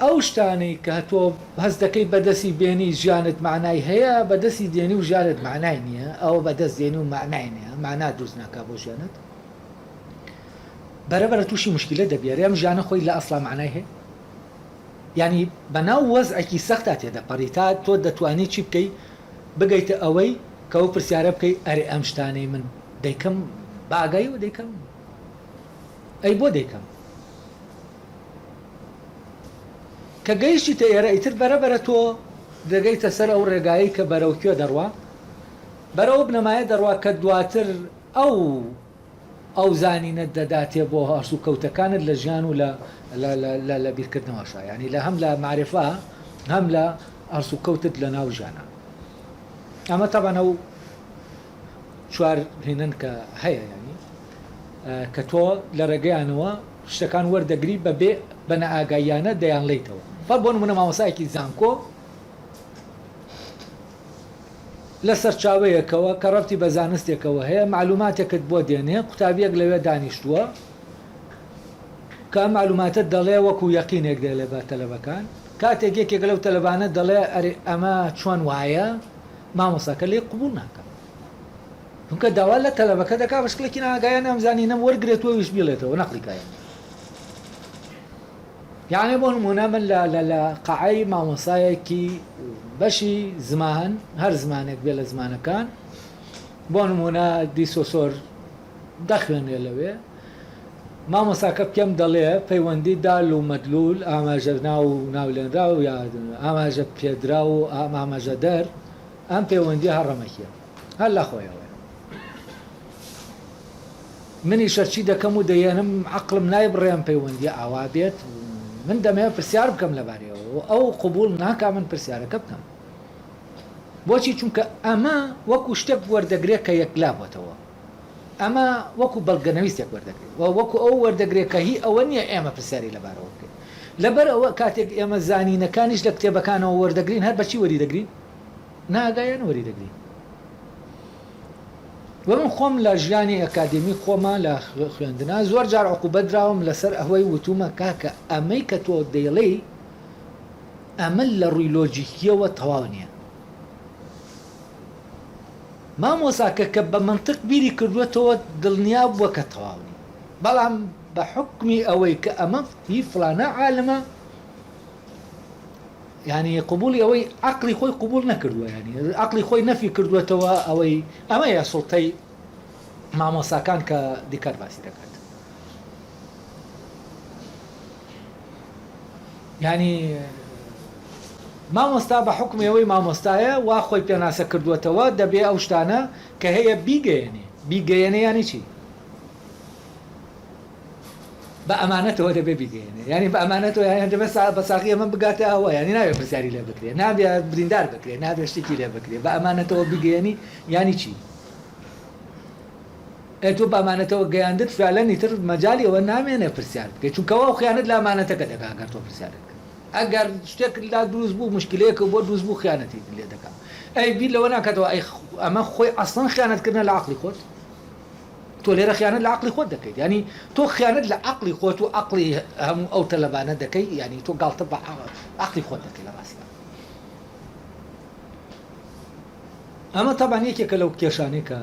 ئەو شتانەی کە تۆ هەست دەکەی بەدەستی بێنی ژیانت معنای هەیە بەدەستی دێنی و ژیانت معنای نییە ئەوە بەدەست دێنی و معنای نییە معنا دروست ناکا بۆ ژیانت بەرەبەرە تووشی مشکلە دەبێت ئەم ژیانە خۆی لە ئەسڵا معنای هەیە ینی بەناو وەزعێکی سەختا تێدەپەڕی تا تۆ دەتوانێت چی بکەی بگەیتە ئەوەی کە ئەو پرسیارە بکەی ئەرێ ئەم شتانەی من دەیکەم باگایی و دەیکەم ئەی بۆ دەیکەم کە گەیشتیتە ئێرە ئیتر بەرەبەرە تۆ دەگەیتە سەر ئەو ڕێگایی کە بەرەوکوێ دەڕوا بەرەو بنەمایە دەڕوا کە دواتر ئەو زانینت دەداتێ بۆ هەرس و کەوتەکانت لە ژیان و لە بیرکردنەوەشە ینی لە هەم لە معرفە هەم لە ئەرس و کەوتت لە ناو ژیانە ئەمە تەبەنە و چوار هێنن کە هەیە ینی کە تۆ لە ڕێگەیانەوە شتەکان وەردەگری بەبێ بە نەئاگاییانە دەیان لەیتەوە فەر بۆ نمونە مامۆسایەکی زانکۆ لە سەرچاوەیەکەوە کە ڕەبتی بە زانستێکەوە هەیە معلوماتێکت بۆ دێنێ قوتابیەک لەوێ دانیشتووە کە معلوماتت دەڵێ وەکو یەقینێک دێ لێ بە تەلەبەکان کاتێک یەکێک لەو تەلەبانە دەڵێ ئەرێ ئەمە چۆن وایە مامۆساکە لێ قبول ناکە چونکە داوا لە تەلەبەکە دەکا بەشکلێکی ناگایە نەمزانینەم وەرگێتەوە ویش بێڵێتەوە نەقلیکایە یعنی بۆ نمونە من لە قەعەی مامۆسایەکی بەشی زمان هەر زمانێک بێ لە زمانەکان بۆ نمونە دیسۆسۆر دەخوێنێ لەوێ مامۆساکە پێم دەڵێ پەیوەندی دال و مەدلول ئاماژە ناو ناولێنرا و یا ئاماژە پێدرا و ئاماژە دەر ئەم پەیوەندی هەڕەمەکیە هەر لە خۆیەوە منی شەرچی دەکەم و دەیێنم عەقڵم نای بڕێم پەیوەندی ئاوا بێت من دەمەوێت پرسیار بکەم لەبارەیەوە ئەو قبول ناکا من پرسیارەکە بکەم بۆچی چونکە ئەمە وەکو شتێک وەردەگرێت کە یەکلا بۆتەوە ئەمە وەکو بەڵگەنەویستێک وەردەگرێت وەکو ئەو وەردەگرێت کە هی ئەوە نییە ئێمە پرسیاری لەبارەوە بکەین لەبەر ئەوە کاتێک ئێمە زانینەکانیش لە کتێبەکانەوە وەردەگرین هەر بەچی وەریدەگرین ناگایان وەریدەگرین و من خۆم لە ژیانی ئەکادمی خۆمە لە خوێندنا زۆر جار عقوبەت دراوم لەسەر ئەوەی وتومە کاکە ئەمەی کە تۆ دەیڵێ ئەمە لە ڕووی لۆجیکیەوە تەواو نییە مامۆساکە کە بە منطق بیری کردوێتەوە دڵنیا بووە کە تەواو نیە بەڵام بە حکمی ئەوەی کە ئەمە هی فلانە عالمە ینی قبولی ئەوەی عقلی خۆی قبول نەکردووە ینی عقلی خۆی نەفی کردوێتەوە ئەوەی ئەمەیە سوڵتەی مامۆساکان کە دیکار باسی دەکات ینی مامۆستا بە حکمی ئەوەی مامۆستایە وا خۆی پێناسە کردوێتەوە دەبێ ئەو شتانە کە هەیە بیگەیەنێ ینی چی بە ئەمانەتەوە دەبێ بیگەێنێ ینی بە ئەمانەتەوە دەبێت بە ساقی ئەمە بگاتە ئەوە ینی ناوێت پرسیاری لێ بکرێت نابێت بریندار بکرێت نابێت شتێکی لێ بکرێت بە ئەمانەتەوە بیگەێنی ینی چی تۆ بە ئەمانەتەوە گەیاندت فعلەن ئیتر مەجالی ئەوە نامێنێ پرسیار بکەیت چونکەوە ئەو خیانەت لە ئەمانەتەکە دەکا ئەگەر تۆ پرسیارت کرد ئەگەر شتێک لا دروست بوو مشکلەیەکە بۆ دروست بوو خیانەتی لێ دەکات ئەی بیر لەوە ناکاتەوە ئەمە خۆی ئەسڵەن خیانەتکردنە لە عەقڵی خۆت تۆ لێرە خیانەت لە عەقڵی خۆت دەکەیت ینی تۆ خیانەت لە عەقڵی خۆت و عەقڵی هەموو ئەو تەلەبانە دەکەی ینی تۆ گاڵتە بە عەقڵی خۆت دەکەی لە ڕاستیدا ئەمە تەبان یەکێکە لەو کێشانەی کە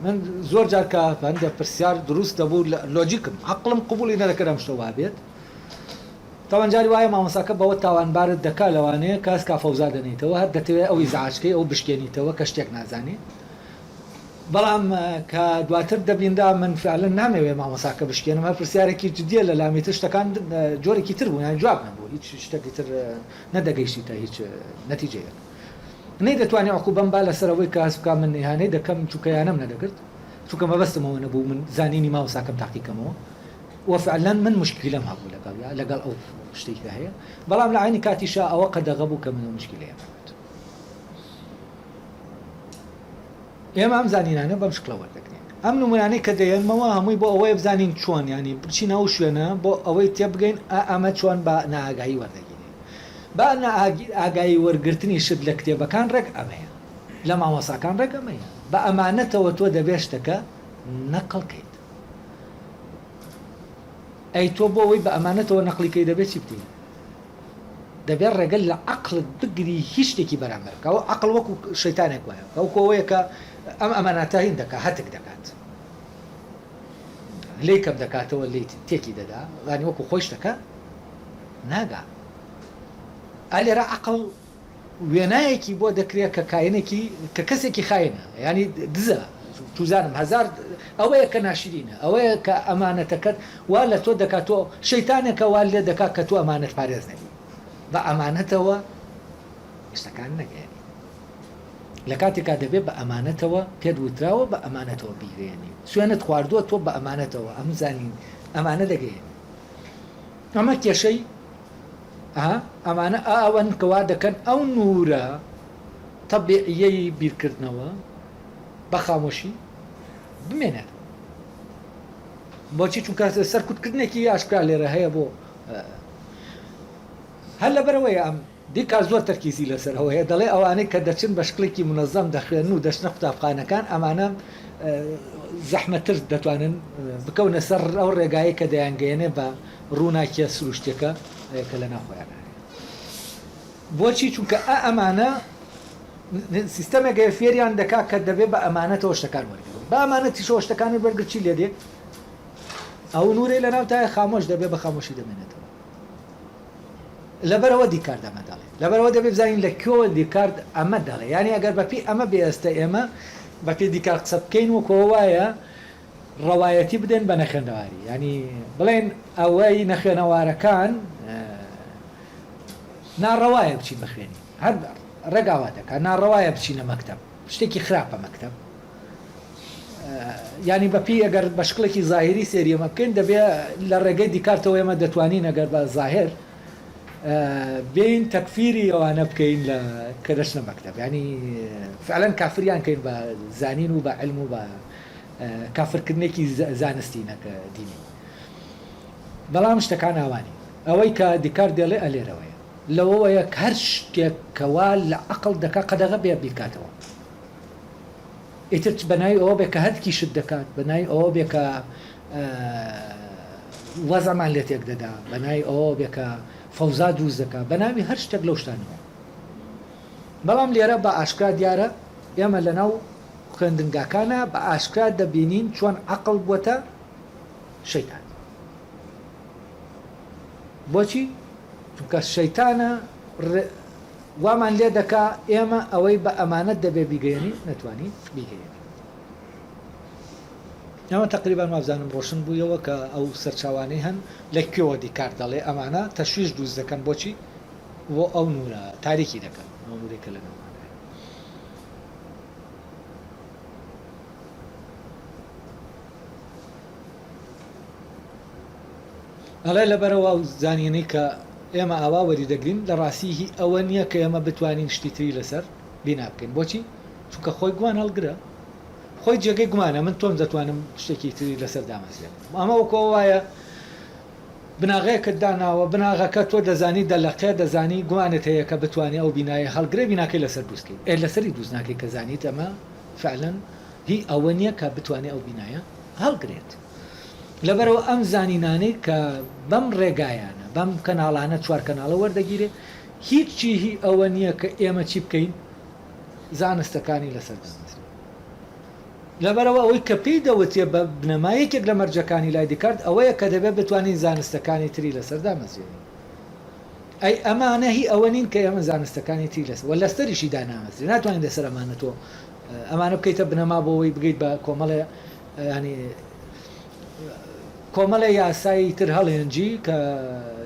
من زۆر جار کە هەندێک پرسیار دروست دەبوو لۆجیکم عەقڵم قبولی نەدەکرد ئەم شتە وا بێت تەوان جاری وایە مامۆساکە بەوە تاوانبارت دەکا لەوانەیە کاس کا فەوزا دەنیتەوە هەر دەتەوێت ئەوی زعاجکەی ئەو بشکێنیتەوە کە شتێک نازانێت بەڵام کە دواتر دەبیندا من فعلا نامەوێت مامۆساکە بشکێنم هەر پرسیارێکی جدیە لە لامیتر شتەکان جۆرێکی تر بوو یان جواب نەبوو هیچ شتێکی تر نەدەگەیشتە هیچ نەتیجەیەک نەی دەتوانێت عقوبەم با لەسەرەوەی کە هەست بکات من ئیهانەی دەکەم چونکە یانەم نەدەکرد چونکە مەبەستمەوە نەبوو من زانینی مامۆساکەم تاقیکەمەوە وفعلا من مشکلم هەبوو لەگەڵ ئەو شتێکە هەیە بەڵام لە عینی کاتیشا ئەوە قەدەغە بوو کە من مشکلەیە ئێمە ئەم زانینانە بەم شکلە وەردەگرین ئەم نمونانەی کە دەیەنمەوە هەمووی بۆ ئەوەی بزانین چۆن ینی بچینە ئەو شوێنە بۆ ئەوەی تێبگەین ئەمە چۆن بە ناگایی وەردەگیرێ با ئاگایی وەرگرتنی شت لە کتێبەکان ڕێک ئەمەیە لە مامۆساکان ڕێک ئەمەیە بە ئەمانەتەوە تۆ دەبێشتەکە نەقڵکەیت ئەی تۆ بۆ ئەوەی بە ئەمانەتەوە نەقلیکەی دەبێت چی بتین دەبێت ڕێگەل لە عقلت بگری هیچ شتێکی بەرامبەرکە ئەو عقل وەکو شەیتانێک وایە ئەو کۆوەیە کە ئەم ئەماناتە هین دەکات هەتک دەکات لێی کەم دەکاتەوە لێ تێکی دەدا ڕانی وەکو خۆش دەکە ناگا ئالێرە عقل وێنایەکی بۆ دەکرێت کە کاینێکی کە کەسێکی خاینە ینی دزە توزانم هزار ئەوەیە کە ناشرینە ئەوەیە کە ئەمانەتەکەت وا لە تۆ دەکاتەوە شەیتانێکە وا لێ دەکات کە تۆ ئەمانەت پارێز نەبی بە ئەمانەتەوە شتەکان نەگەێنی لە کاتێکا دەبێت بە ئەمانەتەوە پێت وتراوە بە ئەمانەتەوە بیرێنی سوێنت خواردووە تۆ بە ئەمانەتەوە ئەم زانین ئەمانە دەگەێنی ئەمە کێشەی ئەمانە ئەوەن کەوا دەکەن ئەو نورە تەبیعیەی بیرکردنەوە بە خامۆشی بمێنێت بۆچی چونکە سەرکوتکردنێکی ئاشکرا لێرە هەیە بۆ هەر لەبەرەوەی ئەم دیکار زۆر تەرکیزی لەسەرەوەیە دەڵێ ئەوانەی کە دەچن بە شکلێکی منەظەم دەخوێن و دەچنە قوتابخانەکان ئەمانە زەحمەتتر دەتوانن بکەونە سەر ئەو ڕێگایی کە دەیانگەێنێ بە ڕووناکیە سروشتێکە کە لە ناخۆیان بۆچی چونکە ئەمانە سیستەمێکە فێریان دەکات کە دەبێت بە ئەمانەتەوە شتەکان وەرگن بە ئەمانەتی شۆشتەکانی وەرگرچی لێ دێت ئەو نورەی لە ناوتایە خامۆش دەبێت بە خامۆشی دەمێنێتەوە لەبەرەوە دیکار دەمە دەڵێ لەبەرەوە دەبێت بزانین لە کێوە دیکارد ئەمە دەڵێ ینی ئەگەر بەپی ئەمە بێئێستا ئێمە بەپی دیکار قسە بکەین وەکەوە وایە ڕەوایەتی بدەن بە نەخێندەواری ینی بڵێن ئەوەی نەخێنەوارەکان ناڕەوایە بچین بخوێنی هەر ڕێگاوا دەکات ناڕەوایە بچینە مەکتەب شتێکی خراپە مەکتەب ینی بەپی ئەگەر بە شکڵێکی زاهری سێریەمە بکەین دەبێت لە ڕێگەی دیکارتەوە ئێمە دەتوانین ئەگەر بە زاهر بین تەکفیری ئەوانە بکەین لە کە دەچنە مەکتەب ینی فعلەن کافریان کەین بە زانین و بە علم و بە کافرکردنێکی زانستی نەکە دینی بەڵام شتەکان ئاوانی ئەوەی کە دیکار دێڵێ ئەلێرەوەیە لەوەیە هەر شتێکەوە لە عقل دەکا قەدەغە بێ بیکاتەوە ئیتر بەناوی ئەوە بێ کە هەتکی شت دەکات بەناوی ئەوە بێ کە وەزەمان لێ تێک دەدا بەناوی ئەوە بێ کە فەوزا دروست دەکات بەناوی هەر شتێک لەو شتانەوە بەڵام لێرە بە ئاشکرا دیارە ئێمە لەناو خوێندنگاکانە بە ئاشکرا دەبینین چۆن عقل بووەتە شەیتان بۆچی؟ چونکە شەیتانە وامان لێ دەکا ئێمە ئەوەی بە ئەمانەت دەبێ بیگەێنی نەتوانین بیگەێنی ئەمە تقریبان وابزانم ڕۆشن بوویەوە کە ئەو سەرچاوانەی هەن لە کوێوە دیکار دەڵێ ئەمانە تەشویش دروست دەکەن بۆچی بۆ ئەو نورە تاریکی دەکەن ئەو نورێکە لە ناوانە ئەڵێ لەبەرەوە ئەو زانینەی کە ئێمە ئاوا وەریدەگرین لە ڕاستیهی ئەوە نییە کە ئێمە بتوانین شتی تری لەسەر بینا بکەین بۆچی چونکە خۆی گوان هەڵگرە خۆی جێگەی گومانە من تۆم دەتوانم شتێکی تری لەسەر دامەزێن ئەمە وەکەوە وایە بناغەیەکت داناوە بناغەکە تۆ دەزانی دەلەقێ دەزانی گوانت هەیە کە بتوانێت ئەو بینایە هەڵگرێ بیناکەی لەسەر دروستکەی لەسەری دروست ناکەی کە زانیت ئەمە فعلەن هی ئەوە نییە کە بتوانێت ئەو بینایە هەڵگرێت لەبەرەوە ئەم زانینانەی کە بەم ڕێگایانە بەم کەناڵانە چوار کەناڵە وەردەگیرێ هیچی هی ئەوە نییە کە ئێمە چی بکەین زانستەکانی لەسەر لەبەرەوە ئەوەی کە پێی دەوتێ بە بنەمایەکێک لە مەرجەکانی لای دیکارد ئەوەیە کە دەبێت بتوانین زانستەکانی تری لەسەر دامەزێنین ئەی ئەمانە هی ئەوە نین کە ئێمە زانستەکانی تری لەسەر وە لەستەریشی دانامەزرێ ناتوانین لەسەر ئەمانە تۆ ئەمانە بکەیتە بنەما بۆەوەی بگەیت بە کۆمەڵێ ینی کۆمەڵە یاسایی تر هەڵێنجی کە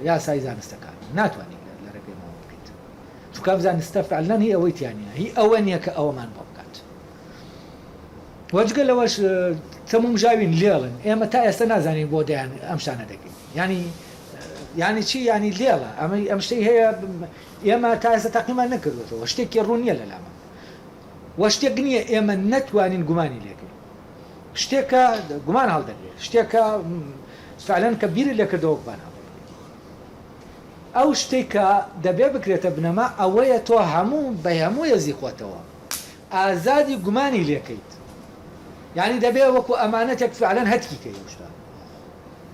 یاسای زانستەکان ناتوانین لە ڕێگەیەوە بکەیت چونکە زانستە فعلەن هی ئەوەی تیانە هی ئەوە نییە کە ئەوەمان بۆ بکات وەجگە لەوەش تەموم ژاوین لێڵن ئێمە تا ئێستا نازانین بۆ دەیان ئەم شتانە دەکەین ینی چی ینی لێڵە ئەم شتەی هەیە ئێمە تا ئێستا تاقیمان نەکردوێتەوە شتێکی ڕوونیە لەلامە وە شتێک نییە ئێمە نەتوانین گومانی لێکەین شتێکە گومان هەڵدەگرێت شتێکە فعلەن کە بیری لێ کردەوە گومان هەڵدەگرێت ئەو شتێکە دەبێ بکرێتە بنەما ئەوەیە تۆ هەموو بە هەموو یەزی خۆتەوە ئازادی گومانی لێکەیت یعنی دەبێ وەکو ئەمانەتێک فعلەن هەتکی کەی شتا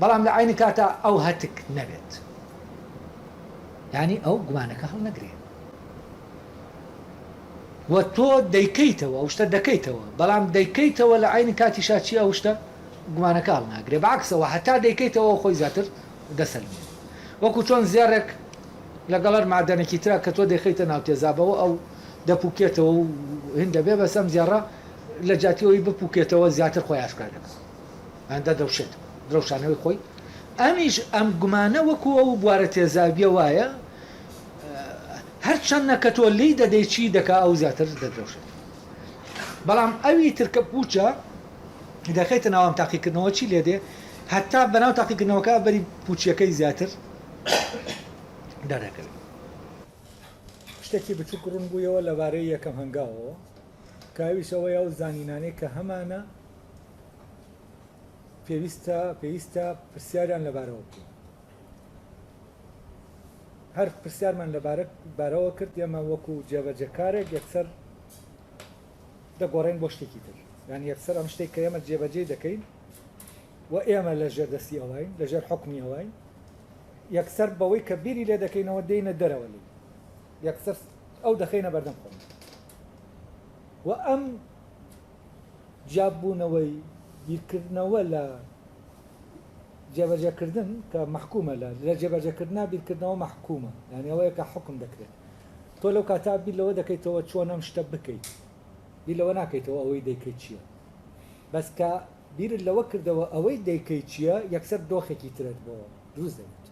بەڵام لە عینی کاتە ئەو هەتک نەبێت یعنی ئەو گومانەکە هەڵ نەگرێت و تۆ دەیکەیتەوە ئەو شتە دەکەیتەوە بەڵام دەیکەیتەوە لە عینی کاتی شاچی ئەو شتە گومانەکە هەڵ ناگرێت بەعکسەوە هەتا دەیکەیتەوە خۆی زیاتر دەسەلمێت وەکو چۆن زێڕێک لەگەڵەر مادەنێکی ترا کە تۆ دەیخەیتە ناو تێزابەوە ئەو دەپوکێتەوە و هین دەبێ بەسەم زێڕە لە جاتیەوەی بپوکێتەوە زیاتر خۆی ئاشکرا دەکات ئەندە دەوشێت درەوشانەوەی خۆی ئەمیش ئەم گومانە وەکو ئەو بوارە تێزابیە وایە هەر چەندە کە تۆ لی دەدەی چی دەکا ئەو زیاتر دەدرەوشێت بەڵام ئەوی ترکە پوچە دەخەیتە ناوام تاقیکردنەوە چی لێ دێ هەتا بەناو تاقیکردنەوەکە بەری پوچیەکەی زیاتر دەرەکەوێت شتێکی بچووک ڕوون بوویەوە لەبارەی یەکەم هەنگاوەوە کاویشەوەی ئەو زانینانەی کە هەمانە پێویستە پرسیاریان لەبارەوە بکەین هەر پرسیارمان لەبارەوە کرد ئێمە وەکو جێبەجێکارێک یەکسەر دەگۆڕین بۆ شتێکی تر یعنی یەکسەر ئەم شتێک کە ئێمە جێبەجێ دەکەین و ئێمە لەژێر دەستی ئەوەین لەژێر حکمی ئەوەین یەکسەر بەوەی کە بیری لێ دەکەینەوە دێینە دەرەوە لێ یەکسەر ئەو دەخەینە بەردەم خۆن و ئەم جیاببوونەوەی بیرکردنەوە لە جێبەجێکردن کە محکومە لە جێبەجێکردنا بیرکردنەوە محکومە یعنی ئەوەیە کە حکم دەکرێت تۆ لەو کاتا بیر لەوە دەکەیتەوە چۆن ئەم شتە بکەیت بیر لەوە ناکەیتەوە ئەوەی دەیکەیت چییە بەس کە بیرت لەوە کردەوە ئەوەی دەیکەیت چییە یەکسەر دۆخێکی ترێت بۆ دروست دەبێت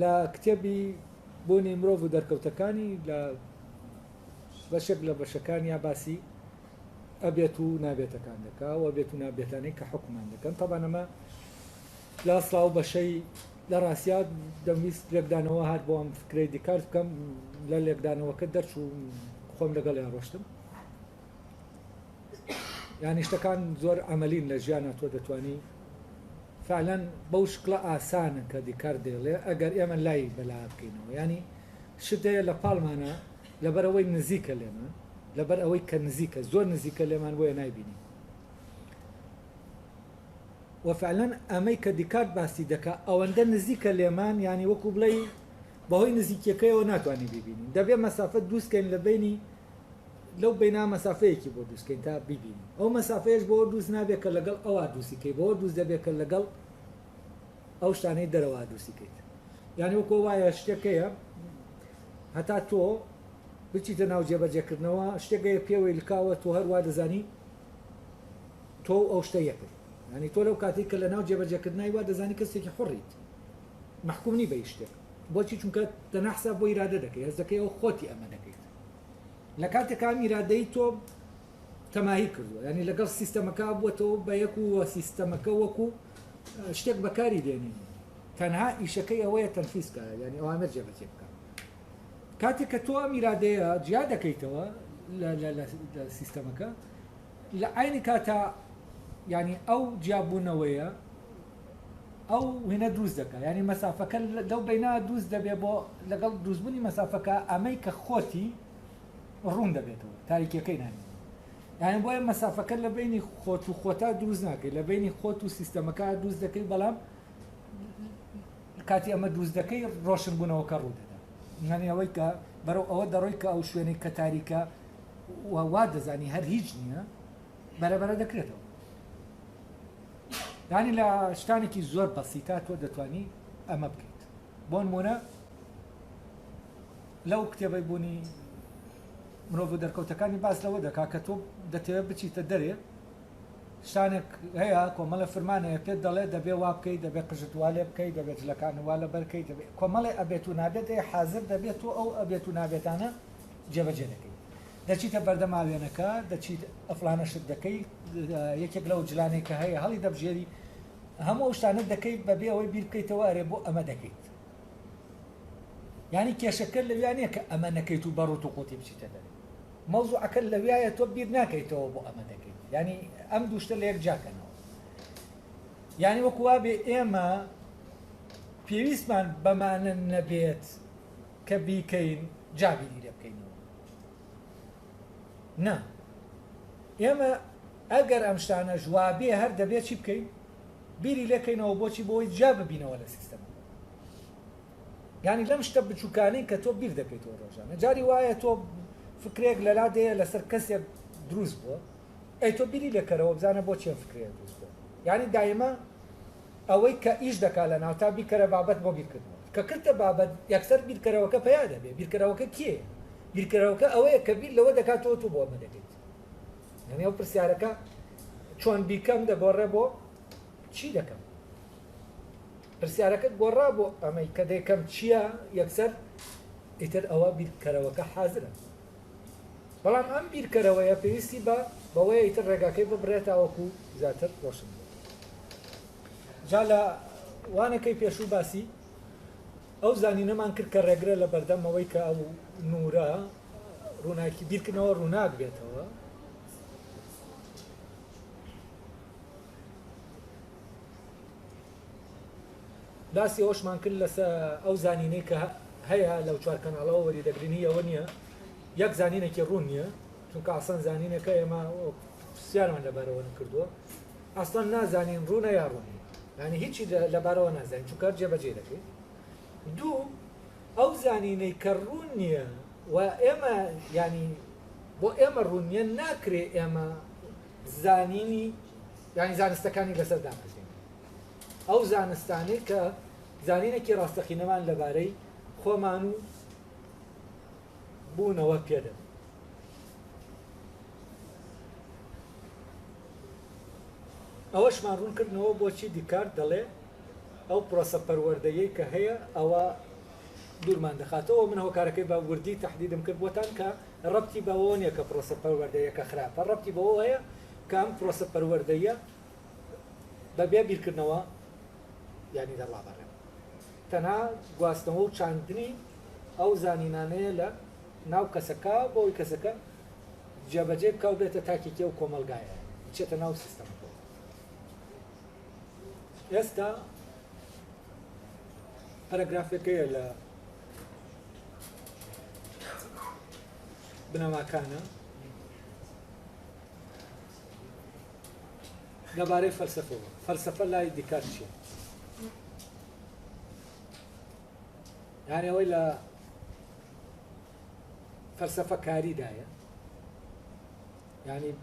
لە کتێبی بوونی مرۆڤ و دەرکەوتەکانی لە بەشێک لە بەشەکانیا باسی ئەبێت و نابێتەکان دەکا و ئەبێت و نابێتانەی کە حکومان دەکەن تەبان ئەمە لە ئەسڵا و بەشەی لە ڕاستیات دەمویست لێکدانەوە هات بۆ ئەم فکرەی دیکارت بکەم لە لێکدانەوەکە دەرچوو خۆم لەگەڵ یان ڕۆشتم یانی شتەکان زۆر ئەمەلین لە ژیانە تۆ دەتوانی فعلەن بەو شکڵە ئاسانە کە دیکار دێڵێ ئەگەر ئێمە لای بەلا بکەینەوە ینی شتەیە لە پاڵمانە لەبەرەوەی نزیکە لێمە لەبەر ئەوەی کە نزیکە زۆر نزیکە لێمان بۆیە نایبینی وفعلەن ئەمەی کە دیکارت باسی دەکا ئەوەندە نزیکە لێمان ینی وەکو بڵێ بەهۆی نزیکەکەیەوە ناتوانانی ببینین دەبێت مەسافەت دووسکەین لە بینی لەو بەینا مەسافەیەکی بۆ دووسکەین تا ببینین ئەو مەسافەیەش بۆ دووس نابێت کە لەگەڵ ئەوە دووسیکەی بۆ دووس دەبێت کە لەگەڵ ئەو شتانەی دەرەوە دووسیکەیت یعنی وەکو وایە شتێکەیە هەتا تۆ بچیتە ناو جێبەجێکردنەوە شتێکەیە پێوەی لکاوە تۆ هەروە دەزانی تۆ ئەو شتە یەکرد ینی تۆ لەو کاتێک کە لە ناو جێبەجێکردنەوەی وا دەزانی کەسێکی حڕیت محکوم نی بە شتێک بۆچی چونکە تەنەحسا بۆ ئیرادە دەکەی هەز دەکەی ئەو خۆتی ئەمە دەکەیت لە کاتێک ئەم ئیرادەی تۆ تەماهی کردووە ینی لەگەڵ سیستەمەکە بووەتەوە بە یەک و سیستەمەکە وەکو شتێک بەکاری دێنین تەنها ئیشەکەی ئەوەیە تەنفیزکە ینی ئەوامر جێبەجێ بکە کاتێک کە تۆ ئەم ئیرادەیە جیا دەکەیتەوە لە سیستەمەکە لە عینی کاتە ینی ئەو جیاببوونەوەیە ئەو هێنە دروست دەکە ینی مەسافەکە لەو بەینا دروست دەبێت بۆ لەگەڵ دروستبوونی مەسافەکە ئەمەی کە خۆتی ڕوون دەبێتەوە تاریکیەکەی نانی یعنی بۆیە مەسافەکە لە بینی خۆت و خۆتا دروست ناکەی لە بینی خۆت و سیستەمەکە دروست دەکەی بەڵام کاتی ئەمە دروست دەکەی ڕۆشنبوونەوەکە ڕوو دەدا ینی ئەوەی کە بەرەو ئەوە دەڕۆی کە ئەو شوێنەی کە تاریکە وا دەزانی هەر هیچ نییە بەرەبەرە دەکرێتەوە ینی لە شتانێکی زۆر بەسیتا تۆ دەتوانی ئەمە بکەیت بۆ نمونە لەو کتێبەی بوونی مرۆڤ و دەرکەوتەکانی باس لەوە دەکا کە تۆ دەتەوێت بچیتە دەرێ شتانێک هەیە کۆمەڵە فرمانەیە پێت دەڵێ دەبێ وا بکەیت دەبێت قژتوا لێ بکەیت دەبێت جلەکان وا لە بەرکەیت دەبێت کۆمەڵی ئەبێت و نابێت حاضر دەبێت تۆ ئەو ئەبێت و نابێتانە جێبەجێ دەکەیت دەچیتە بەردەماوێنەکە دەچیت ئەفلانە شت دەکەیت یەکێک لەو جلانەی کە هەیە هەڵی دەبژێری هەموو ئەو شتانت دەکەیت بەبێ ئەوەی بیر بکەیتەوە ئەرێ بۆ ئەمە دەکەیت ینی کێشەکە لەویانەیە کە ئەمە نەکەیت و بەڕوت و قوتی بچیتە دەرێ مەوزوعەکە لەوایە تۆ بیر ناکەیتەوە بۆ ئەمە دەکەیت ینی ئەم دووشتە لە یەک جاکەنەوە ینی وەکووا بێ ئێمە پێویستمان بەمانە نەبێت کە بیکەین جابیری لێ بکەینەوە نا ئێمە ئەگەر ئەم شتانە ژوابێ هەر دەبێت چی بکەین بیری لێکەینەوە بۆچی بۆی جا ببینەوە لە سیستەم ینی لەم شتە بچووکانەی کە تۆ بیر دەکەیتەوە ڕۆژانە جاری وایە تۆ فکرێک لەلا دەیە لەسەر کەسێک دروست بووە ئەی تۆ بیری لێکەرەوە بزانە بۆ چێن فکرێک دروست بووە ینی دایمە ئەوەی کە ئیش دەکات لە ناو تا بیکەرە بابەت بۆ بیرکردنەوە کە کردە بابەت یەکسەر بیرکەرەوەکە پیا دەبێ بیرکەرەوەکە کێ بیرکەرەوەکە ئەوەیە کە بیر لەوە دەکاتەوە تو بۆ ئەمە دەکەیت یعنی ئەو پرسیارەکە چۆن بیکەم دەگۆڕێ بۆ چی دەکەم پرسیارەکەت گۆڕا بۆ ئەمەی کە دەیکەم چییە یەکسەر ئیتر ئەوە بیرکەرەوەکە حازرە بەڵام ئەم بیرکەرەوەیە پێویستی بە بەوەیە ئیتر ڕێگاکەی ببرێتاوەکو زیاتر ڕۆشن جا لە وانەکەی پێشوو باسی ئەو زانینەمان کرد کە ڕێگرە لە بەردەمەوەی کە ئەو نورە ڕووناکی بیرکردنەوە ڕووناک بێتەوە باسی ئەوشمان کرد لەسەر ئەو زانینەی کە هەیە لەو چوار کەناڵەوە وەریدەگرنی ئەوە نییە یەک زانینێکی ڕوون نییە چونکە ئاسان زانینەکە ئێمە پرسیارمان لەبارەوە کردووە ئاسان نازانین ڕوونە یا ڕوونی ینی هیچی لەبارەوە نازانین چونکە جێبەجێ دەکەیت دوو ئەو زانینەی کە ڕوون نییە و ئێمە ینی بۆ ئێمە ڕوون نییە ناکرێ ئێمە زانینی ینی زانستەکانی لەسەر دامەزین ئەو زانستانی کە زانینێکی ڕاستەقینەمان لەبارەی خۆمان و بوونەوە پێدە ئەوەشمان ڕوونکردنەوە بۆچی دیکارت دەڵێ ئەو پرۆسە پەروەردەیەی کە هەیە ئەوە دوورمان دەخاتەوە من هۆکارەکەی بە وردی تەحدیدم کرد بۆتان کە ڕەبتی بەوە نییە کە پرۆسە پەروەردەیەکە خراپە ڕەبتی بەوە هەیە کە ئەم پرۆسە پەروەردەیە بەبێ بیرکردنەوە ینی دەڵابەڕێ تەنها گواستنەوە و چاندنی ئەو زانینانەیە لە ناو کەسەکە بۆی کەسەکە جێبەجێ بکاو بێتە تاکێکی و کۆمەلگایە بچێتە ناو سیستەم ئێستا پەرەگرافەکەیە لە بنەماکانە لەبارەی فەلسەفەوە فەلسەفە لای دیکارت چییە یعنی ئەوەی لە فەلسەفە کاریدایە ینی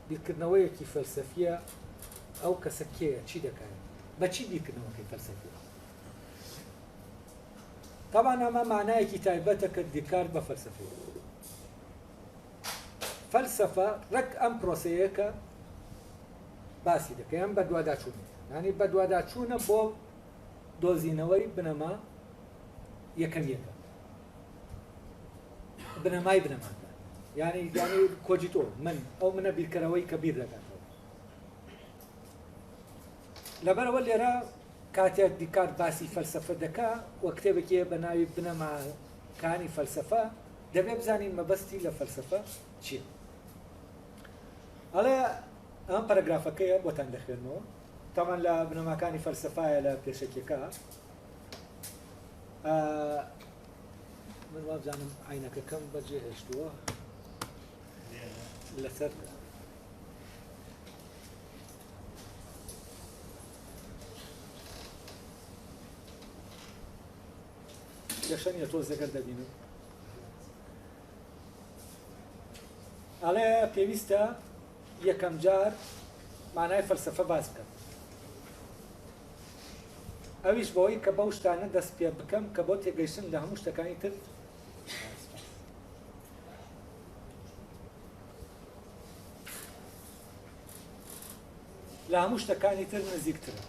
بیرکردنەوەیەکی فەلسەفیە ئەو کەسە کێیە چی دەکات بەچی بیرکردنەوەکەی فەلسەفیە طبعا ئەمە مانایەکی تایبەتە کە دیکارت بە فەلسەفە فەلسەفە ڕەک ئەم پرۆسەیەکە باسی دەکەی ئەم بە دوواداچوونە ینی بە دوواداچوونە بۆ دۆزینەوەی بنەما یەکەمیەکە بنەمای بنەماکە ینی کۆجی تۆ من ئەو منە بیرکەرەوەی کە بیر دەکاتەوە لەبەرەوە لێرە کاتێک دیکارت باسی فەلسەفە دەکا و کتێبێکی بە ناوی بنەماکانی فەلسەفە دەبێ بزانین مەبەستی لە فەلسەفە چییە ئەڵێ ئەم پەرەگرافەکەیە بۆتان دەخوێنەوە تاوان لە بنەماکانی فەلسەفایە لە پێشەکێکە من وابزانم عینەکەکەم بەجێ هێشتووە لەسەر گەشەنیە تۆ زەگەر دەبینم ئەڵێ پێویستە یەکەم جار مانای فەلسەفە باس بکەم ئەویش بەوەی کە بەو شتانە دەست پێ بکەم کە بۆ تێگەیشتن لە هەموو شتەکانی تر لە هەموو شتەکانی تر نزیکترە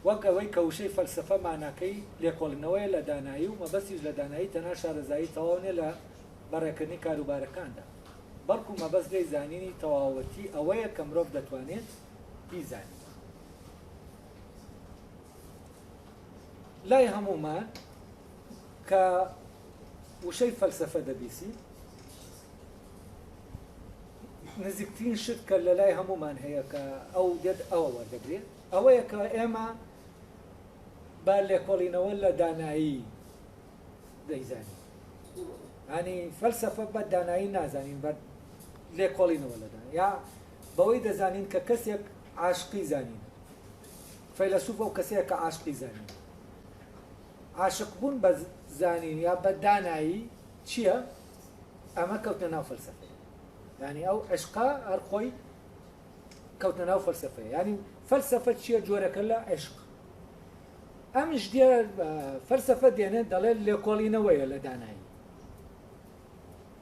وەک ئەوەی کە وشەی فەلسەفە ماناکەی لێکۆڵنەوەیە لە دانایی و مەبەستیش لە دانایی تەنها شارەزایی تەواو لە بەڕێکردنی کاروبارەکاندا بەڵکو مەبەست لێی زانینی تەواوەتی ئەوەیە کە مرۆڤ دەتوانێت بیزانێت لای هەمومان کە وشەی فەلسەفە دەبیسی نزیکترین شت کە لە لای هەمومان هەیە کە ئەو دێت ئەوە وەردەگرێت ئەوەیە کە ئێمە با لێکۆڵینەوە لە دانایی دەیزانین ینی فەلسەفە بە دانایی نازانین بە لێکۆڵینەوە لە دانایی یا بەوەی دەزانین کە کەسێک عاشقی زانین فەیلسوف ئەو کەسەیە کە عاشقی زانین عاشق بوون بە زانین یا بە دانایی چییە؟ ئەمە کەوتنە ناو فەلسەفە ینی ئەو عشقا هەر خۆی کەوتنە ناو فەلسەفە ینی فەلسەفە چییە جۆرەکە لە عشق ئەمش دێ فەلسەفە دێنێت دەڵێت لێکۆڵینەوەیە لە دانایی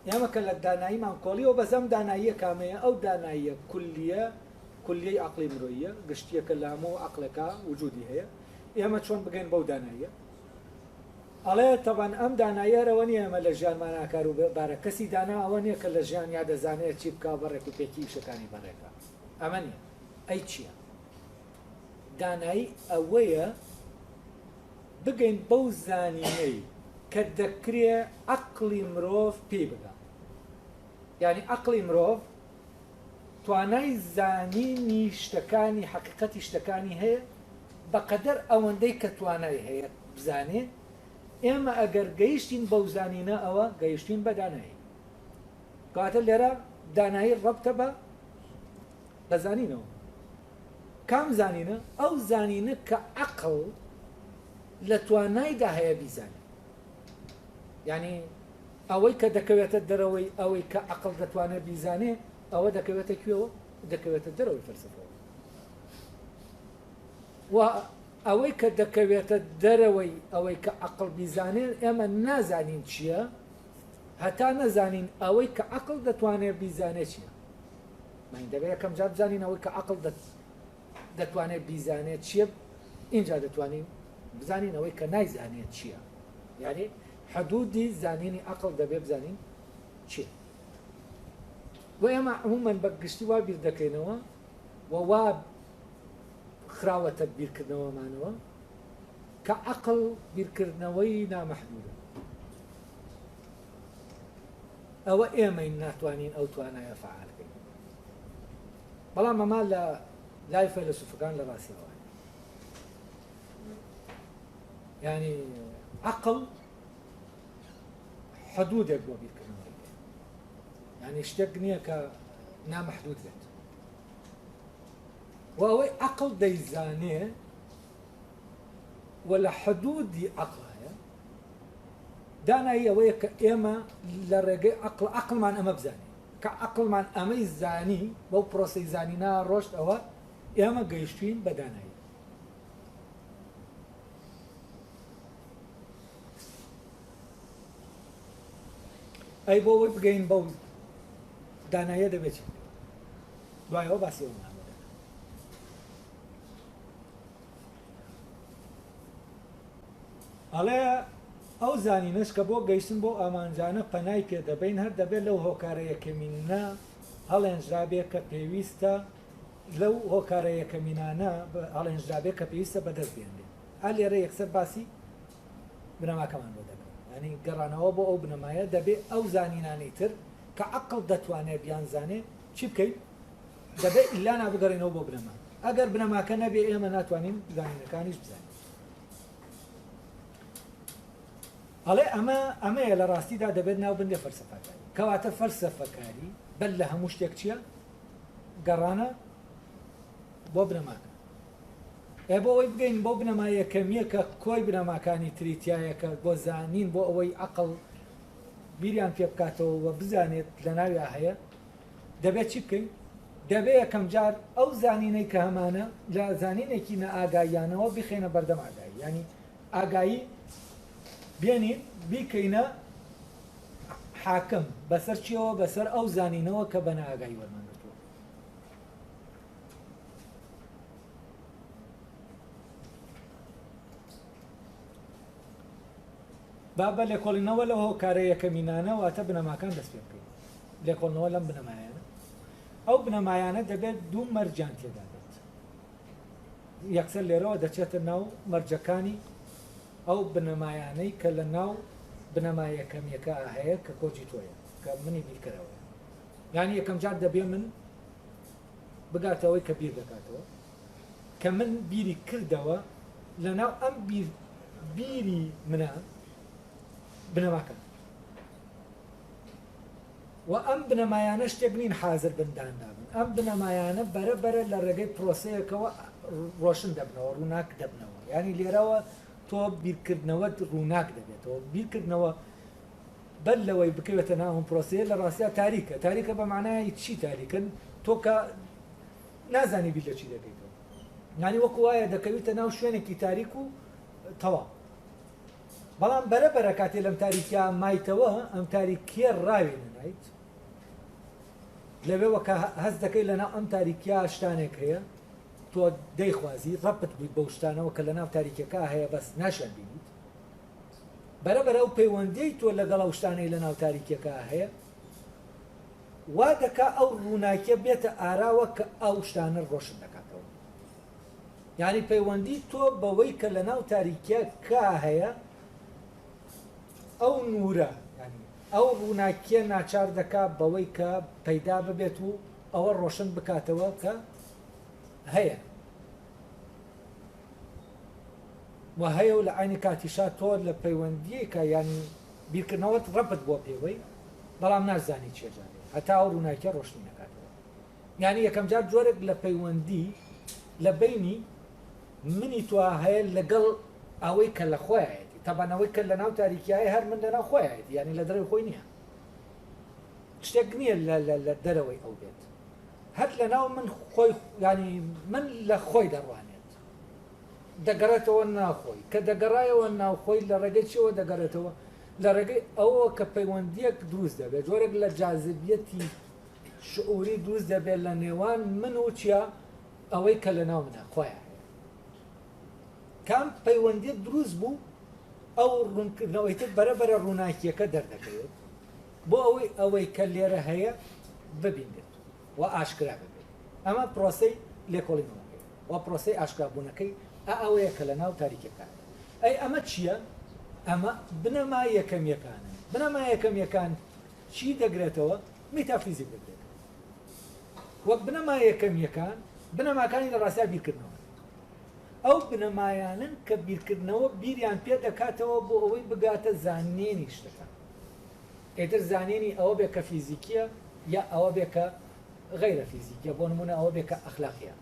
ئێمە کە لە داناییمان کۆڵیەوە بەزەم داناییە کامەیە ئەو داناییە کولیەی عەقڵی مرۆییە گشتیەکە لە هەموو عەقلەکە وجودی هەیە ئێمە چۆن بگەین بەو داناییە ئەڵێ تەبەن ئەم داناییەرەوە نیە ئێمە لە ژیانمان ناکار و بارە کەسی دانا ئەوە نییە کە لە ژیان یا دەزانێت چی بکا بەڕێک و پێکی شەکانی بەڕێکە ئەمە نیە ئەی چییە؟ دانایی ئەوەیە بگەین بەو زانینەی کە دەکرێ عەقڵی مرۆڤ پێی بگا یعنی عەقڵی مرۆڤ توانای زانینی شتەکانی حەقیقەتی شتەکانی هەیە بەقەدەر ئەوەندەی کە توانای هەیە بزانێ ئێمە ئەگەر گەیشتین بەو زانینە ئەوە گەیشتین بە دانایی کاتە لێرە دانایی ڕەبتە بە زانینەوە کام زانینە؟ ئەو زانینە کە عەقڵ لە توانایدا هەیە بیزانێ یعنی ئەوەی کە دەکەوێتە دەرەوەی ئەوەی کە عەقڵ دەتوانێت بیزانێ ئەوە دەکەوێتە کوێوە؟ دەکەوێتە دەرەوەی فەلسەفەوە و ئەوەی کە دەکەوێتە دەرەوەی ئەوەی کە عەقڵ بیزانێ ئێمە نازانین چییە هەتا نەزانین ئەوەی کە عەقڵ دەتوانێت بیزانێ چییە ماین دەبێت یەکەم جار بزانین ئەوەی کە عەقڵ دەتوانێت بیزانێت چییە اینجا دەتوانین بزانین ئەوەی کە نایزانێت چییە یعنی حدودی زانینی عەقڵ دەبێت بزانین چییە و ئێمە عمومەن بە گشتی وا بیر دەکەینەوە و وا خراوەتە بیرکردنەوەمانەوە کە عەقڵ بیرکردنەوەی نامەحدودە ئەوە ئێمەی ناتوانین ئەو توانایە فعال بکەین بەڵام ئەمە لە لای فەیلسوفەکان لە ڕاستیەوە یعنی عەقڵ حدودێک بۆ بیرکردنەوەی یعنی شتێک نییە کە نامەحدود بێت و ئەوەی عەقڵ دەیزانێ و لە حدودی عەقڵ هەیە دانایی ئەوەیە کە ئێمە لە ڕێگەی عەقڵمان ئەمە بزانێ کە عەقڵمان ئەمەی زانی بەو پرۆسەی زانینا ڕۆشت ئەوە ئێمە گەیشتوین بە دانایی ئەی بۆ ئەوەی بگەین بەو داناییە دەبێت دوایەوە باسیەوە ئەڵێ ئەو زانینەش کە بۆ گەیشتن بۆ ئامانجانە پەنای پێ دەبین هەر دەبێت لەو هۆکارە یەکەمینە هەڵێنجرابێت کە پێویستە لەو هۆکارە یەکەمینانە هەڵێنجرابێت کە پێویستە بەدەست بێنێت هەر لێرە یەکسەر باسی بنەماکەمان بۆ دەکەن ینی گەڕانەوە بۆ ئەو بنەمایە دەبێت ئەو زانینانەی تر کە عەقڵ دەتوانێت بیان زانێ چی بکەیت دەبێت ئیلا نابگەڕێنەوە بۆ بنەما ئەگەر بنەماکە نەبێ ئێمە ناتوانین زانینەکانیش بزانین ئەڵێ ئەمەیە لە ڕاستیدا دەبێت ناوبندێ فەلسەفەکاری کەواتە فەلسەفەکاری بەل لە هەموو شتێک چییە؟ گەڕانە بۆ بنەماکە بۆ ئەوەی بگەین بۆ بنەمایە کەمیە کە کۆی بنەماکانی تریتیایەکە بۆ زانین بۆ ئەوەی عەقڵ بیریان پێ بکاتەوە و بزانێت لە ناویا هەیە دەبێت چی بکەین؟ دەبێت یەکەم جار ئەو زانینەی کە هەمانە لە زانینێکی نەئاگاییانەوە بخێنە بەردەم ئاگایی ینی ئاگایی بێنین بیکەینە حاکم بەسەر چیەوە بەسەر ئەو زانینەوە کە بە نەئاگایی وەرمانگرتووە با بە لێکۆڵینەوە لە هۆکارە یەکەمینانە واتە بنەماکان دەست پێ بکەین لێکۆڵنەوە لەم بنەمایانە ئەو بنەمایانە دەبێت دوو مەرجان تێدا بێت یەکسەر لێرەوە دەچێتە ناو مەرجەکانی ئەو بنەمایانەی کە لە ناو بنەما یەکەمیەکە هەیە کە کۆچی تۆیە کە منی بیرکەرەوە یعنی یەکەم جار دەبێ من بگاتەوەی کە بیر دەکاتەوە کە من بیری کردەوە لەناو ئەم بیری منە بنەماکە و ئەم بنەمایانە شتێک نین حازر بنداندابن ئەم بنەمایانە بەرەبەرە لە ڕێگەی پرۆسەیەکەوە ڕۆشن دەبنەوە ڕووناک دەبنەوە ینی لێرەوە تۆ بیرکردنەوەت ڕووناک دەبێتەوە بیرکردنەوە بەر لەوەی بکەوێتە ناو پرۆسەیە لە ڕاستیا تاریکە بە معنای چی تاریکن تۆ کە نازانی بیر لە چی دەکەیتەوە یعنی وەکو وایە دەکەوێتە ناو شوێنێکی تاریک و تەواو بەڵام بەرەبەرە کاتێ لەم تاریکیا مایتەوە ئەم تاریکیە ڕاوێنە نایت لەوێ وەکە هەست دەکەی لەناو ئەم تاریکیا شتانێک هەیە تۆ دەیخوازی ڕەپت بوویت بەو شتانەوە کە لەناو تاریکەکە هەیە بەس ناشان بینیت بەرەبەر ئەو پەیوەندەی تۆ لەگەڵ ئەو شتانەی لەناو تاریکەکە هەیە وا دەکا ئەو ڕووناکیە بێتە ئاراوە کە ئەو شتانە ڕۆشن دەکاتەوە یعنی پەیوەندی تۆ بەوەی کە لەناو تاریکەکە هەیە ئەو نورە ئەو ڕووناکیە ناچار دەکا بەوەی کە پەیدا ببێت و ئەوە ڕۆشن بکاتەوە کە هەیە و هەیە و لە عینی کاتیشا تۆ لە پەیوەندیەکە ینی بیرکردنەوەت ڕەپت بۆ پێوەی بەڵام نازانی چێژانێ هەتا ئەو ڕووناکیە ڕۆشنی نەکاتەوە یعنی یەکەم جار جۆرێک لە پەیوەندی لە بینی منی تۆ هەیە لەگەڵ ئەوەی کە لە خۆیەتی تەبانەوەی کە لە ناو تاریکیایە هەر من لەناو خۆیەتی ینی لە دەرەوەی خۆی نییە شتێک نییە لە دەرەوەی ئەو بێت هەر لە ناو من خۆی ینی من لە خۆی دەڕوانێت دەگەڕێتەوە ناوخۆی کە دەگەڕایەوە ناوخۆی لە ڕێگەی چیەوە دەگەڕێتەوە لە ڕێگەی ئەوە کە پەیوەندیەک دروست دەبێت جۆرێک لە جاذبیەتی شعوری دروست دەبێت لە نێوان من و چیا ئەوەی کە لە ناو منە خۆیان کام پەیوەندیت دروست بوو ئەو ڕوونکردنەوەیتر بەرەبەرە ڕووناکیەکە دەردەکەوێت بۆ ئەوەی کە لێرە هەیە ببینێت و ئاشکرا ببێت ئەمە پرۆسەی لێکۆڵینەوەکەی و پرۆسەی ئاشکرابوونەکەی ئەوەیە کە لە ناو تاریکەکان ئەی ئەمە چییە؟ ئەمە بنەما یەکەمیەکانە بنەما یەکەمیەکان چی دەگرێتەوە؟ میتافیزیک دەگرێت وەک بنەما یەکەمیەکان بنەماکانی لە ڕاستیا بیرکردنەوە ئەو بنەمایانن کە بیرکردنەوە بیریان پێ دەکاتەوە بۆ ئەوەی بگاتە زانینی شتەکان ئێتر زانینی ئەوە بێ کە فیزیکیە یا ئەوە بێ کە غەیرە فیزیکیە بۆ نمونە ئەوە بێ کە ئەخلاقیە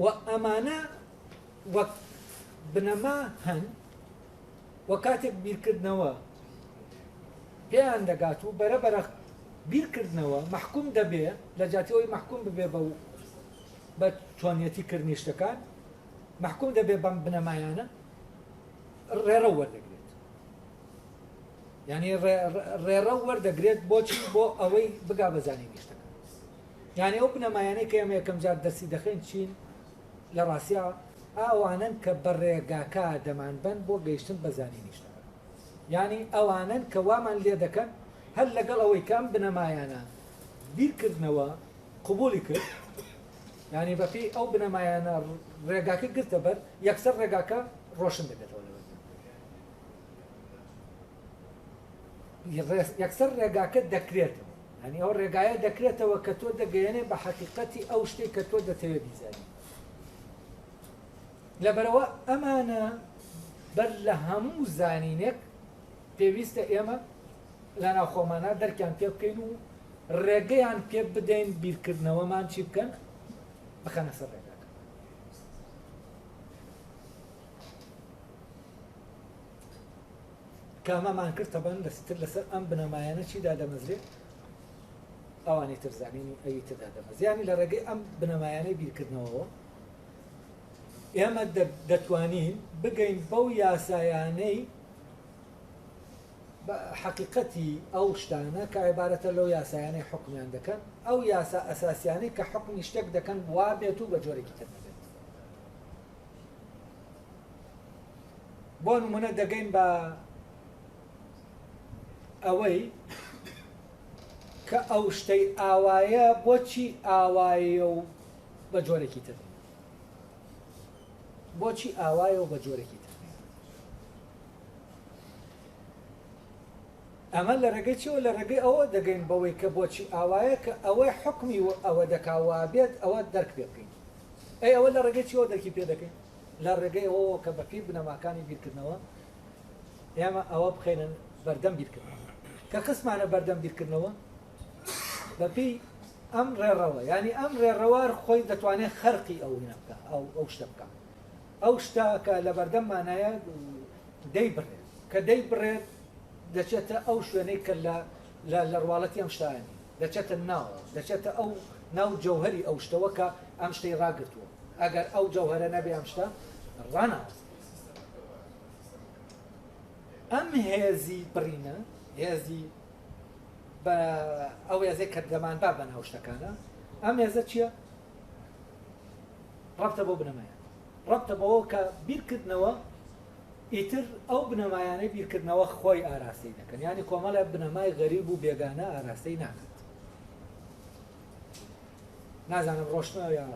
و ئەمانە وەک بنەما هەن و کاتێک بیرکردنەوە پێیان دەگات و بەرەبەرە بیرکردنەوە محکوم دەبێ لە جاتیەوەی محکوم ببێ بە چۆنیەتی کردنی شتەکان محکوم دەبێ بەم بنەمایانە ڕێرە وەردەگرێت یعنی ڕێرە وەردەگرێت بۆچی بۆ ئەوەی بگا بەزانینی شتەکان یعنی ئەو بنەمایانەی کە ئێمە یەکەم جار دەرسی دەخێن چین لە ڕاستیا ئەوانن کە بە ڕێگاکە دەمانبەن بۆ گەیشتن بەزانینی شتەکان یعنی ئەوانن کە وامان لێ دەکەن هەر لەگەڵ ئەوەی کام بنەمایانە بیرکردنەوە قبولی کرد یعنی بەپی ئەو بنەمایانە ڕێگاکە گرتە بەر یەکسەر ڕێگاکە ڕۆشن دەبێتەوە یەکسەر ڕێگاکە دەکرێتەوە ینی ئەو ڕێگایە دەکرێتەوە کە تۆ دەگەیەنێ بە حەقیقەتی ئەو شتێک کە تۆ دەتەوێت بیزانی لەبەرەوە ئەمانە بەر لە هەموو زانینێک پێویستە ئێمە لە ناوخۆمانە دەرکیان پێ بکەین و ڕێگەیان پێ بدەین بیرکردنەوەمان چی بکەن بخەنە سەر ڕێگاکە کە ئەمەمان کرد تەبەن لەستر لەسەر ئەم بنەمایانە چیدا دەمەزرێت ئەوانەی تر زانینی ئەوی تردا دەمەزیانی لە ڕێگەی ئەم بنەمایانەی بیرکردنەوەەوە ئێمە دەتوانین بگەین بەو یاسایانەی حقیقەتی ئەو شتانە کە عیبارەتە لەو یاسایانەی حکمیان دەکەن ئەو یاسا ئەساسیانەی کە حکمی شتێک دەکەن وا بێت و بە جۆرێکی تر دەبێت بۆ نمونە دەگەین بە ئەوەی کە ئەو شتەی ئاوایە بۆچی ئاوایە و بە جۆرێکی تر بۆچی ئاوایە و بە جۆرێکی تر ئەمە لە ڕێگەی چیەوە لە ڕێگەی ئەوە دەگەین بەوەی کە بۆچی ئاوایە کە ئەوەی حکمی ئەوە دەکاوە بێت ئەوە دەرک پێ بکەین ئەی ئەوە لە ڕێگەی چیەوە دەرکی پێ دەکەین لە ڕێگەی ئەوە کە بەپی بنەماکانی بیرکردنەوە ئێمە ئەوە بخێنن بەردەم بیرکردنەوە کە قسمانە بەردەم بیرکردنەوە بەپی ئەم ڕێڕەوە ینی ئەم ڕێڕەوار خۆی دەتوانێت خەرقی ئەو بکە ئەو شتە بکە ئەو شتە کە لە بەردەممانایە دەی بڕێت کە دەی بڕێت دەچێتە ئەو شوێنەی کە لە ڕواڵەتی ئەم شتانی دەچێتە ناوە دەچێتە ئەو ناو جەوهەری ئەو شتەوە کە ئەم شتەی ڕاگرتووە ئەگەر ئەو جەوهەرە نەبێ ئەم شتە ڕاناوە ئەم هێزی بڕینە هێزی بە ئەو هێزەی کە دەمان با بەناو شتەکانە ئەم هێزە چییە؟ ڕەبتە بۆ بنەمایان ڕەبتە بەوە کە بیرکردنەوە ئیتر ئەو بنەمایانەی بیرکردنەوە خۆی ئاراستەی دەکەن ینی کۆمەڵە بنەمای غەریب و بێگانە ئاراستەی ناکات نازانم ڕۆشنە یا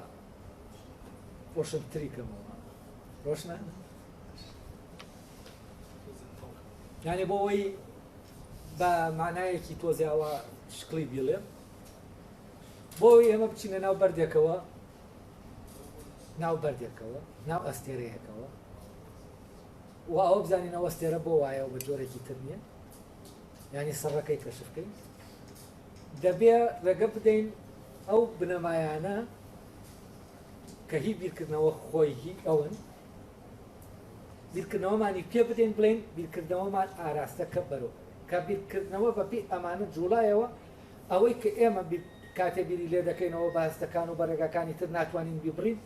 ڕۆشن تریکەمەوە ڕۆشنە؟ ینی بۆ ئەوەی بە معنایەکی تۆزیاوە شکلی بیڵێ بۆ ئەوەی ئێمە بچینە ناو بەردێکەوە ناو بەردێکەوە ناو ئەستێرەیەکەوە و ئەوە بزانین ئەوە ئەستێرە بۆ وایە و بە جۆرێکی تر نییە ینی سەرەکەی کەشف بکەین دەبێ ڕێگە بدەین ئەو بنەمایانە کە هی بیرکردنەوە خۆی هی ئەوەن بیرکردنەوەمانی پێ بدەین بڵێن بیرکردنەوەمان ئاراستەکە بەرەوە کە بیرکردنەوە بەپی ئەمانە جوڵایەوە ئەوەی کە ئێمە کاتێ بیری لێ دەکەینەوە بەهستەکان و بەڕێگەکانی تر ناتوانین بیبڕین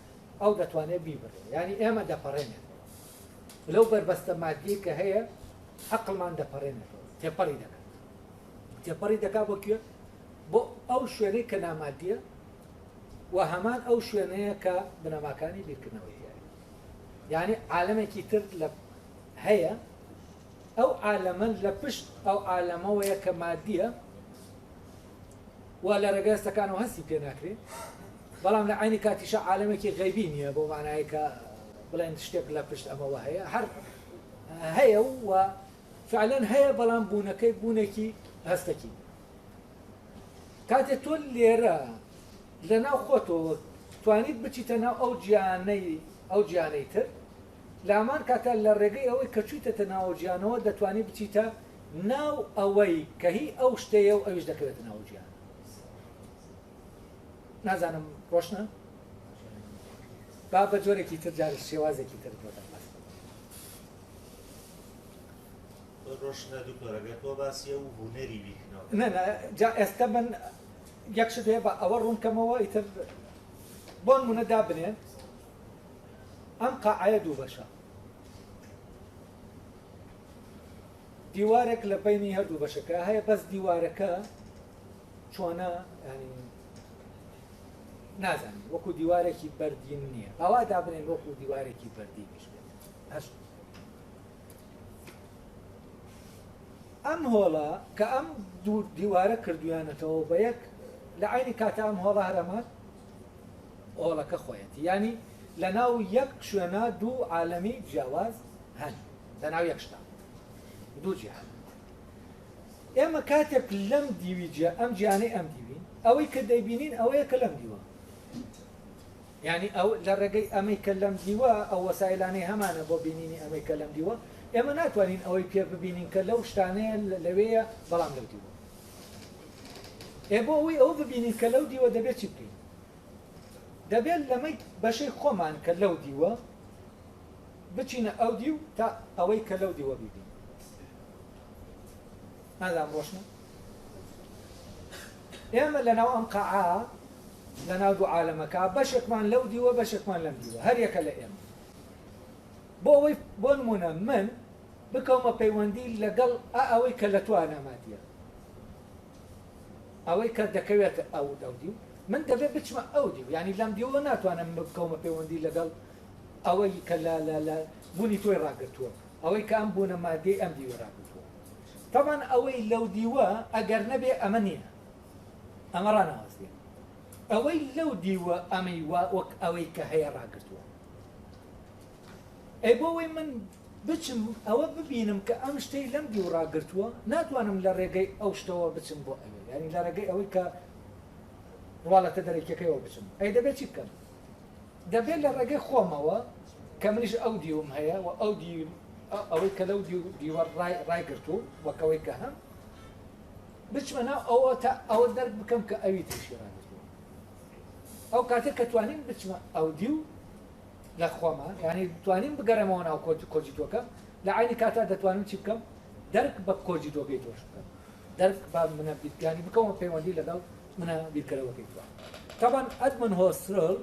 ئەو دەتوانێت بیبڕێ ینی ئێمە دەپەڕێنێت لەو بربەستە مادی کە هەیە عەقڵمان دەپەڕێنێتەوە تێپەڕی دەکات تێپەڕی دەکات بۆ کوێ بۆ ئەو شوێنەی کە نامادیە و هەمان ئەو شوێنەیە کە بنەماکانی بیرکردنەوەی هەیە یعنی عالەمێکی تر لە هەیە ئەو عالەمە لە پشت ئەو عالەمەوەیە کە مادیە و لە ڕێگەستەکانەوە هەستی پێ ناکرێت بەڵام لە عینی کاتیشە عالەمێکی غەیبی نییە بۆ معنای کە بڵێن شتێک لە پشت ئەمەوە هەیە هەر هەیە و فعلەن هەیە بەڵام بوونەکەی بوونێکی هەستەکی کاتێک تۆ لێرە لە ناو خۆتەوە توانیت بچیتە ناو ئەو گیانەی تر لامان کاتە لە ڕێگەی ئەوەی کە چوویتە ناو گیانەوە دەتوانیت بچیتە ناو ئەوەی کە هی ئەو شتەیە و ئەویش دەکەوێتە ناو گیان نازانم ڕۆشنە؟ با بە جۆرێکی تر جار شێوازێکی تر ڕۆشنە دوکتۆرەگە تۆ باسیە و هونەری بیکنەوە جا ئێستا من یەک شت هەیە بە ئەوە ڕوونکەمەوە ئیتر بۆ نمونە دابنێن ئەم قاعەیە دوو بەشە دیوارێک لە بینی هەردوو بەشەکە هەیە بەس دیوارەکە چۆنە ینی نازانم وەکو دیوارێکی بەردین نییە ئەوە دابنێن وەکو دیوارێکی بەردی بیش بێت هەشت ئەم هۆڵە کە ئەم دوو دیوارە کردویانەتەوە بە یەک لە عینی کاتە ئەم هۆڵە هەرەمات هۆڵەکە خۆیەتی ینی لە ناو یەک شوێنە دوو عالەمی جیاواز هەن لە ناو یەک شتە دوو جیهان ئێمە کاتێک لەم دیویجە ئەم گیانەی ئەم دیوین ئەوەی کە دەیبینین ئەوەیە کە لەم دیوە ینی ئەو لە ڕێگەی ئەمەی کە لەم دیوە ئەو وەسایلانەی هەمانە بۆ بینینی ئەمەی کە لەم دیوە ئێمە ناتوانین ئەوەی پێ ببینین کە لەو شتانەیە لەوەیە بەڵام لەو دیوە بۆ ئەوەی ئەو ببینین کە لەو دیوە دەبێت چی بکەین دەبێت لەمەی بەشەی خۆمان کە لەو دیوە بچینە ئەو دیو تا ئەوەی کە لەو دیوە ببین نازانم ڕۆشنە ئێمە لەناو ئەم قاعە لەناو دوو عالەمەکە بەشێکمان لەو دیوە بەشێکمان لەم دیوە هەر یەکە لە ئێمە بۆ ئەوەی بۆ نمونە من بکەومە پەیوەندی لەگەڵ ئەوەی کە لە تۆ نامادیە ئەوەی کە دەکەوێت ئەو دیو من دەبێت بچمە ئەو دیو ینی لەم دیوە ناتوانم بکەومە پەیوەندی لەگەڵ ئەوەی کە لە بوونی تۆی ڕاگرتووە ئەوەی کە ئەم بوونە مادەی ئەم دیوە ڕاگرتووە تەمان ئەوەی لەو دیوە ئەگەر نەبێ ئەمە نییە ئەمە ڕاناوەستێ ئەوەی لەو دیوە ئەمەی وەک ئەوەی کە هەیە ڕاگرتووە ئەی بۆ ئەوەی من بچم ئەوە ببینم کە ئەم شتەی لەم دی و ڕاگرتووە ناتوانم لە ڕێگەی ئەو شتەوە بچم بۆ ئەوێ ینی لە ڕێگەی ئەوەی کە ڕواڵەتە دەرەکیەکەیەوە بچم ئەی دەبێت چی بکەم دەبێت لە ڕێگەی خۆمەوە کە منیش ئەو دیوم هەیە و ئەو ئەوەی کە لەو دیوە ڕایگرتو وەکەوەی کە هەم بچمە ناو ئەوە تا ئەوە دەرک بکەم کە ئەوی تشی ڕاگرتووە ئەو کاتێک کە توانین بچمە ئەو دیو لە خۆمان ینی توانین بگەڕێمەوە ناو کۆجی تۆکە لە عینی کاتا دەتوانم چی بکەم دەرک بە کۆجی تۆکەی تۆش بکەم دەرک با منە بیرکانی بکەمەوە پەیوەندی لەگەڵ منە بیرکەرەوەکەی توان طبعا ئەدمن هۆسرل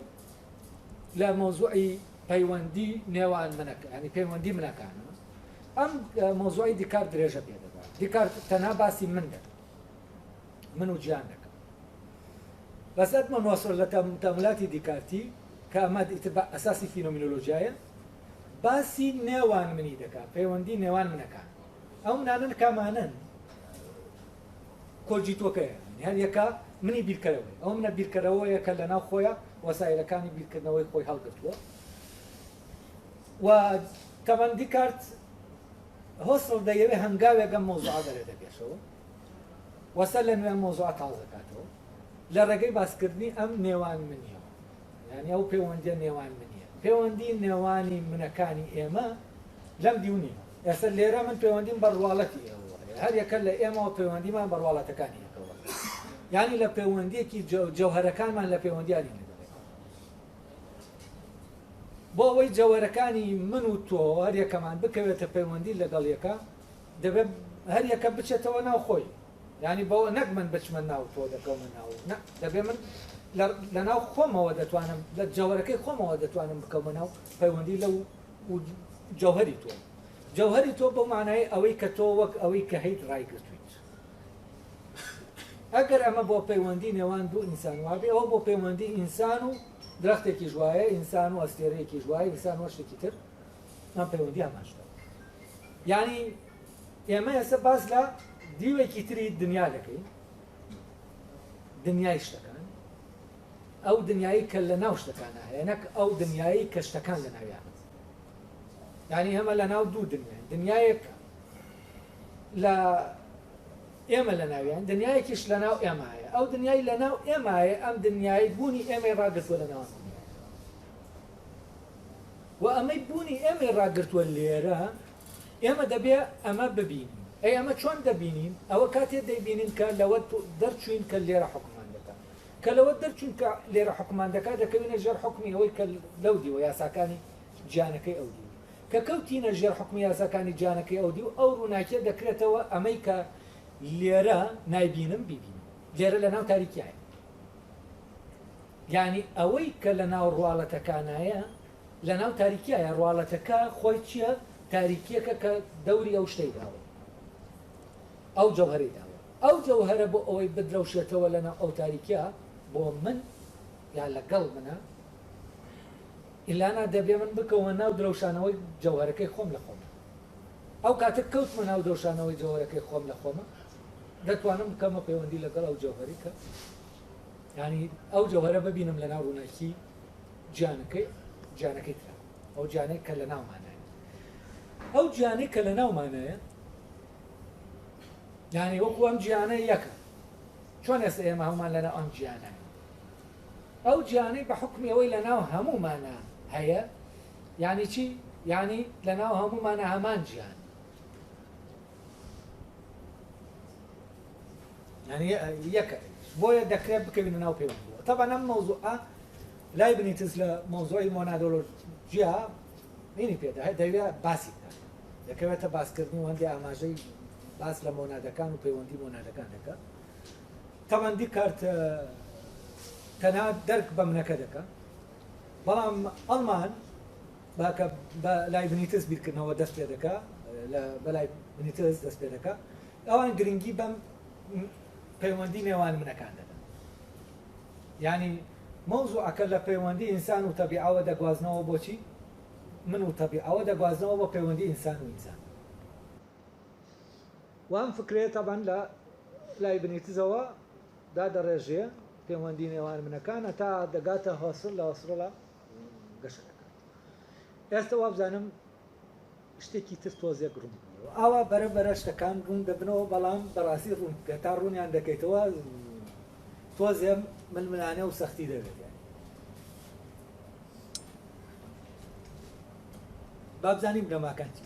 لە مۆزوعی پەیوەندی نێوان منەکە ینی پەیوەندی منەکانە ئەم مۆزوعی دیکار درێژە پێ دەبات دیکار تەنها باسی من دەکەم من و گیان دەکەم بەس ئەدمن هۆسرل لە تەمەلاتی دیکارتی کە ئەمە بە ئەساسی فینۆمینۆلۆژیایە باسی نێوان منی دەکات پەیوەندی نێوان منەکان ئەو منانن کامانن کۆجی تۆکەیە هەر یەکە منی بیرکەرەوەی ئەو منە بیرکەرەوەیە کە لە ناو خۆیە وەسایلەکانی بیرکردنەوەی خۆی هەڵگرتووە و تەبەندی کارت هۆسڵ دەیەوێت هەنگاوێک ئەم مۆزوعە دەرێتە پێشەوە وەسە لە نوێن مۆزوعە تازەکاتەوە لە ڕێگەی باسکردنی ئەم نێوان منیەوە یعنی ئەو پەیوەندیە نێوان منیە پەیوەندی نێوانی منەکانی ئێمە لەم دیونی ئێستا لێرە من پەیوەندیم بەڕواڵەتی ئێوە هەر یەکە لە ئێمەوە پەیوەندیمان بەڕواڵەتەکانی یەکەوە یعنی لە پەیوەندیەکی جەوهەرەکانمان لە پەیوەندیانی بۆ ئەوەی جەوهەرەکانی من و تۆ هەر یەکەمان بکەوێتە پەیوەندی لەگەڵ یەکە دەبێت هەر یەکە بچێتەوە ناو خۆی ینی بەوە نەک من بچمە ناو تۆ دەکەمە ناو دەبێت من لە ناو خۆمەوە دەتوانم لە جەوهەرەکەی خۆمەوە دەتوانم بکەمە ناو پەیوەندی لەو جەوهەری تۆ جەوهەری تۆ بۆ مانای ئەوەی کە تۆ وەک ئەوەی کە هەیت ڕایگرتویت ئەگەر ئەمە بۆ پەیوەندی نێوان دوو ئینسان وابێ ئەوە بۆ پەیوەندی ئینسان و درەختێکی ژوایە ئینسان و ئەستێرەیەکی ژوایە ئینسان وە شتێکی تر ئەم پەیوەندی ئەماشتە یعنی ئێمە ئێستا باس لە دیوێکی تری دنیا دەکەین دنیای شتەکان ئەو دنیایی کە لە ناو شتەکانە هەیە نەک ئەو دنیایی کە شتەکان لە ناویان یعنی ئەمە لە ناو دوو دنیای دنیایەک لە ئێمە لە ناویان دنیایەکیش لە ناو ئێمایە ئەو دنیای لە ناو ئێمایە ئەم دنیای بوونی ئێمەی ڕاگرتووە لە ناو و ئەمەی بوونی ئێمەی ڕاگرتووە لێرە ئێمە دەبێ ئەمە ببینین ئەی ئەمە چۆن دەبینین ئەوە کاتێ دەیبینین کە لەوە دەرچوین کە لێرە حکومان دەکات کە لەوە دەرچوین کە لێرە حکومان دەکات دەکەوینە ژێر حکمی ئەوەی کە لەو دیوە یاساکانی گیانەکەی ئەو دی کە کەوتینە ژێر حکمی یاساکانی گیانەکەی ئەو دی و ئەو ڕووناکیە دەکرێتەوە ئەمەی کە لێرە نایبینم ببینم لێرە لە ناو تاریکیایە یعنی ئەوەی کە لە ناو ڕواڵەتەکانایە لە ناو تاریکیایە ڕواڵەتەکە خۆی چییە تاریکیەکە کە دەوری ئەو شتەی داوە ئەو جەوهەرەی داوە ئەو جەوهەرە بۆ ئەوەی بدرەوشێتەوە لە ناو ئەو تاریکیە بۆ من یا لەگەڵ منە ئیلانا دەبێ من بکەوە ناو درەوشانەوەی جەوهەرەکەی خۆم لە خۆمە ئەو کاتێک کەوتمە ناو درەوشانەوەی جەوهەرەکەی خۆم لە خۆمە دەتوانم بکەمە پەیوەندی لەگەڵ ئەو جەوهەری کە ینی ئەو جەوهەرە ببینم لە ناو ڕووناکی گیانەکەی ترا ئەو گیانەی کە لە ناومانایە ئەو گیانەی کە لە ناومانایە یعنی وەکو ئەم گیانە یەکە چۆن ئێستا ئێمە هەمومان لەناو ئەم گیانە ئەو گیانەی بە حکمی ئەوەی لە ناو هەمومانە هەیە یعنی چی یعنی لە ناو هەمومانە هەمان گیان يعني يك بويا دكريب بكوين ناو بيوان طبعا موضوع لا يبني تزلا موضوع المونادولوجيا ميني بيدا هاي دايرة باسي دكريبتا باس كردني وندي اماجي باس لمونادكان وبيوندي مونادكان دكا طبعا دي كارت تنا درك بمنكا دكا بلام ألمان باكا لايبنيتس بيركن هو دست بيدكا بلايبنيتس دست بيدكا اوان جرينجي بم پەیوەندی نێوان منەکان دەدەن یعنی مۆزوعەکە لە پەیوەندی ئینسان و تەبیعەوە دەگوازنەوە بۆچی من و تەبیعەوە دەگوازنەوە بۆ پەیوەندی ئینسان و ئینسان و ئەم فکرێ تەبەن لە لایبنیتزەوە دادەڕێژێ پەیوەندی نێوان منەکانە تا دەگاتە هۆسڵ لە هۆسڕڵە گەشەکە ئێستا وابزانم شتێکی تر تۆزێک ڕوون ئاوا بەرەبەرە شتەکان ڕوون دەبنەوە بەڵام بەڕاستی ڕوون کە تا ڕوونیان دەکەیتەوە تۆزێ ململانە و سەختی دەبێت با بزانین بنەماکان چی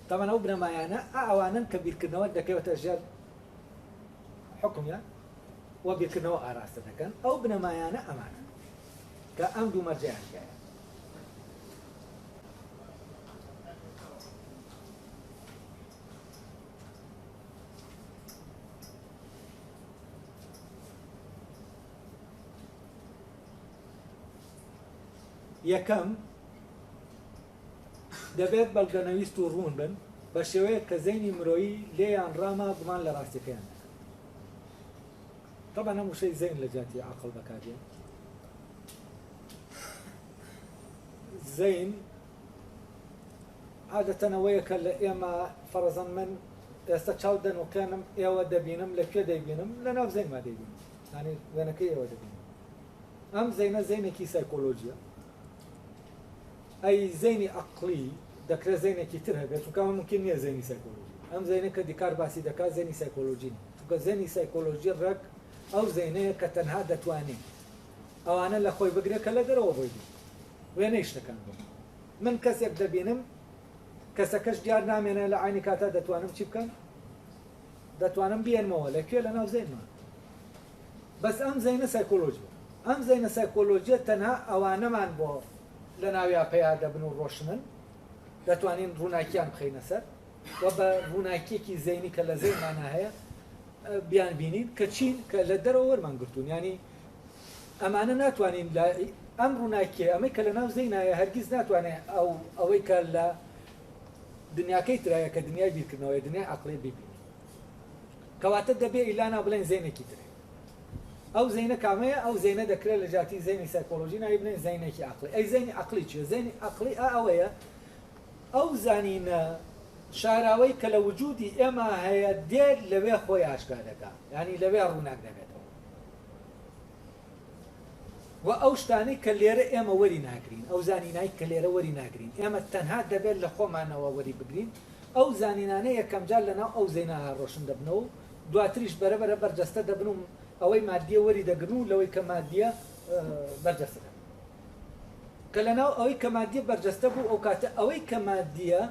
تەمان ئەو بنەمایانە ئەوانن کە بیرکردنەوە دەکەوێتە ژێر حکمیان و بیرکردنەوە ئاراستە دەکەن ئەو بنەمایانە ئەمانە کە ئەم دوو مەرجەیانگایە یەکەم دەبێت بەڵگەنەویست و ڕوون بن بە شێوەیە کە زەینی مرۆیی لێیان ڕاما گومان لە ڕاستیەکەیان طبعا هەموو شەی زەین لە جاتی عەقڵ بەکاردێن زەین عادەتەنەوەیە کە لە ئێمە فەرەزەن من ئێستا چاو دەنووقێنم ئێوە دەبینم لەکوێ دەیبینم لە ناو زەینما دەیبینم یانێ وێنەکەی ئێوە دەبینم ئەم زەینە زەینێکی سایکۆلۆژیە ئەی زەینی عەقڵی دەکرێت زەینێکی تر هەبێت چونکە ممکن نییە زەینی سایکۆلۆژی ئەم زەینە کە دیکار باسی دەکات زەینی سایکۆلۆژی چونکە زەینی سایکۆلۆژی ڕەک ئەو زەینەیە کە تەنها دەتوانێت ئەوانە لە خۆی بگرێت کە لە دەرەوە بۆی وێنەی شتەکان بوو من کەسێک دەبینم کەسەکەش دیار نامێنێ لە عینی کاتا دەتوانم چی بکەم دەتوانم بێنمەوە لەکوێ لە ناو زەینما بەس ئەم زەینە سایکۆلۆژیە ئەم زەینە سایکۆلۆژیە تەنها ئەوانەمان بۆ لە ناویا پەیا دەبن و ڕۆشنن دەتوانین ڕووناکیان بخەینە سەر و بە ڕووناکیەکی زەینی کە لە زەینمانە هەیە بیان بینین کە چین کە لە دەرەوە وەرمان گرتوون ینی ئەمانە ناتوانین لە ئەم ڕووناکیە ئەمەی کە لە ناو زەینایە هەرگیز ناتوانێت ئەوەی کە لە دنیاکەی ترایە کە دنیای بیرکردنەوەی دنیای عەقڵی ببینی کەواتە دەبێ ئیلانا بڵێن زەینێکی ترێ ئەو زەینە کامەیە ئەو زەینە دەکرێت لە جاتی زەینی سایکۆلۆژی ناوی بڵێن زەینێکی عەقڵی ئەی زەینی عەقڵی چیە زەینی عەقڵی ئەوەیە ئەو زانینە شاراوەی کە لە وجودی ئێمە هەیە دێت لەوێ خۆی ئاشکار دەکات ینی لەوێ ڕووناک دەبێتەوە و ئەو شتانەی کە لێرە ئێمە وەری ناگرین ئەو زانینایی کە لێرە وەری ناگرین ئێمە تەنها دەبێت لە خۆمانەوە وەری بگرین ئەو زانینانە یەکەم جار لەناو ئەو زەینە ڕۆشن دەبنەوە دواتریش بەرەبەرە بەرجەستە دەبن و ئەوەی مادیە وەری دەگرن و لەوەی کە مادیە بەرجەستە دەبن کە لەناو ئەوەی کە مادیە بەرجەستە بوو ئەو کاتە ئەوەی کە مادیە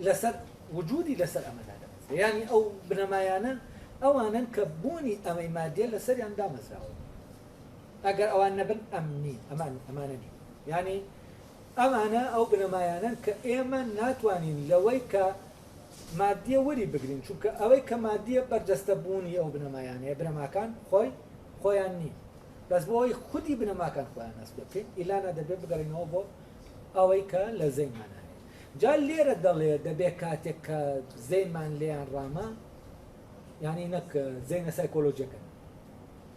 لەسەر وجودی لەسەر ئەمەدا دەبێت یعنی ئەو بنەمایانە ئەوانن کە بوونی ئەمەی مادیە لەسەریان دامەزراوە ئەگەر ئەوان نەبن ئەمنی ئەمانە نی یعنی ئەمانە ئەو بنەمایانن کە ئێمە ناتوانین لەوەی کە مادیە وەری بگرین چونکە ئەوەی کە مادیە بەرجەستە بوونی ئەو بنەمایانەیە بنەماکان خۆیان نی بەس بۆ ئەوەی خودی بنەماکان خۆیان نەسب بکەین ئیلانە دەبێت بگەڕینەوە بۆ ئەوەی کە لە زەینمانە هەیە جا لێرە دەڵێ دەبێت کاتێک کە زەینمان لێیان ڕاما یعنی نەک زەینە سایکۆلۆژیەکە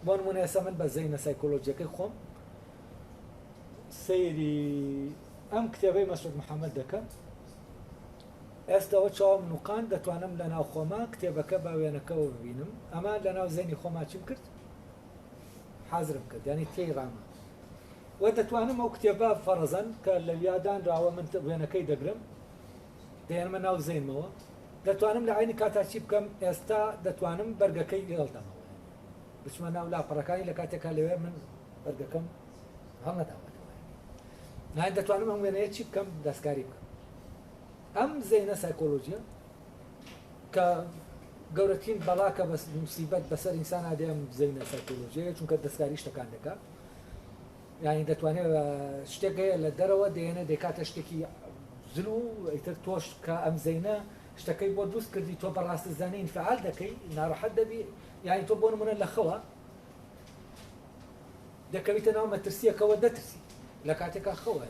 بۆ نمونە ئێستا من بە زەینە سایکۆلۆژیەکەی خۆم سەیری ئەم کتێبەی مەسعود محەممەد دەکەم ئێستاەوە چاوم نوقان دەتوانم لە ناو خۆما کتێبەکە با وێنەکەەوە ببینم ئەمە لە ناو زەینی خۆما چیم کرد حازرم کرد ینی تێی ڕامە و دەتوانم ئەو کتێبە فەرەزەن کە لە یادانراوە من وێنەکەی دەگرم دێنمە ناو زەینمەوە دەتوانم لە عینی کاتا چی بکەم ئێستا دەتوانم بەرگەکەی هێڵتەمەوە بچمە ناو لاپەڕەکانی لە کاتێکا لەوێ من بەرگەکەم هەڵنەداوەتەوە نای دەتوانم ئەم وێنەیە چی بکەم دەستکاری بکەم ئەم زەینە سایکۆلۆژیە کە گەورەترین بەڵاکە بە موسیبەت بەسەر ئینسان ئادەم زەینە سایکۆلۆژیە چونکە دەستکاری شتەکان دەکات یعنی دەتوانێت شتێک هەیە لە دەرەوە دێنە دەکاتە شتێکی زل و ئیتر تۆش کە ئەم زەینە شتەکەی بۆ دروست کردی تۆ بەڕاستە زانین فعال دەکەی ناڕەحەت دەبی یعنی تۆ بۆ نمونە لە خەوە دەکەویتە ناو مەترسیەکەوە دەترسی لە کاتێکا خەوە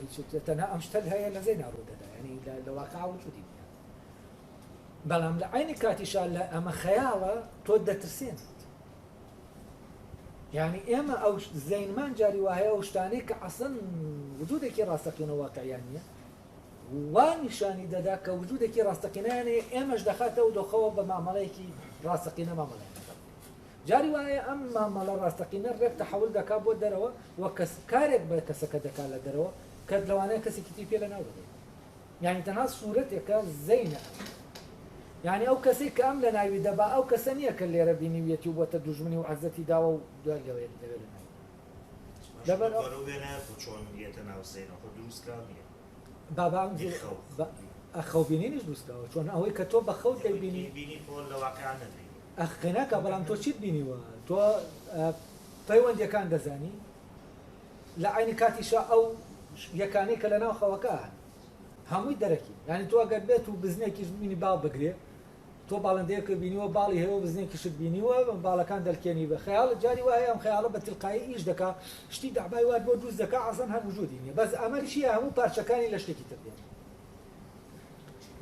تەنها ئەم شتە هەیە لە زەینە ڕوودەدا ینی لە واقع وجودی بەڵام لە عینی کاتیشا لە ئەمە خەیاڵە تۆ دەترسێن یعنی ئێمە ئەو زەینمان جاری وایە ئەو شتانەی کە عەسڵەن وجودێکی ڕاستەقینە واقعیان نییە وان نیشانی دەدا کە وجودێکی ڕاستەقینەیانەیە ئێمەش دەخاتەوە دۆخەوە بە مامەڵەیەکی ڕاستەقینە مامەڵەیە جاری وایە ئەم مامەڵە ڕاستەقینە ڕێک تەحەول دەکات بۆ دەرەوە وە کارێک بە کەسەکە دەکات لە دەرەوە کە لەوانەیە کەسێکی پێ لە ناو دەبێت یعنی تەنها سوورەتێکە زەینە یعنی ئەو کەسێک کە ئەم لە ناوی دەبا ئەو کەسە نییە کە لێرە بینیویەتی و بۆتە دوژمنی و عەزەتی داوە و دوای لەوێت دەوێت لەبەر چۆن بێتە ناو زەینە خۆ دروستکرا نیە بابا خەوبینینیش دروستکەوە چۆن ئەوەی کە تۆ بە خەوت دەیبینی بینی خۆ لە واقعیان نەبینی ئەخێناکە بەڵام تۆ چیت بینیوە تۆ پەیوەندیەکان دەزانی لە عینی کاتیشە ئەو یەکانەی کە لە ناو خەوەکە هەمووی دەرەکی یعنی تۆ ئەگەر بێت و بزنێکیش بینی باڵ بگرێ تۆ باڵندەیەکە بینیوە باڵی هەیە و بزنێکیشت بینیوە باڵەکان دەلکێنی بە خەیاڵ جاری وایە ئەم خەیاڵە بە تیلقایی ئیش دەکا شتی دەعبای وات بۆ دروست دەکا عەزەن هەر وجودی نییە بەس ئەمەریشی هەموو پارچەکانی لە شتێکی تر دێن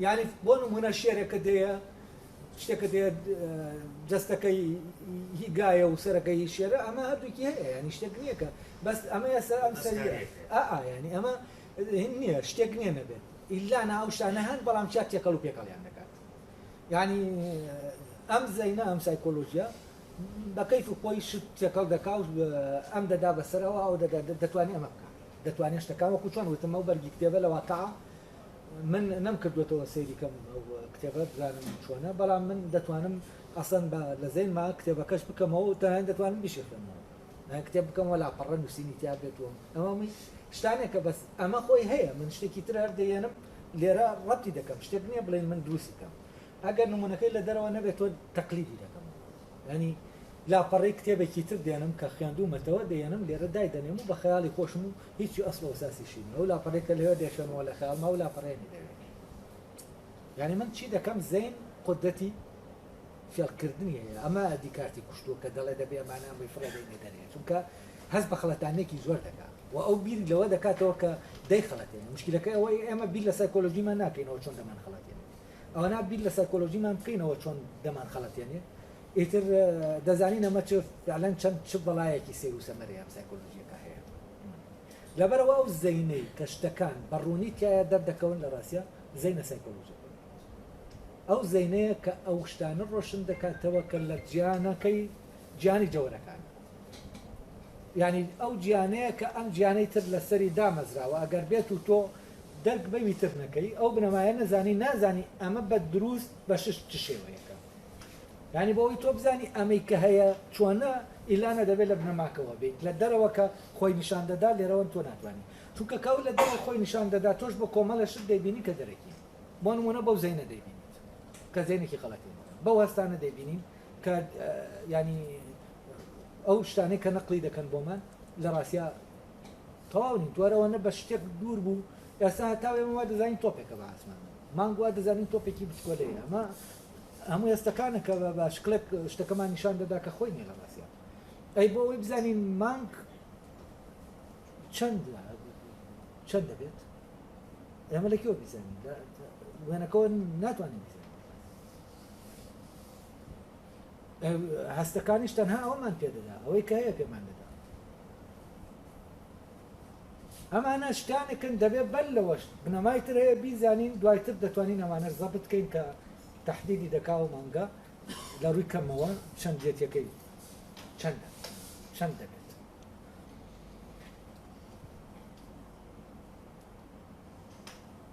یعنی بۆ نمونە شێرێکە دەیە شتێکە دێ جەستەکەی هی گایە و سەرەکەی هی شێرە ئەمە هەردووکی هەیە ینی شتێک نییە کە بەس ئەمە ئێستا ئەم سەریە ینی ئەمە نییە شتێک نییە نەبێت ئیلا ناوشانە هەن بەڵام چات تێکەڵ و پێکەڵیان دەکات ینی ئەم زەینە ئەم سایکۆلۆژیا بەکەیف و خۆی شت تێکەڵ دەکا و ئەم دەدا بەسەرەوە ئەو دەتوانێت ئەمە بکات دەتوانێت شتەکان وەکو چۆن وتمە و بەرگی کتێبە لە واقعە من نەم کردوێتەوە سەیری کەم ئەو کتێبە بزانم چۆنە بەڵام من دەتوانم ئەسەن لە زەینما کتێبەکەش بکەمەوە و تەنانەت دەتوانم بیشێخمەوە کتێب بکەمەوە لاپەڕە نووسینی تیا بێتەوە ئەمەمی شتانێکە بەس ئەمە خۆی هەیە من شتێکی تر هەر دەیێنم لێرە ڕەتی دەکەم شتێک نییە بڵێن من دروستیکەم ئەگەر نمونونەکەی لە دەرەوە نەبێت تۆ تەقلیدی دەکەم ینی لاپەڕی کتێبێکی تر دێنم کە خوێندومەتەوە دێنم لێرە دای دەنێم و بە خەیاڵی خۆشم و هیچی ئەسڵ و ئەساسیشی نییە و لاپەڕێکە لەوێ دێشێنەوە لە خەیاڵما و لاپەڕێنی دەوێت یعنی من چی دەکەم زەین قودەتی فێڵکردنی هەیە ئەمە دیکارتی کوشتووە کە دەڵێ دەبێ ئەمانە بەیفرەدەینێ دەنێت چونکە هەست بە خەڵەتانێکی زۆر دەکات و ئەو بیری لەوە دەکاتەوە کە دەی خەڵەتێنێ مشکلەکە ئەوەی ئێمە بیر لە سایکۆلۆژیمان ناکەینەوە چۆن دەمان خەڵەتێنێ ئەوە نابیر لە سایکۆلۆژیمان بکەینەوە چۆن دەمان خەڵەتێنێ ئیتر دەزانین ئەمە فعلەن چەند چ بەڵایەکی سیر و سەمەرەیە ئەم سایکۆلۆژیەکە هەیە لەبەرەوە ئەو زەینەی کە شتەکان بەڕوونی تایە دەردەکەون لە ڕاستیە زەینە سایکۆلۆژیەکە ئەو زەینەیە کە ئەو شتانە ڕۆشن دەکاتەوە کە لە گیانەکەی گیانی جەوەرەکان ینی ئەو گیانەیە کە ئەم گیانەی تر لەسەری دامەزراوە ئەگەر بێت و تۆ دەرک بەوی تر نەکەی ئەو بنەمایە نازانی ئەمە بە دروست بە چ شێوەیەکە ینی بۆەوەی تۆ بزانی ئەمەی کە هەیە چۆنە ئیلانە دەبێت لە بنەماکەوە بێت لە دەرەوە کە خۆی نیشان دەدا لێرەوە تۆ ناتوانانی چونکە کاو لە دەرەوە خۆی نیشان دەدا تۆش بە کۆمەڵە شت دەیبینی کە دەرەکی بۆ نمونە بەو زەینە دەیبینیت کە زەینێکی خەڵەتێن بەو هەستانە دەیبینین کە ینی ئەو شتانەی کە نەقلی دەکەن بۆمان لە ڕاستیا تەواو نین دوارەوە نە بە شتێک دوور بوو ئێستا هەتاوێ وا دەزانین تۆپێکە بە ئاسمان مانگ وا دەزانین تۆپێکی بچکۆلەیە ئەمە هەموو ئێستەکانە کە بە شکلێک شتەکەمان نیشان دەدا کە خۆی نیە لە ڕاستیا ئەی بۆ ئەوەی بزانین مانگ چەند دەبێت ئێمە لەکێوە بیزانین وێنەکەەوە ناتوانین بیزانین هەستەکانیش تەنها ئەومان پێدەدا ئەوەی کە هەیە پێمان دەدا ئەمانە شتانێکن دەبێت بەر لەوەش بنەمای تر هەیە بیزانین دوایتر دەتوانین ئەمانە زەبط بکەین کە تەحدیدی دەکا و مانگە لە ڕووی کەمەوە چەند دێتەکەی چەند دەبێت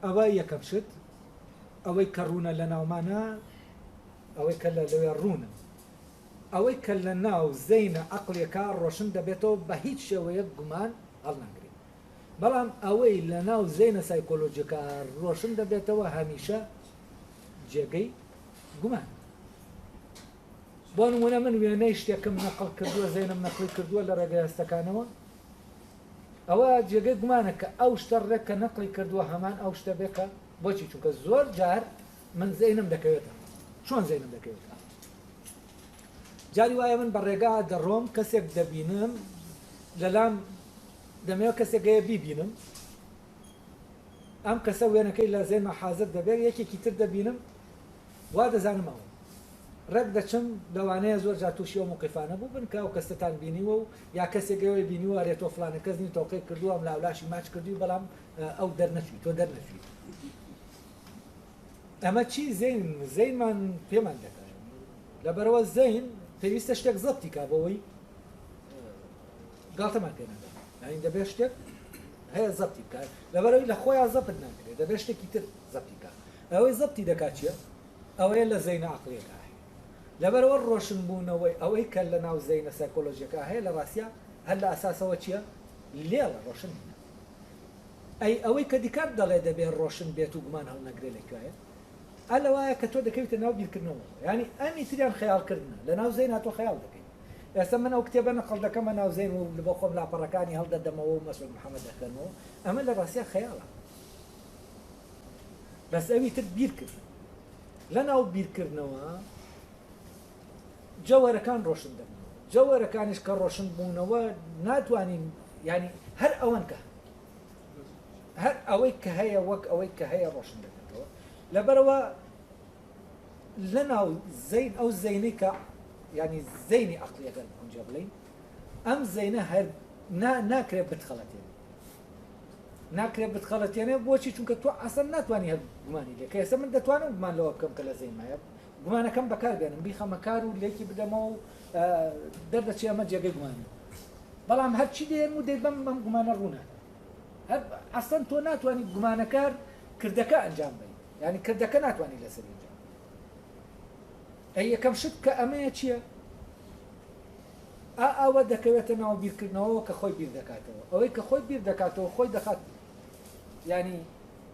ئەوە یەکەم شت ئەوەی کە ڕوونە لە ناومانە ئەوەی کە لەوێ ڕوونە ئەوەی کە لە ناو زەینە عەقڵێکە ڕۆشن دەبێتەوە بە هیچ شێوەیەک گومان هەڵناگرێت بەڵام ئەوەی لە ناو زەینە سایکۆلۆجیەکە ڕۆشن دەبێتەوە هەمیشە جێگەی گومان بۆ نمونە من وێنەی شتێکم نەقڵ کردووە زەینم نەقڵی کردووە لە ڕێگەی هەستەکانەوە ئەوە جێگەی گومانە کە ئەو شتە ڕێک کە نەقڵی کردووە هەمان ئەو شتە بێکە بۆچی چونکە زۆر جار من زەینم دەکەوێتە چۆن زەینم دەکەوێتە جاری وایە من بە ڕێگا دەڕۆم کەسێک دەبینم لەلام دەمەوێت کەسێک گەیە بیبینم ئەم کەسە وێنەکەی لە زەینمە حازر دەبێت یەکێکی تر دەبینم وا دەزانم ئەوە ڕێک دەچم لەوانەیە زۆر جار تووشی ئەو موقیفانە بوو بن کە ئەو کەستتان بینیوە و یا کەسێک گەوەی بینیوە رێتۆ فلانە کەسنی تۆقەی کردووە ئەم لاولاشی ماچ کردووی بەڵام ئەو دەرنەچوی تۆ دەرنەچوی ئەمە چی زەینمان پێمان دەکات لەبەرەوە زەین پێویستە شتێک زەبتی کا بەوەی گاڵتەمان پێ نەدا یعنی دەبێت شتێک هەیە زەبتی بکات لەبەرەوەی لە خۆیان زەبت ناکرێت دەبێت شتێکی تر زەبتی بکات ئەوەی زەبتی دەکات چییە؟ ئەوەیە لە زەینە عەقڵیەکە هەیە لەبەرەوە ڕۆشنبوونەوەی ئەوەی کە لە ناو زەینە سایکۆلۆژیەکە هەیە لە ڕاستیە هەر لە ئاساسەوە چییە؟ لێڵە ڕۆشن هینە ئەی ئەوەی کە دیکات دەڵێ دەبێت ڕۆشن بێت و گومان هەڵنەگرێ لەکوایە ئەلە وایە کە تۆ دەکەویتە ناو بیرکردنەوە ینی ئەمی تریان خەیاڵکردنە لە ناو زەین هاتۆ خەیاڵ دەکەیت ئێستا من ئەو کتێبە نەقڵ دەکەمە ناو زەین و بۆ خۆم لاپەڕەکانی هەڵدەدەمەوە و مەسعود محەممەد دەکەنەوە ئەمە لە ڕاستیە خەیاڵە بەس ئەوی تر بیرکرد لە ناو بیرکردنەوە جەوەرەکان ڕۆشن دەبنەوە جەوەرەکانیش کە ڕۆشن بوونەوە ناتوانین ینی هەر ئەوەن کە هەر ئەوەی کە هەیە وەک ئەوەی کە هەیە ڕۆشن دەکەێتەوە لەبەرەوە لە ناو زەین ئەو زەینەی کە ینی زەینی عەقڵیەکە ئەوجا بڵین ئەم زەینە هەر ناکرێت بتخەڵەتێنێ ناکرێت بتخەڵەتێنێ بۆچی چونکە تۆ ئەسەن ناتوانانی هەر گومانی لێ کە ئێستا من دەتوانم گومان لەوە بکەم کە لە زەین مایە گومانەکەم بەکاربێنم بیخەمە کار و لێکی بدەمەوە و دەردەچێ ئەمە جێگەی گومانی بەڵام هەرچی دێن و دەی بەم گومانە ڕوونە ئەسەن تۆ ناتوانانی گومانەکار کردەکە ئەنجام بدەیت ینی کردەکە ناتوانانی لەسەر ئەنجام ئەی یەکەم شت کە ئەمەیە چییە؟ ئەوە دەکەوێتە ناو بیرکردنەوە کە خۆی بیر دەکاتەوە ئەوەی کە خۆی بیر دەکاتەوە خۆی دەخات ینی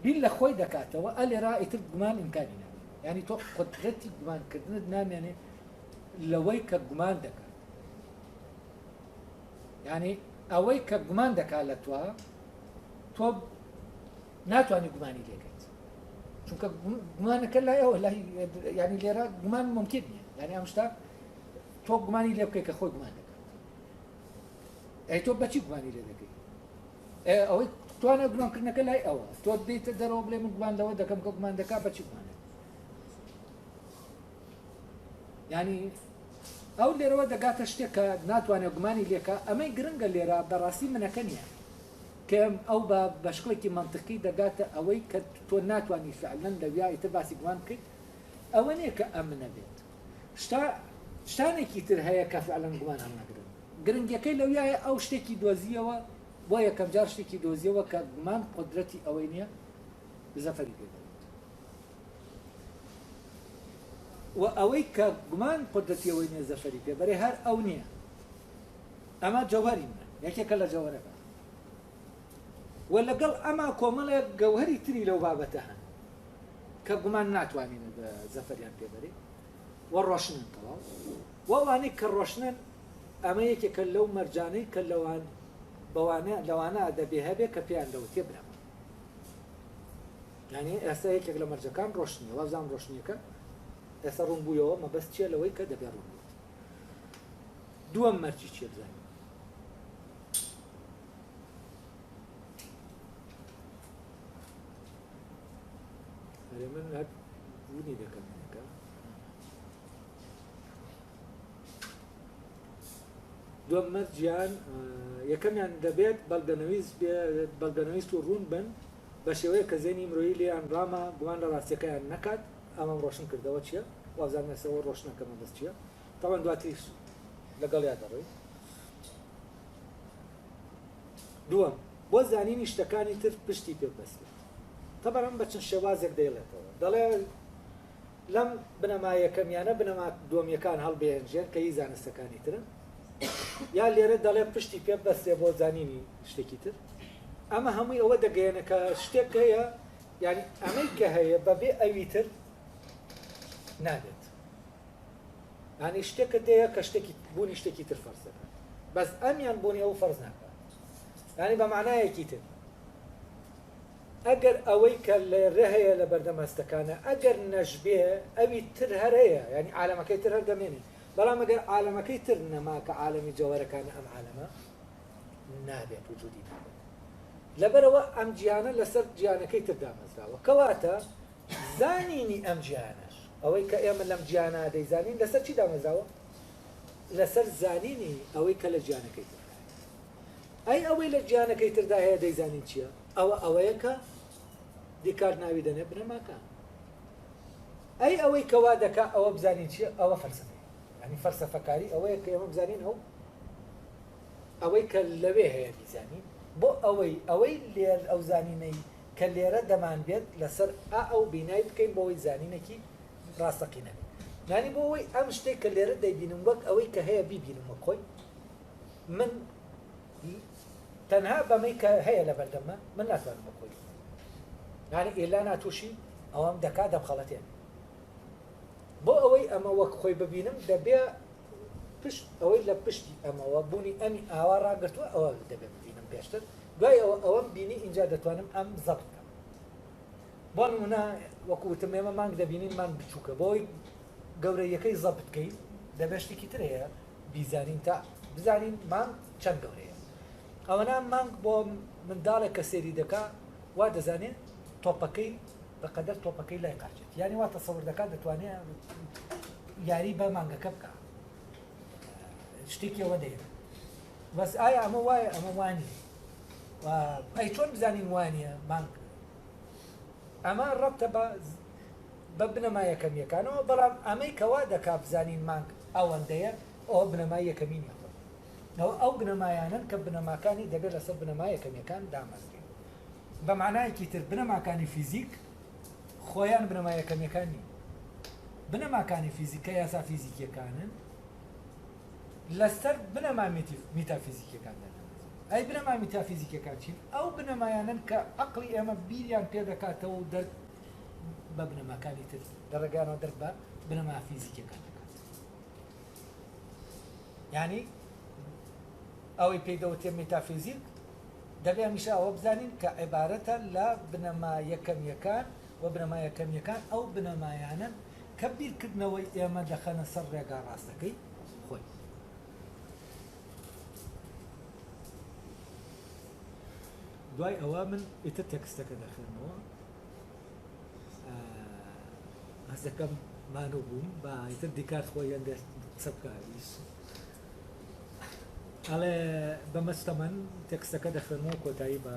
بیر لە خۆی دەکاتەوە ئەلێرا ئیتر گومان ئیمکانی نامێنێت ینی تۆ قودرەتی گومانکردنت نامێنێت لەوەی کە گومان دەکات ینی ئەوەی کە گومان دەکات لە تۆ ناتوانانی گومانی لێکەیت چونکە گومانەکە لای ئەوە ینی لێرە گومان ممکن نیە ینی ئەم شتا تۆ گومانی لێ بکەیت کە خۆی گومان دەکات ئەی تۆ بەچی گومانی لێ دەکەیت ئەوەی توانە گومانکردنەکە لای ئەوە تۆ دێتە دەرەوە بڵێ من گومان لەوە دەکەم کە گومان دەکات بەچی گومانە ینی ئەو لێرەوە دەگاتە شتێک کە ناتوانێت گومانی لێکە ئەمەی گرنگە لێرە بەڕاستی منەکە نییە کە ئەو بە شکڵێکی منطقی دەگاتە ئەوەی کە تۆ ناتوانانی فعلەن لەویا ئیتر باسی گومان بکەیت ئەوە نییە کە ئەمنە بێت شتانێکی تر هەیە کە فعلەن گومان هەڵنەگرن گرنگەکەی لەویایە ئەو شتێکی دۆزیەوە بۆ یەکەم جار شتێکی دۆزیەوە کە گومان قودرەتی ئەوەی نییە زەفەری پێ دەبێت و ئەوەی کە گومان قودرەتی ئەوەی نییە زەفەری پێ بەرێ هەر ئەو نییە ئەمە جەوهەری منە یەکێکە لە جەوهەرەکە و لەگەڵ ئەما کۆمەڵێک گەوهەری تری لەو بابەتە هەن کە گومان ناتوانین بە زەفەریان پێبەرێ و ڕۆشنن تەواو وەوانەی کە ڕۆشنن ئەمە یەکێکە لەو مەرجانەی کە لەوانە دەبێ هەبێ کە پێیان لەوتێ برامە ینی ئێستا یەکێک لە مەرجەکان ڕۆشنیە وەزان ڕۆشنیەکە ئێستا ڕوون بوویەوە مەبەست چییە لەوەی کە دەبێ ڕوون بێت دووەم مەرجی چیە بزانین من بوونی دەکەم دووەم مەرجیان یەکەمیان دەبێت بەڵگەنەویست و ڕوون بن بە شێوەیە کە زێنی مرۆیی لێیان ڕامە گومان لە ڕاستیەکەیان نەکات ئەمەم ڕۆشن کردەوە چییە وازانێسەوە ڕۆشنەکە مەبەست چییە تاوان دواتریش لەگەڵ یا دەڕۆی دووەم بۆ زانینی شتەکانی تر پشتی پێ بەستێت تەبەرەم بە چەند شێوازێک دەیڵێتەوە دەڵێ لەم بنەما یەکەمیانە بنەما دووەمیەکان هەڵبێنجێن کە هی زانستەکانی ترن یا لێرە دەڵێ پشتی پێ بەستێ بۆ زانینی شتێکی تر ئەمە هەمووی ئەوە دەگەیەنە کە شتێک هەیە یعنی ئەمەی کە هەیە بەبێ ئەوی تر نابێت ینی شتێکت هەیە کە شتێکی بوونی شتێکی تر فەرز دەکات بەس ئەمیان بوونی ئەو فەرز ناکات ینی بە معنایەکی تر ئەگەر ئەوەی کە لێرە هەیە لە بەردەمەستەکانە ئەگەر نەژبێ ئەوی تر هەر هەیە ینی عالەمەکەی تر هەر دەمێنێت بەڵام ئەگەر عالەمەکەی تر نەما کە عالەمی جەوهەرەکانە ئەم عالەمە نابێت وجودی نابێت لەبەرەوە ئەم گیانە لەسەر گیانەکەی تر دامەزراوە کەواتە زانینی ئەم گیانەش ئەوەی کە ئێمە لەم گیانە دەیزانین لەسەر چی دامەزراوە لەسەر زانینی ئەوەی کە لە گیانەکەی تر ئەی ئەوەی لە گیانەکەی تردا هەیە دەیزانین چییە ئەوەیە کە دیکار ناوی دەنێ بنەماکان ئەی ئەوەی کەوا دەکا ئەوە بزانین چییە ئەوە فەلسەفە ینی فەلسەفەکاری ئەوەیە کە ئێمە بزانین ئەوەی کە لەوێ هەیە بیزانین بۆ ئەوەی لێر ئەو زانینەی کە لێرە دەمان بێت لەسەر ئەو بینایی بکەین بۆەوەی زانینێکی ڕاستەقینە نانی بۆ ئەوەی ئەم شتێک کە لێرە دەیبینم وەک ئەوەی کە هەیە بیبینمە خۆی من تەنها بەمەی کە هەیە لە بەردەمە من ناتوانم بخۆی یانی ئێلا ناتوشی ئەوەم دەکا دەمخەڵەتێن بۆ ئەوەی ئەمە وەک خۆی ببینم دەبێ پشت ئەوەی لە پشتی ئەمەوە بوونی ئەمی ئاوا ڕاگرتووە ئەوە دەبێت ببینم پێشتر دوای ئەوەم بینی اینجا دەتوانم ئەم زەبط بکەم بۆ نمونە وەکوتم ئێمە مانگ دەبینین مانگ بچووکە بۆی گەورەیەکەی زەبط بکەین دەبێت شتێکی تر هەیە بیزانین تا بزانین مانگ چەند گەورەیە ئەوەنە مانگ بۆ منداڵێک کە سێری دەکا وا دەزانێت تۆپەکەی بەقەدەر تۆپەکەی لای قاچێت یعنی وا تەسەوور دەکات دەتوانێت یاری بە مانگەکە بکە شتێکی ئەوە دەیە بەس ئایا ئەمە وایە ئەمە وانی ئەی چۆن بزانین وانە مانگ ئەمە ڕەبتە بە بنەما یەکەمیەکانەوە بەڵام ئەمەی کەوا دەکا بزانین مانگ ئەوەندەیە ئەوە بنەمای یەکەمینە ئەو بنەمایانن کە بنەماکانی دەبێت لەسەر بنەمای یەکەمیەکان دامەزرێن بە معنایەکی تر بنەماکانی فیزیک خۆیان بنەمای یەکەمیەکان نین بنەماکانی فیزیکە یاسا فیزیکیەکانن لەسەر بنەما میتافیزیکیەکان ئەی بنەما میتافیزیکیەکان چین ئەو بنەمایانن کە عەقڵی ئێمە بیریان پێ دەکاتەوە و دەرک بە بنەماکانی تر دەڕێگانەوە دەرک بە بنەما فیزیکیەکان دەکات یعنی ئەوەی پێی دەوتێ میتافیزیک دەبێ هەمیشە ئەوە بزانین کە عیبارەتە لە بنەما یەکەمیەکان و بنەما یەکەمیەکان ئەو بنەمایانن کە بیرکردنەوەی ئێمە دەخەنە سەر ڕێگا ڕاستەکەی خۆی دوای ئەوە من ئیتر تەکستەکە دەخێنەوە هەستەکەم مانوو بووم بە ئیتر دیکات خۆی هەندێ قسە بکاویست ئەڵێ بەمەستەمەن تەکستەکە دەخێنەوە کۆتایی بە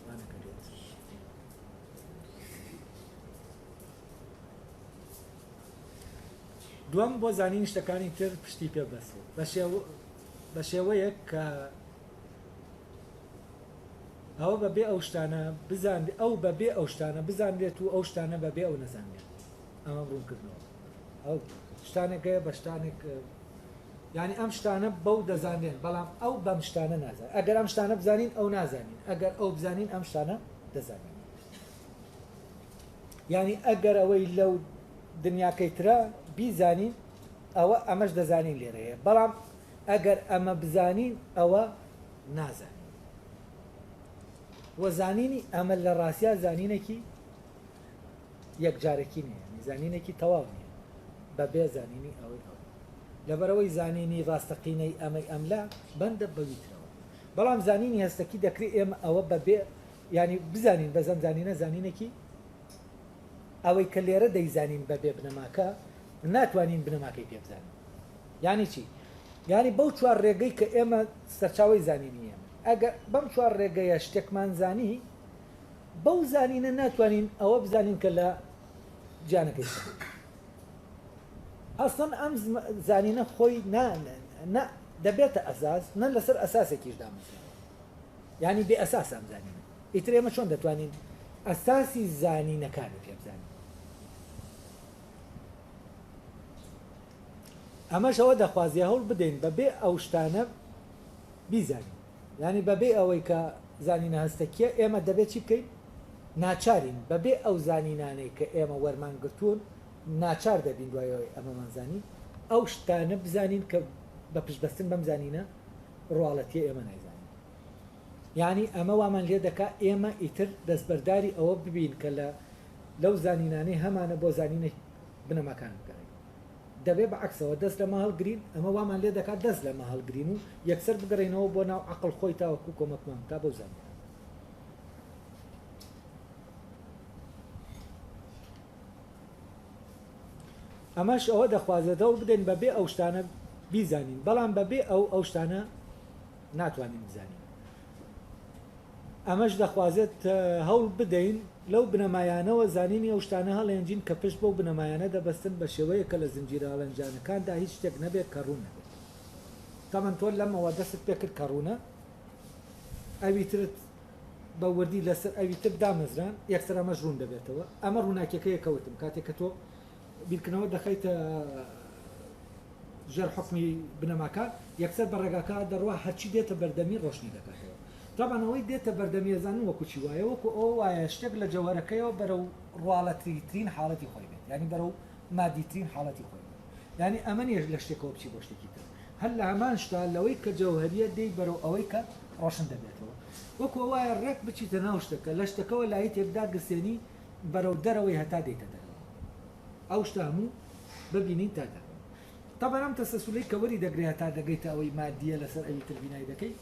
مانەکەێت دووەم بۆ زانین شتەکانی تر پشتی پێ بەسێت بە شێوەیەک کە ئەوە بەبێ ئەو شتانە بزان ئەو بەبێ ئەو شتانە بزانێت و ئەو شتانە بەبێ ئەو نەزانێت ئەمە ڕوونکردنەوە ئەو شتانێکەیە بە شتانێک یعنی ئەم شتانە بەو دەزانێن بەڵام ئەو بەم شتانە نازان ئەگەر ئەم شتانە بزانین ئەو نازانین ئەگەر ئەو بزانین ئەم شتانە دەزانین یعنی ئەگەر ئەوەی لەو دنیاکەی ترە بیزانین ئەوە ئەمەش دەزانین لێرەیە بەڵام ئەگەر ئەمە بزانین ئەوە نازانین وەزانینی ئەمە لە ڕاستیا زانینێکی یەکجارێکی نییە زانینێکی تەواو نییە بەبێ زانینی ئەوەی لەبەرەوەی زانینی ڕاستەقینەی ئەمەی ئەملا بەندە بەویترەوە بەڵام زانینی هەستەکی دەکرێت ئێمە ئەوە بەبێ ینی بزانین بەزەم زانینە زانینێکی ئەوەی کە لێرە دەیزانین بەبێ بنەماکە ناتوانین بنەماکەی پێ بزانین یعنی چی؟ یعنی بەو چوار ڕێگەی کە ئێمە سەرچاوی زانینی ئێمە ئەگەر بەم چوار ڕێگەیە شتێکمان زانی بەو زانینە ناتوانین ئەوە بزانین کە لە گیانەکەی ئەسڵەن ئەم زانینە خۆی دەبێتە ئەساس نە لەسەر ئەساسێکیش دامەزراوە یعنی بێ ئەساس ئەم زانینە ئیتر ئێمە چۆن دەتوانین ئەساسی زانینەکانی پێ بزانین ئەمەش ئەوە دەخوازیە هەوڵ بدەین بەبێ ئەو شتانە بیزانین یعنی بەبێ ئەوەی کە زانینە هەستەکیە ئێمە دەبێت چی بکەین ناچارین بەبێ ئەو زانینانەی کە ئێمە وەرمان گرتوون ناچار دەبین دوایەوەی ئەمەمانزانی ئەو شتانە بزانین کە بە پشتبەستن بەم زانینە ڕواڵەتیە ئێمە نایزانین یعنی ئەمە وامان لێ دەکا ئێمە ئیتر دەستبەرداری ئەوە ببین کە لەو زانینانەی هەمانە بۆ زانینە بنەماکان بکەین دەبێ بە عکسەوە دەست لە ماهەڵگرین ئەمە وامان لێ دەکات دەست لە ماهەڵگرین و یەکسەر بگەڕێنەوە بۆ ناو عەقڵ خۆی تاوەکو کۆمەکمان تا بۆ زانین ئەمەش ئەوە دەخوازێتەوە بدەین بەبێ ئەو شتانە بیزانین بەڵام بەبێ ئەو شتانە ناتوانین بزانین ئەمەش دەخوازێت هەوڵ بدەین لەو بنەمایانەوە زانینی ئەو شتانە هەڵێنجین کە پشت بەو بنەمایانە دەبەستن بە شێوەیە کە لە زنجیرە هەڵەنجانەکاندا هیچ شتێک نەبێت کە ڕوون نەبێت تامان تۆ لەمەوە دەست پێ کرد کە ڕوونە ئەویترت بە وردی لەسەر ئەویتر دامەزران یەکسەر ئەمە ژوون دەبێتەوە ئەمە ڕووناکیەکەی کەوتم کاتێک کە تۆ بیرکردنەوە دەخەیتە ژەر حکمی بنەماکان یەکسەر بە ڕێگاکە دەڕوا هەرچی دێتە بەردەمی ڕۆشنی دەکاتەوە طبعاەوەی دێتە بەردەمیێزان وەکو چی وایە وەکو ئەو وایە شتێک لە جەوهرەکەیەوە بەرەو ڕواڵەتریترین حاڵەتی خۆی بێت ینی بەرەو مادیترین حاڵەتی خۆی بێت ینی ئەمە نیە لە شتێکەوە بچی بۆ شتێکی تر هەر لە هەمان شتا لەوەی کە جەوهریە دەی بەرەو ئەوەی کە ڕۆشن دەبێتەوە وەکو وایە ڕێک بچیتە ناو شتەکە لە شتەکەەوە لای تێکدا گسێنی بەرەو دەرەوەی هەتا دەیتە دەرەوە ئەو شتا هەموو ببینین تا دەرەوە طبعا ئەم تەسەسولی کە وەری دەگرێت تا دەگەیتە ئەوەی مادیە لەسەر ئەوی تربینای دەکەی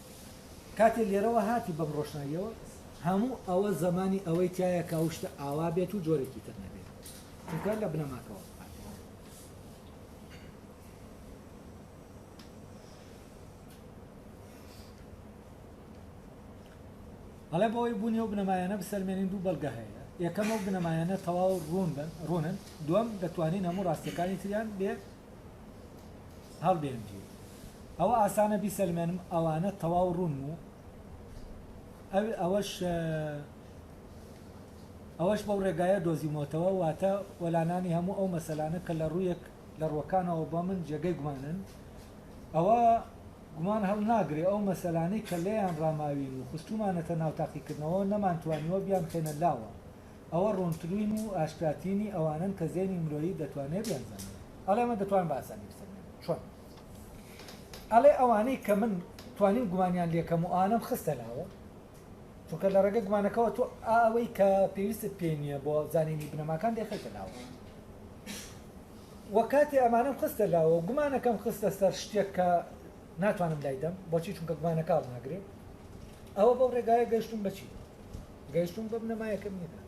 کاتێ لێرەوە هاتی بەم ڕۆشناییەوە هەموو ئەوە زمانی ئەوەی تایە کە ئەو شتە ئاوا بێت و جۆرێکی تر نەبێت چونکە لە بنەماکەوە هەڵێ بەوەی بوونی و بنەمایانە بسەرمێنین دوو بەڵگە هەیە یەکەم ئەو بنەمایانە تەواو ڕوونن دووەم دەتوانین هەموو ڕاستیەکانی تریان بێ هەڵبێنجی ئەوە ئاسانە بیسەلمێنم ئەوانە تەواو ڕوون و ئەوەش بەو ڕێگایە دۆزیمەوەتەوە واتە وەلانانی هەموو ئەو مەسەلانە کە لە ڕوویەک لە ڕووەکانەوە بۆ من جێگەی گومانن ئەوە گومان هەڵ ناگرێ ئەو مەسەلانەی کە لێیان ڕاماوین و خستومانەتە ناو تاقیکردنەوە نەمانتوانیوە بیان بخێنە لاوە ئەوە ڕوونترین و ئاشکراتینی ئەوانن کە زێنی مرۆیی دەتوانێت بیانزانێت ئەڵێ من دەتوان بە ئاسانی بسەرمێنم چۆن ئەڵێ ئەوانەی کە من توانیم گومانیان لێکەم و ئانەم خستە لاوە چونکە لە ڕێگە گومانەکەەوە تۆ ئەوەی کە پێویستت پێ نییە بۆ زانینی بنەماکان دێخێتە لاوە وە کاتێ ئەمانم خستە لاوە گومانەکەم خستە سەر شتێک کە ناتوانم لایدەم بۆچی چونکە گومانەکە ناگرێت ئەوە بەو ڕێگایە گەیشتم بەچی گەیشتم بە بنەمایەکەم نیە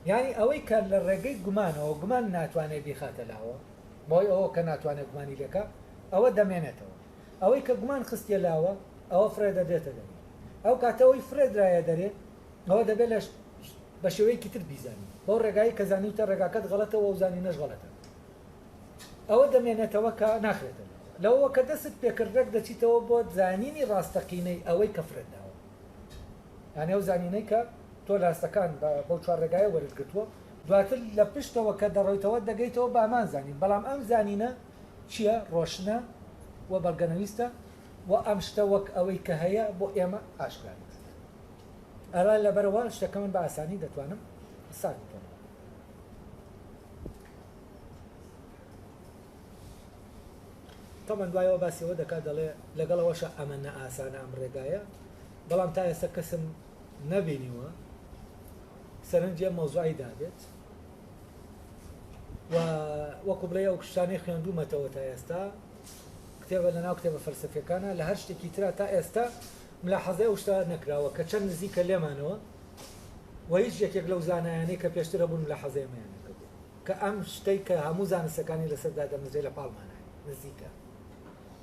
یعنی ئەوەی کە لە ڕێگەی گومانەوە گومان ناتوانێت بیخاتە لاوە بۆی ئەوە کە ناتوانێت گومانی لەکە ئەوە دەمێنێتەوە ئەوەی کە گومان خستیە لاوە ئەوە فرێدە دێتە دەری ئەو کاتەوەی فرێدرایە دەرێت ئەوە دەبێت لە بە شێوەیەکی تر بیزانانی بۆ ڕێگایی کە زانیوتە ڕێگاکەت غەڵەتەوە و زانینەش غەڵەتە ئەوە دەمێنێتەوە کە ناخرێتەوە لەوە کە دەست پێکردێک دەچیتەوە بۆ زانینی ڕاستەقینەی ئەوەی کە فرێداوە یانە ئەو زانینەی کە تۆ لاستەکان بەو چوار ڕێگایە وەرگرتووە دواتر لە پشتەوە کە دەڕۆیتەوە دەگەیتەوە بە ئامان زانین بەڵام ئەم زانینە چییە ڕۆشنە و بەڵگەنەویستە و ئەم شتە وەک ئەوەی کە هەیە بۆ ئێمە ئاشکرا ئەلا لەبەرەوە شتەکە من بە ئاسانی دەتوانم ساک بکەم تەمەەن دوایەوە باسیەوە دەکات دەڵێ لەگەڵەوەشە ئەمە نە ئاسانە ئەم ڕێگایە بەڵام تا ئێستا کەسم نەبینیوە سەرنجە مۆزوعی دابێت و وەکو بڵێ ئەو شتانەی خوێندومەتەوە تا ئێستا کتێبە لەناو کتێبە فەلسەفیەکانە لە هەر شتێکی ترا تا ئێستا ملاحەزەی ئەو شتە نەکراوە کە چەند نزیکە لێمانەوە و هیچ یەکێک لەو زانایانەی کە پێشترە بوون ملاحەزەیەمان نەکردو کە ئەم شتەی کە هەموو زانستەکانی لەسەردا دەمەزرێ لە پاڵمانە نزیکە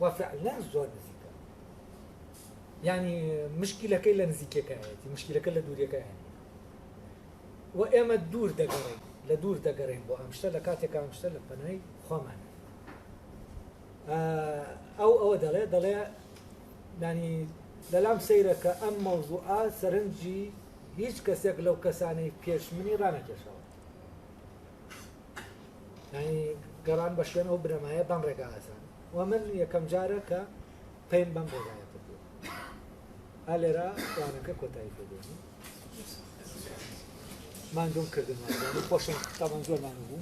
و فعلا زۆر نزیکە یعنی مشکلەکەی لە نزیکەکەیەتی مشکلەکە لە دووریەکەیانی و ئێمە دوور دەگەڕین لە دوور دەگەڕین بۆ ئەم شتە لە کاتێک ئەم شتە لە پەنای خۆمانە ئەوە دەڵێ ینی لەلام سەیرە کە ئەم مەوزوعە سەرنجی هیچ کەسێک لەو کەسانەی پێشمنی ڕانەکێشەوە ینی گەڕان بە شوێنەوە برەمایە بەم ڕێگا ئاسان و من یەکەم جارە کە پێم بەم ڕێگایە کردووە لێرە وانەکە کۆتایی پێدێنی ماندوم کردن خۆشم تاوان زۆرمان بوو